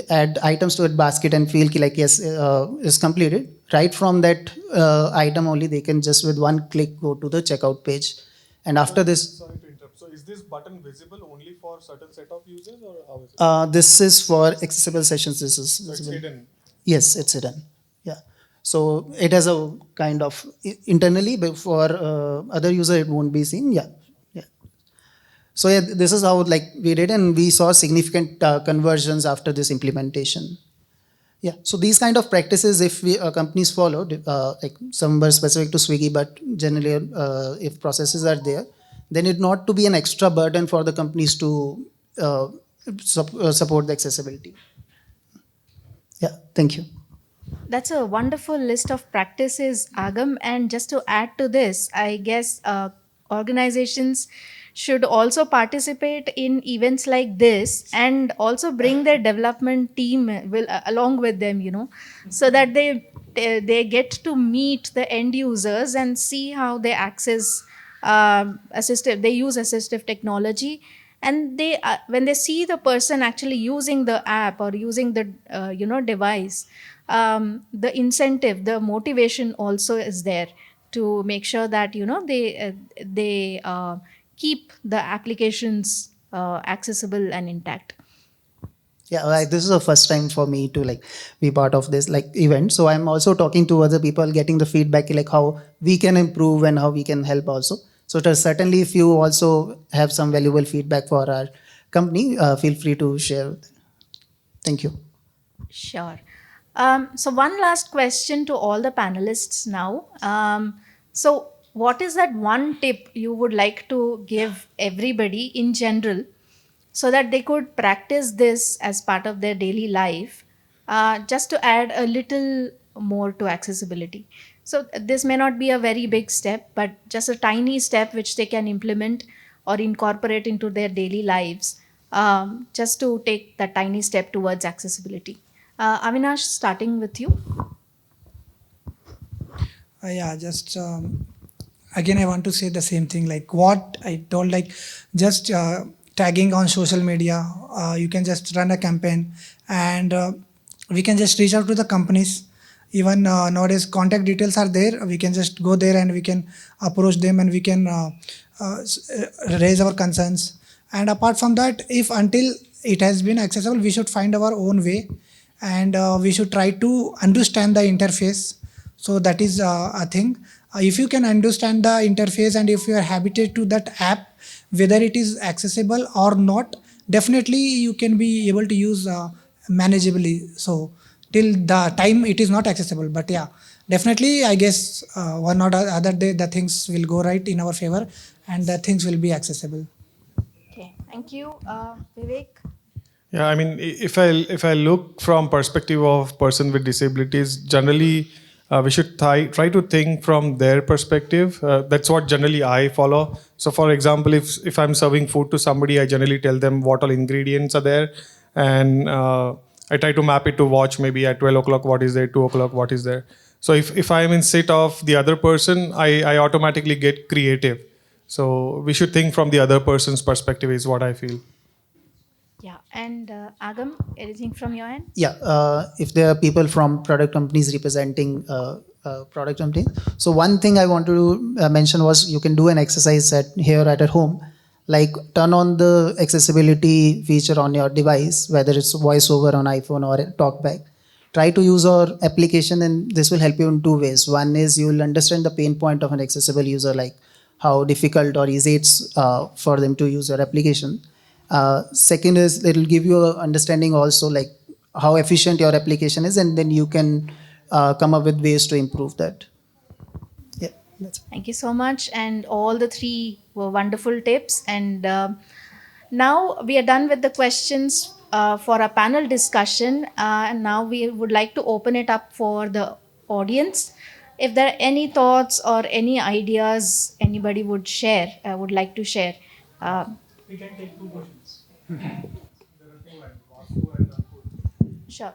add items to a basket and feel like yes, is completed, right from that item only, they can just with one click go to the checkout page. And after this, sorry to interrupt. So is this button visible only for certain set of users, or how is it? this is for accessible sessions. This is So it's visible. hidden. Yes, it's hidden. Yeah. So it has a kind of internally, but for other user it won't be seen. Yeah. Yeah. So yeah, this is how like we did, and we saw significant conversions after this implementation. Yeah. So these kind of practices, if we companies followed, like some were specific to Swiggy, but generally, if processes are there, then it not to be an extra burden for the companies to support the accessibility. Yeah. Thank you. That's a wonderful list of practices, Agam. And just to add to this, I guess organizations should also participate in events like this and also bring their development team along with them, so that they get to meet the end users and see how they access they use assistive technology, and they when they see the person actually using the app or using the device, the incentive, the motivation also is there to make sure that they keep the applications accessible and intact. Yeah, like this is the first time for me to like be part of this like event. So I'm also talking to other people, getting the feedback like how we can improve and how we can help also. So certainly, if you also have some valuable feedback for our company, feel free to share. Thank you. Sure. So one last question to all the panelists now. So what is that one tip you would like to give everybody in general so that they could practice this as part of their daily life, just to add a little more to accessibility? So this may not be a very big step, but just a tiny step which they can implement or incorporate into their daily lives, just to take that tiny step towards accessibility. Avinash, starting with you. Yeah, just again, I want to say the same thing. Like what I told, like just tagging on social media. You can just run a campaign, and we can just reach out to the companies. Even nowadays, contact details are there. We can just go there and we can approach them, and we can raise our concerns. And apart from that, if until it has been accessible, we should find our own way, and we should try to understand the interface. So that is a thing. If you can understand the interface and if you are habituated to that app, whether it is accessible or not, definitely you can be able to use manageably. So till the time it is not accessible, but yeah, definitely I guess one or the other day the things will go right in our favor and the things will be accessible. Okay, thank you. Vivek? Yeah, I mean, if I look from perspective of person with disabilities, generally we should try to think from their perspective. That's what generally I follow. So, for example, if I'm serving food to somebody, I generally tell them what all ingredients are there, and I try to map it to watch maybe at 12 o'clock what is there, 2 o'clock what is there. So if I'm in seat of the other person, I automatically get creative. So we should think from the other person's perspective is what I feel. Yeah, and Agam, anything from your end? Yeah, if there are people from product companies representing product companies. So one thing I want to mention was you can do an exercise here at home, like turn on the accessibility feature on your device, whether it's voiceover on iPhone or TalkBack. Try to use our application, and this will help you in two ways. One is you will understand the pain point of an accessible user, like how difficult or easy it's for them to use your application. Second is it will give you an understanding also like how efficient your application is, and then you can come up with ways to improve that. Yeah, that's it. Thank you so much. And all the three were wonderful tips. And now we are done with the questions for a panel discussion. And now we would like to open it up for the audience. If there are any thoughts or any ideas anybody would like to share. We can take 2 questions. Sure.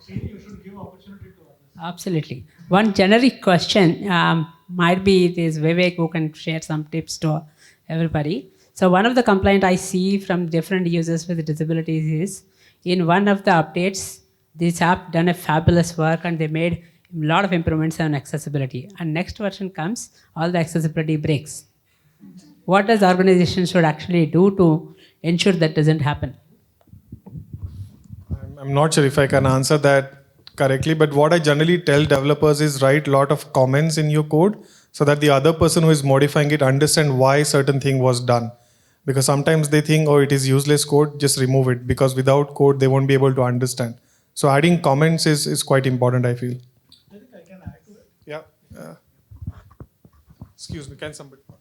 You should give opportunity to others. Absolutely. One generic question might be it is Vivek who can share some tips to everybody. So one of the complaint I see from different users with disabilities is in one of the updates, this app done a fabulous work and they made a lot of improvements on accessibility. And next version comes, all the accessibility breaks. What does organization should actually do to ensure that doesn't happen? I'm not sure if I can answer that correctly, but what I generally tell developers is write a lot of comments in your code so that the other person who is modifying it understand why certain thing was done. Because sometimes they think, oh, it is useless code, just remove it. Because without code, they won't be able to understand. So adding comments is quite important, I feel. I think I can add to it. Yeah. Excuse me, can somebody pause?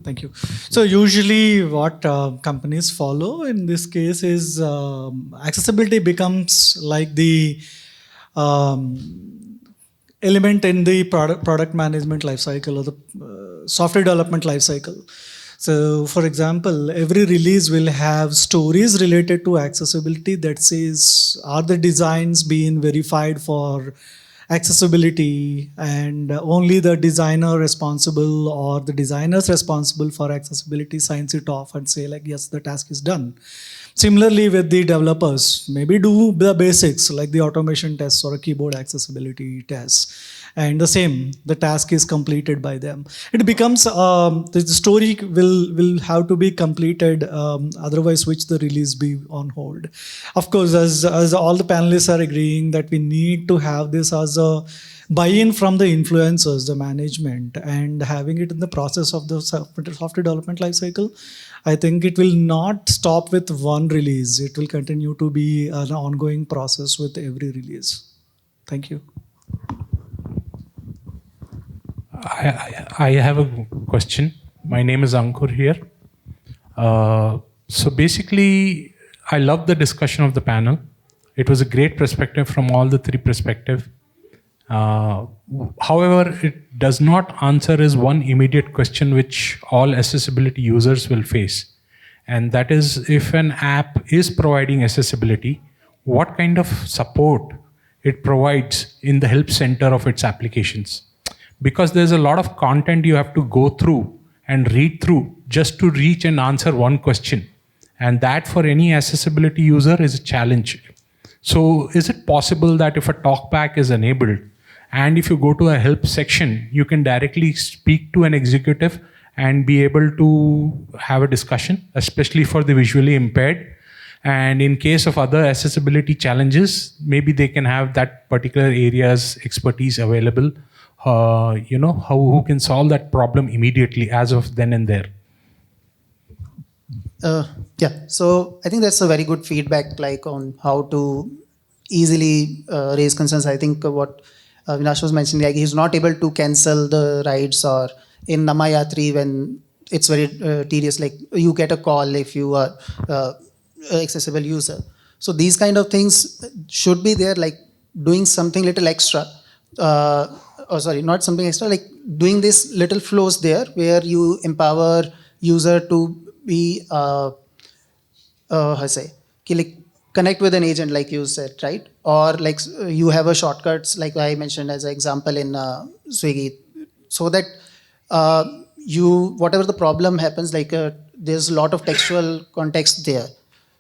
Thank you. So usually what companies follow in this case is accessibility becomes like the element in the product management lifecycle or the software development lifecycle. So for example, every release will have stories related to accessibility that says, are the designs being verified for accessibility, and only the designer responsible or the designers responsible for accessibility signs it off and say like, yes, the task is done. Similarly with the developers, maybe do the basics like the automation tests or a keyboard accessibility test. And the same, the task is completed by them. It becomes, the story will have to be completed, otherwise which the release be on hold. Of course, as all the panelists are agreeing that we need to have this as a buy-in from the influencers, the management, and having it in the process of the software development lifecycle. I think it will not stop with one release. It will continue to be an ongoing process with every release. Thank you. I have a question. My name is Ankur here. So basically, I love the discussion of the panel. It was a great perspective from all the three perspectives. However, it does not answer is one immediate question which all accessibility users will face. And that is, if an app is providing accessibility, what kind of support it provides in the help center of its applications? Because there's a lot of content you have to go through and read through just to reach and answer one question. And that for any accessibility user is a challenge. So is it possible that if a talkback is enabled, and if you go to a help section, you can directly speak to an executive and be able to have a discussion, especially for the visually impaired. And in case of other accessibility challenges, maybe they can have that particular area's expertise available, who can solve that problem immediately as of then and there. Yeah, so I think that's a very good feedback, like on how to easily raise concerns. I think what Vinash was mentioning, like he's not able to cancel the rides, or in Namayatri when it's very tedious, like you get a call if you are accessible user. So these kind of things should be there, like doing something little extra. Or sorry, not something extra, like doing this little flows there where you empower user to be how say, like connect with an agent, like you said, right? Or like you have a shortcuts, like I mentioned as an example in Swiggy, so that you whatever the problem happens, like there's a lot of textual context there.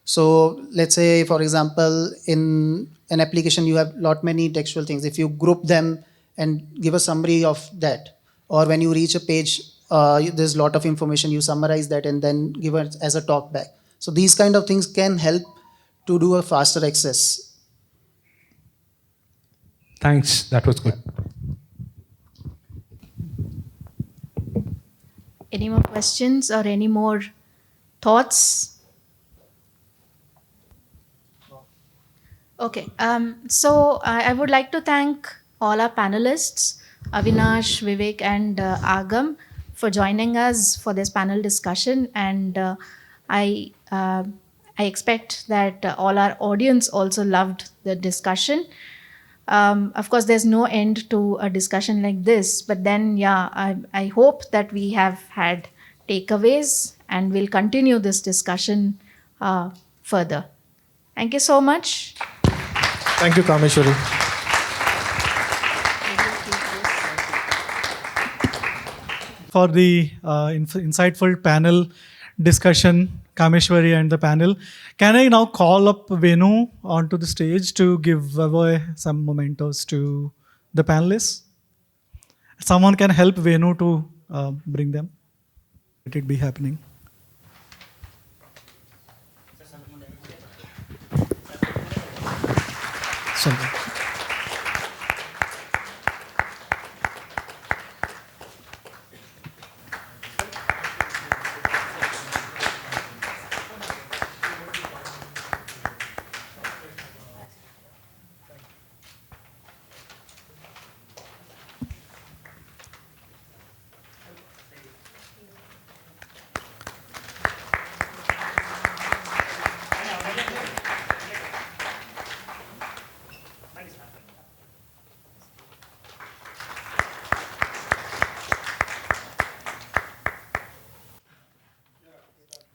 So let's say, for example, in an application you have lot many textual things. If you group them and give a summary of that, or when you reach a page, there's a lot of information, you summarize that and then give it as a talk back. So these kind of things can help to do a faster access. Thanks, that was good. Any more questions or any more thoughts? Okay, so I would like to thank all our panelists, Avinash, Vivek, and Agam, for joining us for this panel discussion. And I expect that all our audience also loved the discussion. Of course, there's no end to a discussion like this, but then, yeah, I hope that we have had takeaways and we'll continue this discussion further. Thank you so much. Thank you, Kameshwari. For the insightful panel discussion, Kameshwari and the panel. Can I now call up Venu onto the stage to give away some mementos to the panelists? Someone can help Venu to bring them. Let it be happening. Sorry.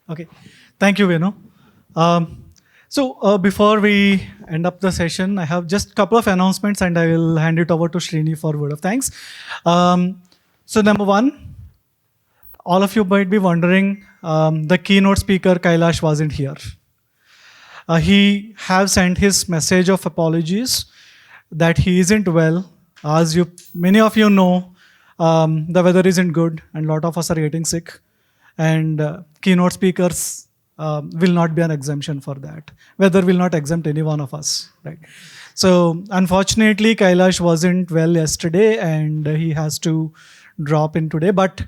Okay, thank you, Venu. So before we end up the session, I have just a couple of announcements and I will hand it over to Srini for a word of thanks. So number one, all of you might be wondering, the keynote speaker Kailash wasn't here. He have sent his message of apologies that he isn't well. As many of you know, the weather isn't good and a lot of us are getting sick. And keynote speakers will not be an exemption for that. Weather will not exempt any one of us, right? So unfortunately, Kailash wasn't well yesterday and he has to drop in today. But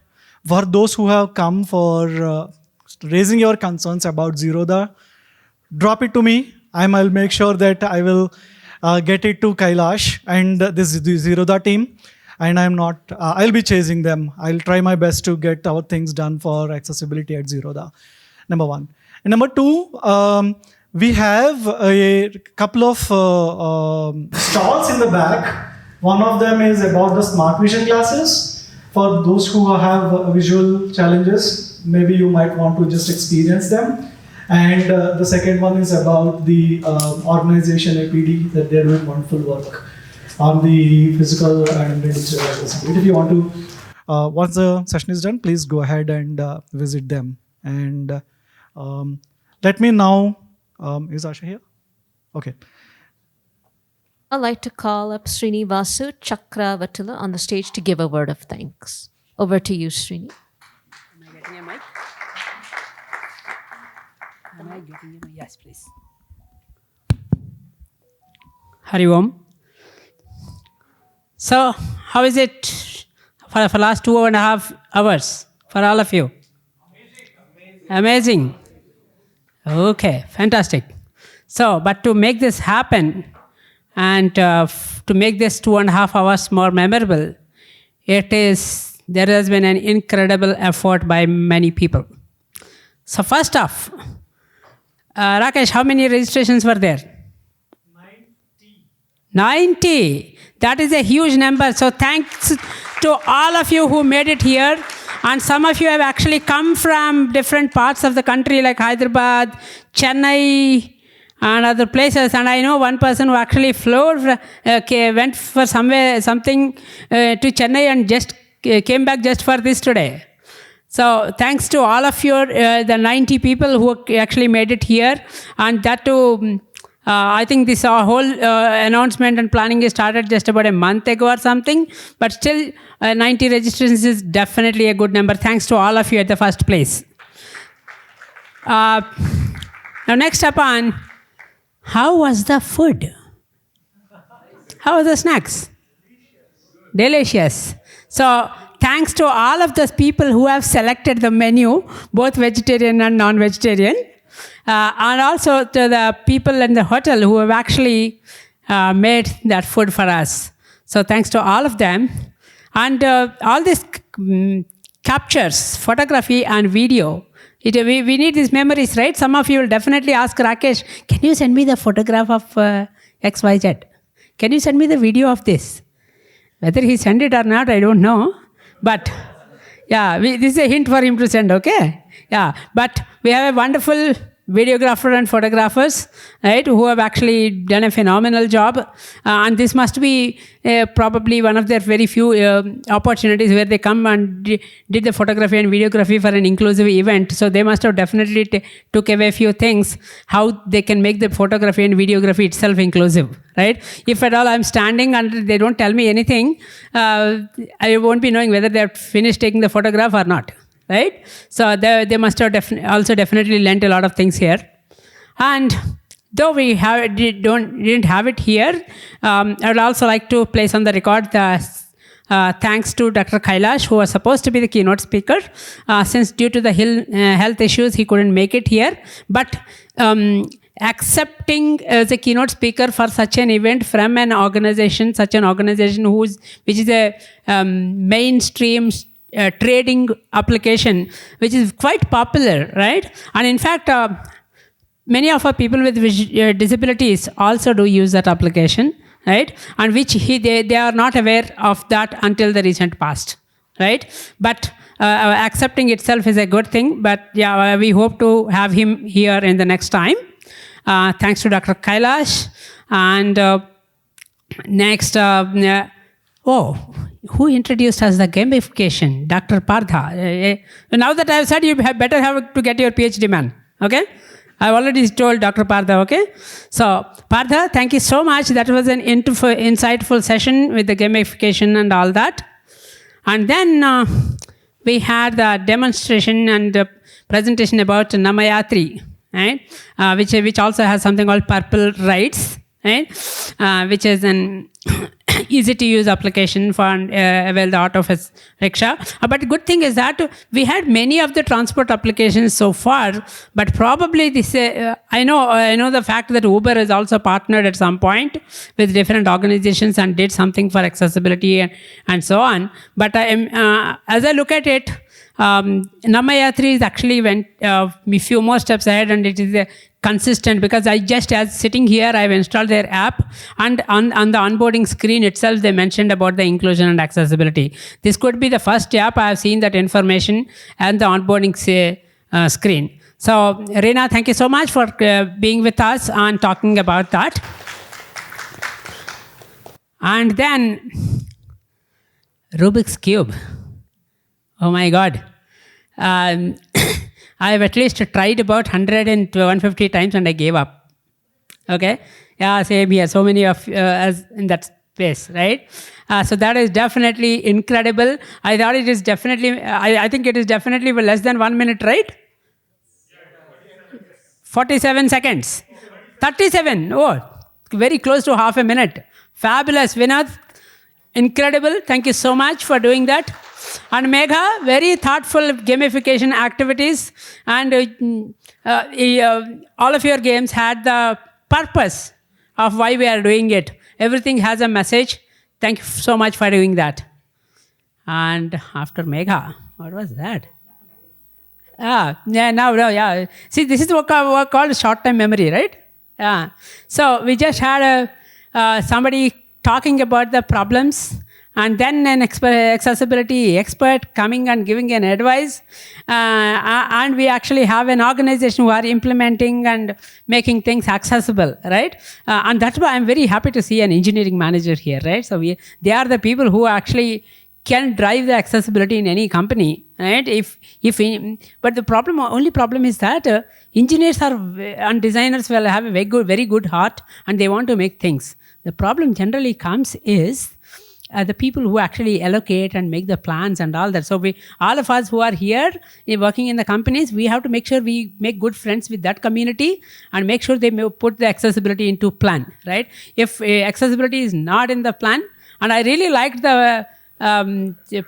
for those who have come for raising your concerns about Zerodha, drop it to me. I'll make sure that I will get it to Kailash and the Zerodha team. And I'll be chasing them. I'll try my best to get our things done for accessibility at Zerodha, number one. And number two, we have a couple of stalls in the back. One of them is about the smart vision glasses. For those who have visual challenges, maybe you might want to just experience them. And the second one is about the organization APD, that they're doing wonderful work on the physical and digital accessibility. If you want to, once the session is done, please go ahead and visit them. And let me now, is Asha here? Okay. I'd like to call up Srinivasu Chakravatula on the stage to give a word of thanks. Over to you, Srini. Am I getting you? Yes, please. Hari Om. So, how is it for the last 2.5 hours for all of you? Amazing. Okay, fantastic. So, but to make this happen and to make this 2.5 hours more memorable, there has been an incredible effort by many people. So first off, Rakesh, how many registrations were there? 90. That is a huge number. So thanks to all of you who made it here. And some of you have actually come from different parts of the country like Hyderabad, Chennai, and other places. And I know one person who actually went for something to Chennai and just came back just for this today. So thanks to all of you, the 90 people who actually made it here. And that too, I think this whole announcement and planning started just about a month ago or something. But still, 90 registrations is definitely a good number. Thanks to all of you at the first place. Now next up on, how was the food? How were the snacks? Delicious. So thanks to all of those people who have selected the menu, both vegetarian and non-vegetarian, and also to the people in the hotel who have actually made that food for us. So thanks to all of them. And all these captures, photography and video, we need these memories, right? Some of you will definitely ask Rakesh, can you send me the photograph of XYZ? Can you send me the video of this? Whether he sent it or not, I don't know. But yeah, this is a hint for him to send, okay? Yeah, but we have a wonderful videographer and photographers, right, who have actually done a phenomenal job. And this must be probably one of their very few opportunities where they come and did the photography and videography for an inclusive event. So they must have definitely took away a few things, how they can make the photography and videography itself inclusive, right? If at all I'm standing and they don't tell me anything, I won't be knowing whether they're finished taking the photograph or not. Right? So they must have also definitely lent a lot of things here. And though we didn't have it here, I would also like to place on the record the thanks to Dr. Kailash, who was supposed to be the keynote speaker. Since due to the health issues, he couldn't make it here. But accepting as a keynote speaker for such an event from an organization, which is a mainstream trading application, which is quite popular, right? And in fact, many of our people with disabilities also do use that application, right? And which they are not aware of that until the recent past, right? But accepting itself is a good thing. But yeah, we hope to have him here in the next time. Thanks to Dr. Kailash. And next, who introduced us the gamification? Dr. Partha. Now that I've said, you better have to get your PhD man. Okay? I've already told Dr. Partha, okay? So, Partha, thank you so much. That was an insightful session with the gamification and all that. And then we had the demonstration and presentation about Namayatri, right? Which also has something called Purple Rides, right? Which is an easy to use application for avail the auto rickshaw. But the good thing is that we had many of the transport applications so far, but probably this, I know the fact that Uber has also partnered at some point with different organizations and did something for accessibility and so on. But as I look at it, Namayatri is actually went a few more steps ahead, and it is consistent, because as sitting here, I've installed their app, and on the onboarding screen itself, they mentioned about the inclusion and accessibility. This could be the first app I have seen that information and the onboarding screen. So, Reena, thank you so much for being with us and talking about that. And then, Rubik's Cube. Oh my God. I have at least tried about 100 and 150 times and I gave up. Okay? Yeah, same here. So many of us in that space, right? So that is definitely incredible. I thought it is definitely, I think it is definitely less than 1 minute, right? 47 seconds. 37. Oh, very close to half a minute. Fabulous, Vinod. Incredible. Thank you so much for doing that. And Megha, very thoughtful gamification activities. And all of your games had the purpose of why we are doing it. Everything has a message. Thank you so much for doing that. And after Megha, what was that? Yeah. See, this is what called short-term memory, right? Yeah. So we just had somebody talking about the problems, and then an accessibility expert coming and giving an advice. And we actually have an organization who are implementing and making things accessible, right? And that's why I'm very happy to see an engineering manager here, right? So they are the people who actually can drive the accessibility in any company, right? But the only problem is that engineers and designers will have a very good heart, and they want to make things. The problem generally comes is the people who actually allocate and make the plans and all that. So all of us who are here working in the companies, we have to make sure we make good friends with that community and make sure they put the accessibility into plan, right? If accessibility is not in the plan, and I really liked the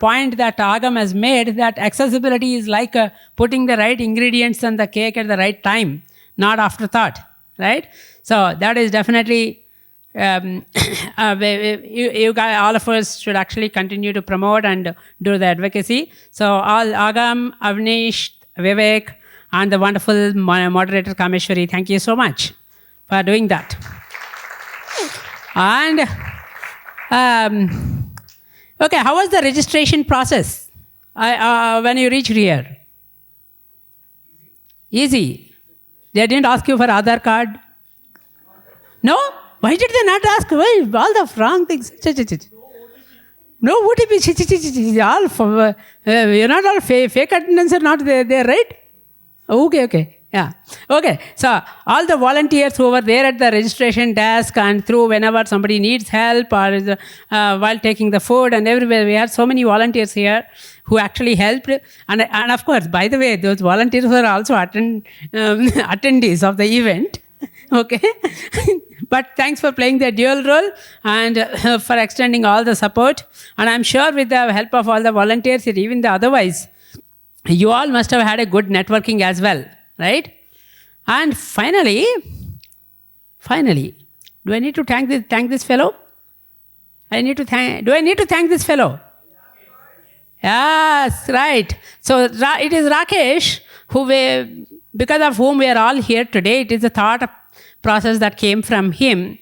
point that Agam has made, that accessibility is like putting the right ingredients on the cake at the right time, not afterthought, right? So that is definitely, you guys, all of us should actually continue to promote and do the advocacy. So all Agam, Avnish, Vivek, and the wonderful moderator Kameshwari, thank you so much for doing that. And okay, how was the registration process when you reached here? Easy. They didn't ask you for Aadhaar card? No? Why did they not ask? Why? All the wrong things. No, would it be? You're not all fake attendance are not there, right? Okay. Yeah. Okay. So all the volunteers who were there at the registration desk and through whenever somebody needs help or while taking the food and everywhere, we had so many volunteers here who actually helped. And of course, by the way, those volunteers were also attendees of the event. Okay. But thanks for playing the dual role and for extending all the support. And I'm sure with the help of all the volunteers, even the otherwise, you all must have had a good networking as well. Right? And finally, do I need to thank this fellow? Do I need to thank this fellow? Yes, right. So it is Rakesh because of whom we are all here today. It is a thought process that came from him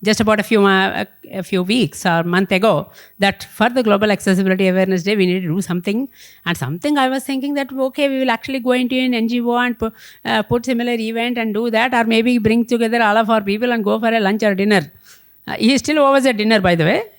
just about a few weeks or a month ago, that for the Global Accessibility Awareness Day, we need to do something. And something I was thinking that, okay, we will actually go into an NGO and put similar event and do that, or maybe bring together all of our people and go for a lunch or dinner. He still owes a dinner, by the way.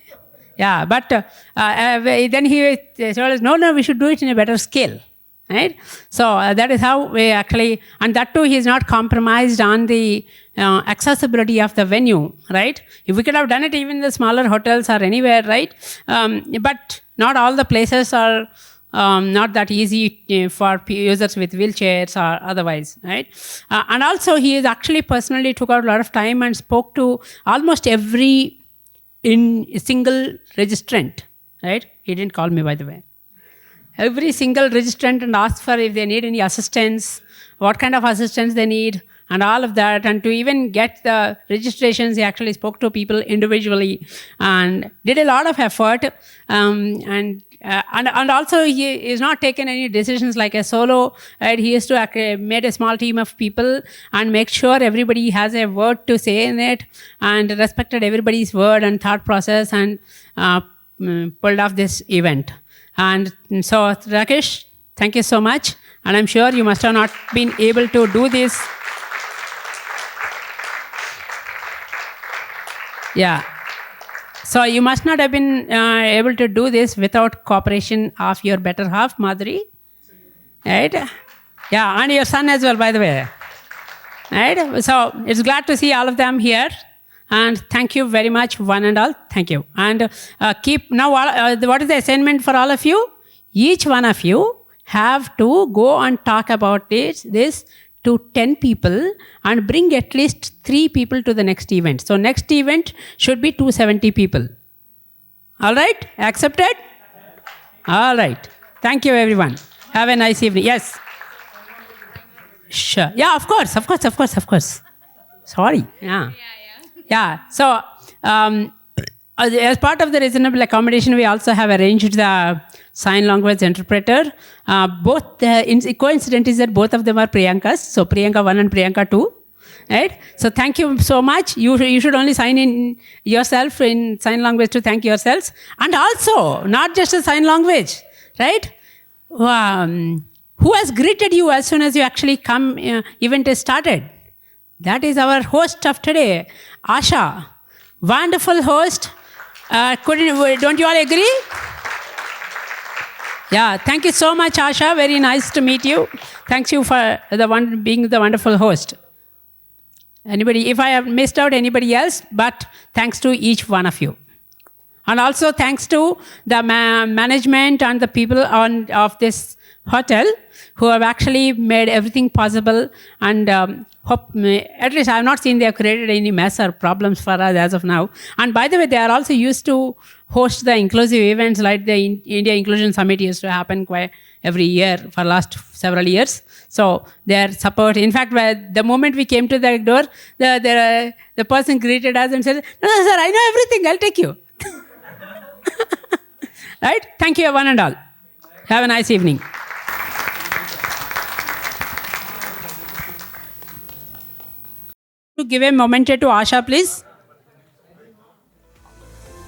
Yeah, but then he told us, no, we should do it in a better scale. Right? So that is how we actually, and that too, he is not compromised on the accessibility of the venue, right? If we could have done it even in the smaller hotels or anywhere, right? But not all the places are not that easy for users with wheelchairs or otherwise, right? And also he is actually personally took out a lot of time and spoke to almost every single registrant, right? He didn't call me, by the way. Every single registrant and asked for if they need any assistance, what kind of assistance they need, and all of that. And to even get the registrations, he actually spoke to people individually and did a lot of effort. And also he is not taken any decisions like a solo. Right? He used to made a small team of people and make sure everybody has a word to say in it, and respected everybody's word and thought process, and pulled off this event. And so, Rakesh, thank you so much. And I'm sure you must have not been able to do this. Yeah. So you must not have been able to do this without cooperation of your better half, Madhuri. Right? Yeah, and your son as well, by the way. Right? So it's glad to see all of them here. And thank you very much, one and all. Thank you. And what is the assignment for all of you? Each one of you have to go and talk about this to 10 people and bring at least 3 people to the next event. So next event should be 270 people. All right? Accepted? All right. Thank you, everyone. Have a nice evening. Yes. Sure. Yeah, of course. Sorry. Yeah. So, as part of the reasonable accommodation, we also have arranged the sign language interpreter. Coincident is that both of them are Priyankas. So, Priyanka 1 and Priyanka 2. Right? So, thank you so much. You should only sign in yourself in sign language to thank yourselves. And also, not just a sign language, right? Who has greeted you as soon as you actually come, event is started? That is our host of today, Asha. Wonderful host. Don't you all agree? Yeah, thank you so much, Asha. Very nice to meet you. Thanks you for being the wonderful host. Anybody, if I have missed out anybody else, but thanks to each one of you. And also thanks to the management and the people of this hotel who have actually made everything possible, and at least I have not seen they have created any mess or problems for us as of now. And by the way, they are also used to host the inclusive events like the India Inclusion Summit used to happen quite every year for last several years. So their support, in fact, the moment we came to the door, the person greeted us and said, "No, sir, I know everything, I'll take you." Right? Thank you, one and all. Have a nice evening. To give a memento to Asha, please.